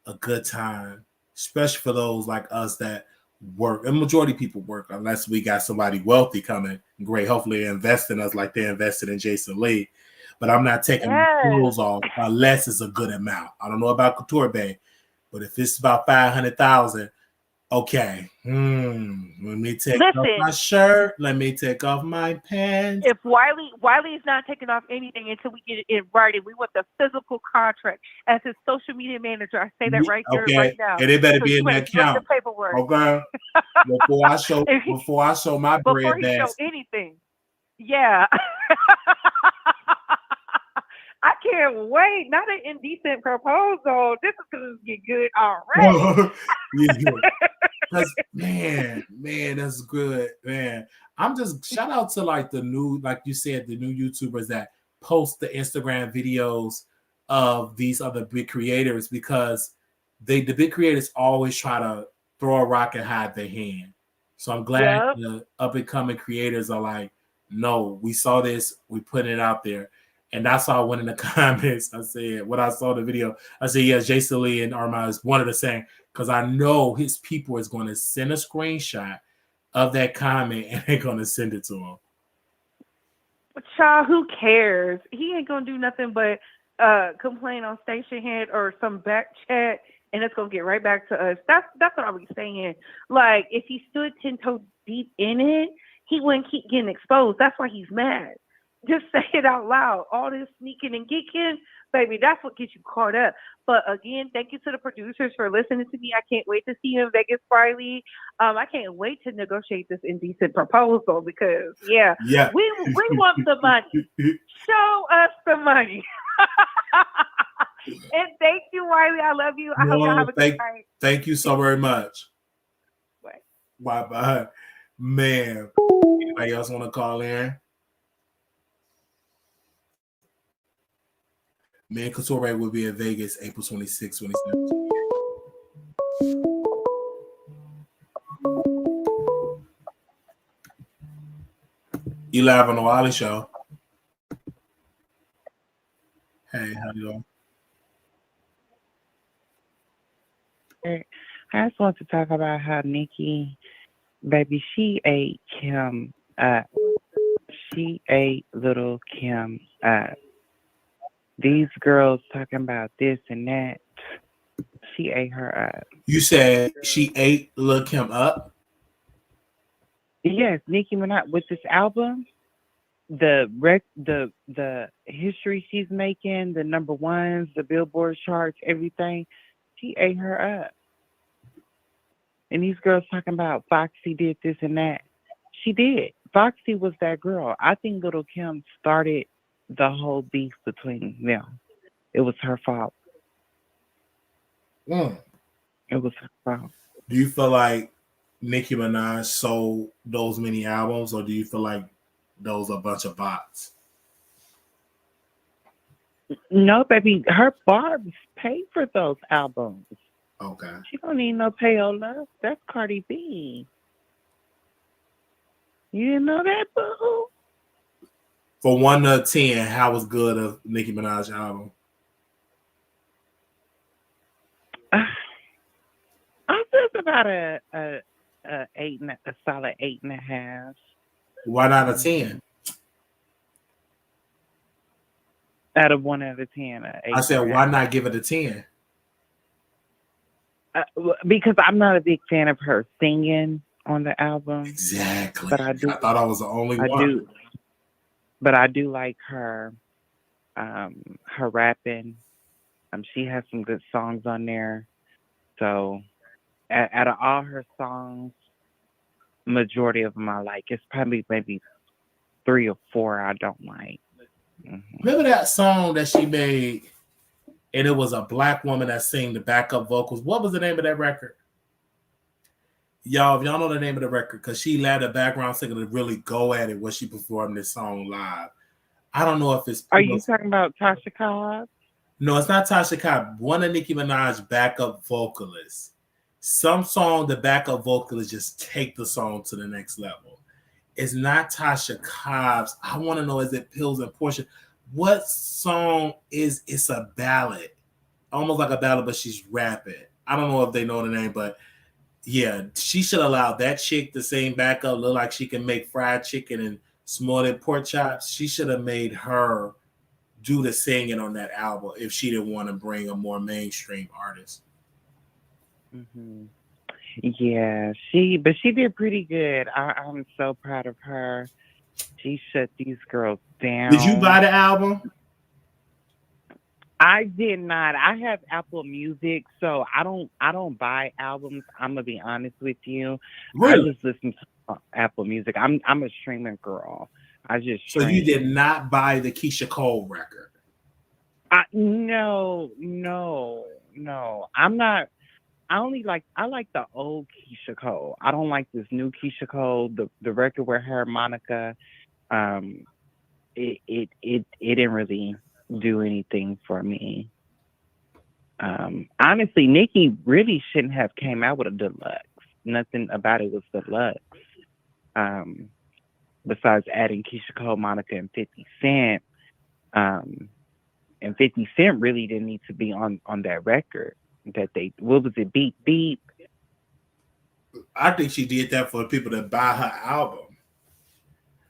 a good time, especially for those like us that work. And majority of people work unless we got somebody wealthy coming. Great. Hopefully they invest in us like they invested in Jason Lee. But I'm not taking clothes off unless it's a good amount. I don't know about Couture Bay, but if it's about 500,000, okay. Let me take off my shirt. Let me take off my pants. If Wiley's not taking off anything until we get it in writing, we want the physical contract as his social media manager. I say that right here, right now. And it better be in that count. The paperwork. Okay. Before I show my bread before he show anything. Yeah. I can't wait. Not an indecent proposal. This is gonna get good already. Because man, that's good, man. I'm just shout out to like the new, like you said, the new YouTubers that post the Instagram videos of these other big creators, because the big creators always try to throw a rock and hide their hand. So I'm glad the up and coming creators are like, no, we saw this, we put it out there. And that's how I went in the comments. I said, when I saw the video, I said, yes, Jason Lee and Arman is one of the same, because I know his people is going to send a screenshot of that comment and they're going to send it to him. Child, who cares? He ain't going to do nothing but complain on Station Head or some back chat, and it's going to get right back to us. That's what I was saying. Like, if he stood 10 toes deep in it, he wouldn't keep getting exposed. That's why he's mad. Just say it out loud. All this sneaking and geeking, baby, that's what gets you caught up. But again, thank you to the producers for listening to me. I can't wait to see you in Vegas Friday. I can't wait to negotiate this indecent proposal because, we want the money. Show us the money. And thank you, Wiley. I love you. I hope you have a good night. Thank you so very much. Bye. Man, anybody else want to call in? Me and Couture will be in Vegas April 26, 2017. You live on the Wiley Show. Hey, how you doing? I just want to talk about how Nicki, baby, she ate Kim up. She ate little Kim up. These girls talking about this and that. She ate her up. You said she ate Lil' Kim up? Yes, Nicki Minaj with this album, the history she's making, the number ones, the Billboard charts, everything. She ate her up. And these girls talking about Foxy did this and that. She did. Foxy was that girl. I think Lil' Kim started the whole beef between them. It was her fault. It was her fault. Do you feel like Nicki Minaj sold those many albums, or do you feel like those are a bunch of bots? No, baby. Her Barb's paid for those albums. Okay. She don't need no payola. That's Cardi B. You didn't know that, boo? For 1 to 10, how was good of Nicki Minaj album? I think about a solid 8.5. Why not a 10? Out of 1 out of 10. I said, why not give it a 10? Because I'm not a big fan of her singing on the album. Exactly. But I thought I was the only one. But I do like her rapping. She has some good songs on there. So out of all her songs, majority of them I like. It's probably maybe 3 or 4 I don't like. Mm-hmm. Remember that song that she made, and it was a black woman that sang the backup vocals? What was the name of that record? Y'all, if y'all know the name of the record, because she let the background singer to really go at it when she performed this song live. I don't know if it's... Are you talking about Tasha Cobbs? No, it's not Tasha Cobbs. One of Nicki Minaj's backup vocalists. Some song, the backup vocalists just take the song to the next level. It's not Tasha Cobbs. I want to know, is it Pills and Portia? What song is... It's a ballad. Almost like a ballad, but she's rapping. I don't know if they know the name, but Yeah, she should allow that chick to sing back up, look like she can make fried chicken and smothered pork chops. She should have made her do the singing on that album if she didn't want to bring a more mainstream artist. Hmm. Yeah, but she did pretty good. I'm so proud of her. She shut these girls Did you down. buy the album? I did not. I have Apple Music, so I don't buy albums. I'm gonna be honest with you. I Really? just listen to Apple Music. I'm a streaming girl. I just So you did stream. not buy the Keisha Cole record? No, no, no. I'm not. I like the old Keisha Cole. I don't like this new Keisha Cole. The record with her and Monica. Um, it didn't really do anything for me. Honestly, Nicki really shouldn't have came out with a deluxe. Nothing about it was deluxe. Um, Besides adding Keisha Cole, Monica, and 50 Cent. And 50 Cent really didn't need to be on that record. What was it, Beep Beep? I think she did that for people that buy her album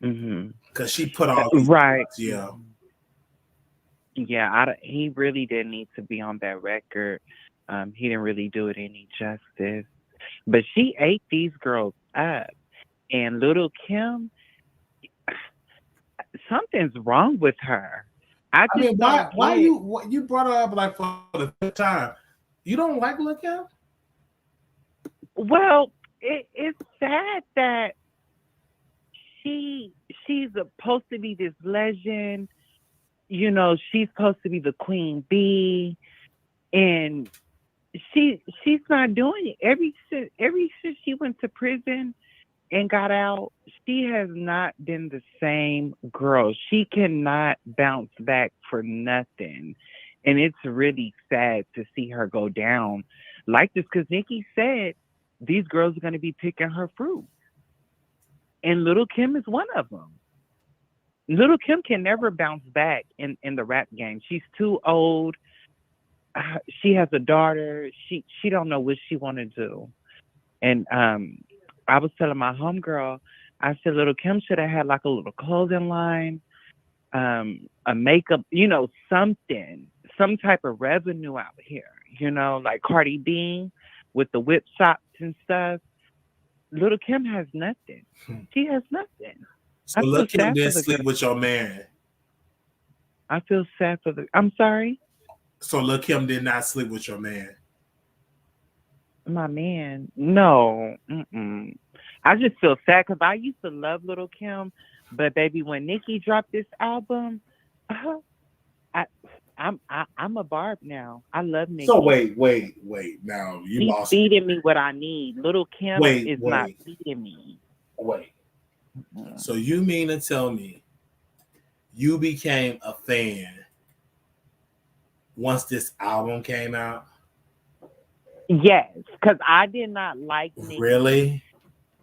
Hmm. because she put all these Right. yeah. Yeah, he really didn't need to be on that record. He didn't really do it any justice. But she ate these girls up. And Little Kim, something's wrong with her. I I just mean, don't why get. you brought her up like for the fifth time? You don't like Lil Kim? Well, it's sad that she's supposed to be this legend. You know, she's supposed to be the queen bee, and she's not doing it. Ever since she went to prison and got out, she has not been the same girl. She cannot bounce back for nothing, and it's really sad to see her go down like this. Because Nikki said these girls are going to be picking her fruit, and Little Kim is one of them. Little Kim can never bounce back in the rap game. She's too old. She has a daughter. She don't know what she want to do. And I was telling my homegirl, I said Little Kim should have had like a little clothing line, a makeup, something, some type of revenue out here. Like Cardi B with the whip shops and stuff. Little Kim has nothing. She has nothing. So I Lil feel Kim sad for didn't the sleep girl. with your man. I feel sad for the. I'm sorry, So Lil Kim did not sleep with your man. my man. No, I just feel sad because I used to love Little Kim, but baby, when Nicki dropped this album, I, I'm a Barb now. I love Nicki. So wait. Now you She's lost. feeding me what I need. Little Kim is not feeding me. Wait. So you mean to tell me you became a fan once this album came out? Yes, because I did not like Nicki Really?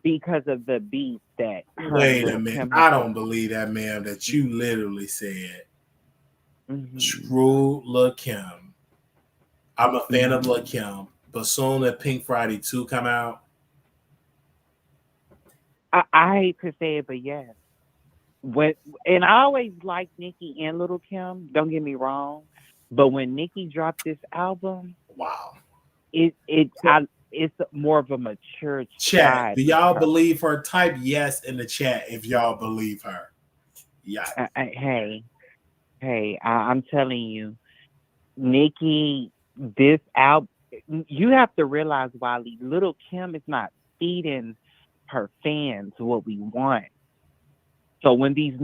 because of the beef that her and Wait a Little minute. Kim I had. don't believe that, ma'am, that you literally said, Mhm. screw Lil Kim. I'm a fan of Lil Kim, but soon as Pink Friday 2 come out, I hate to say it, but yes. And I always liked Nicki and Little Kim. Don't get me wrong, but when Nicki dropped this album, wow. it's more of a mature Chat, side do of y'all her. believe her? Type yes in the chat if y'all believe her. Yeah. Hey, I'm telling you, Nicki, this album, you have to realize, Wiley, Little Kim is not feeding her fans what we want. So when these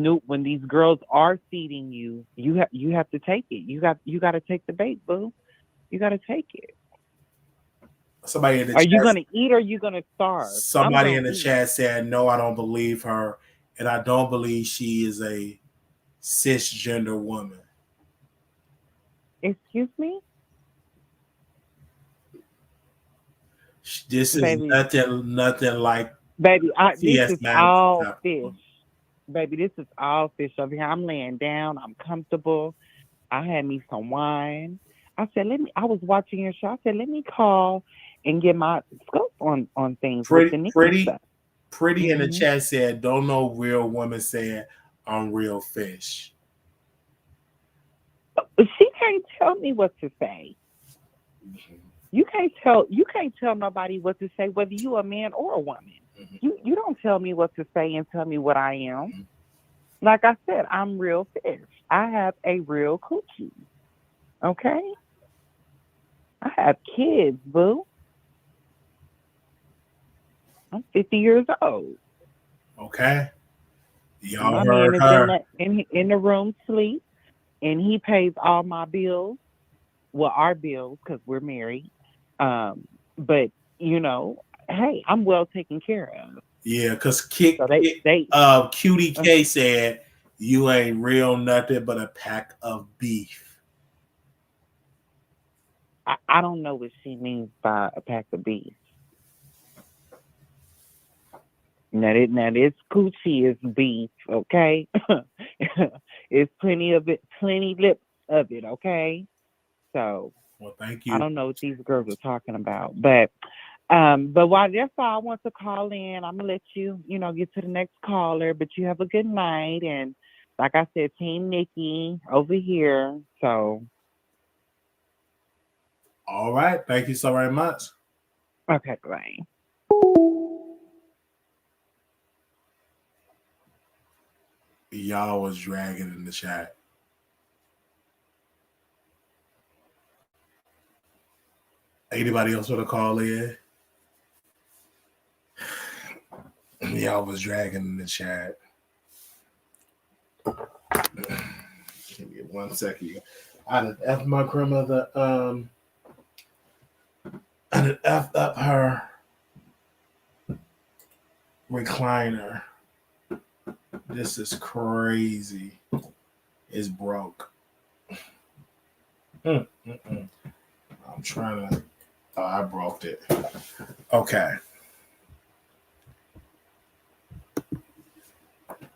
girls are feeding you, you have to take it. You got to take the bait, boo. You got to take it. Somebody in the Are chat. you gonna eat or are you gonna starve? Somebody in the chat said, "No, I don't believe her, and I don't believe she is a cisgender woman." Excuse me, This is baby. nothing like Baby, this is all Madison. fish. Baby, this is all fish over here. I'm laying down. I'm comfortable. I had me some wine. I said, I was watching your show. I said, let me call and get my scope on things with the Pretty, Nicki pretty, stuff. pretty in the Mhm. chat said, "Don't know real woman saying I'm real fish." She can't tell me what to say. You can't tell nobody what to say, whether you a man or a woman. You don't tell me what to say and tell me what I am. Like I said, I'm real fish. I have a real coochie. Okay? I have kids, boo. I'm 50 years old. Okay, And y'all my man heard is her. in the room sleep, and he pays all my bills. Well, our bills because we're married. But you know, hey, I'm well taken care of. Yeah, because So they Cutie K said, "You ain't real nothing but a pack of beef." I don't know what she means by a pack of beef. Now this coochie is beef, okay? It's plenty of it, plenty lips of it, okay? So Well, thank I you. don't know what these girls are talking about, but while that's all I want to call in, I'm gonna let you, get to the next caller. But you have a good night, and like I said, Team Nicki over here. So All right, thank you so very much. okay, bye. Y'all was dragging in the chat. Anybody else want to call in? Y'all was dragging in the chat. Give me 1 second. I done F my grandmother. I done F up her recliner. This is crazy. It's broke. I'm trying to. Oh, I broke it. Okay.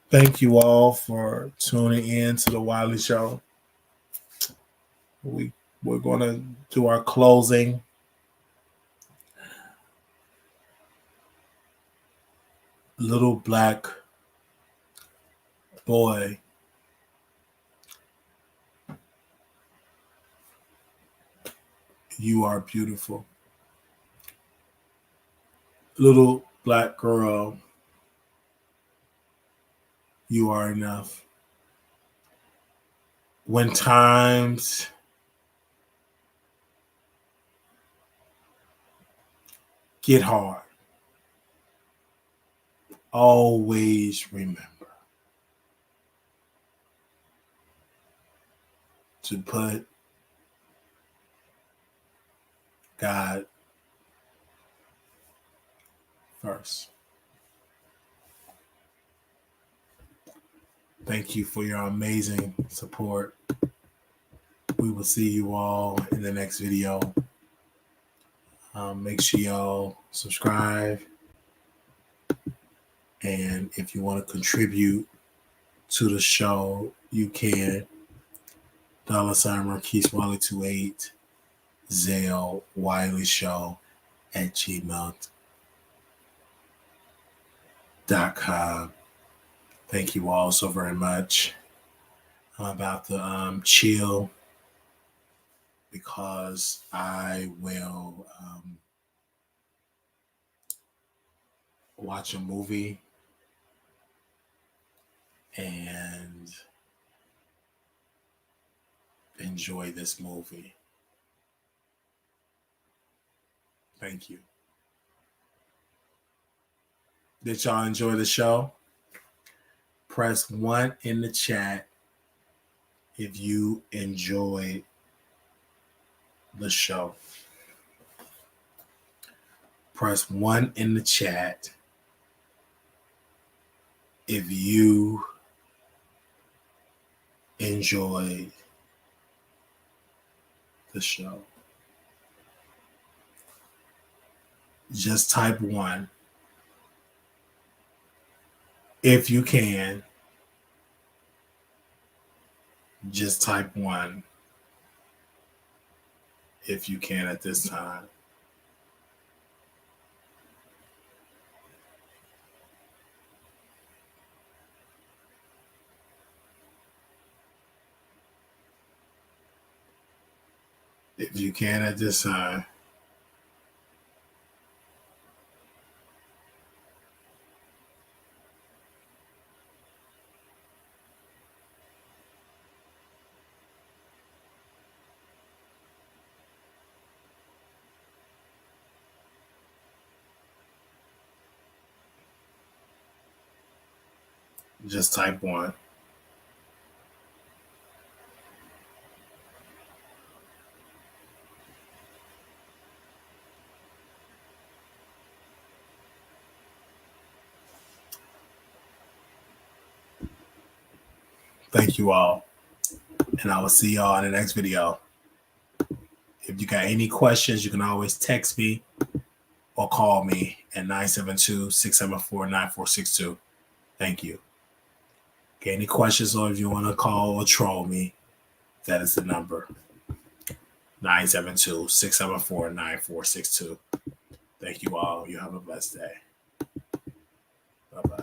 Thank you all for tuning in to the Wiley Show. We're gonna do our closing. Little black boy. You are beautiful. Little black girl. You are enough. When times get hard, always remember to put God first. Thank you for your amazing support. We will see you all in the next video. Make sure y'all subscribe. And if you want to contribute to the show, you can. $ Marquise Wiley 28 Zale Wiley Show at gmail.com. Thank you all so very much. I'm about to chill because I will watch a movie and enjoy this movie. Thank you. Did y'all enjoy the show? Press 1 in the chat if you enjoyed the show. Press 1 in the chat if you enjoyed the show. Just type 1 if you can. Just type 1 if you can at this time. If you can at this time. Just type 1. Thank you all. And I will see y'all in the next video. If you got any questions, you can always text me or call me at 972-674-9462. Thank you. Okay, any questions, or if you want to call or troll me, that is the number. 972-674-9462. Thank you all. You have a blessed day. Bye-bye.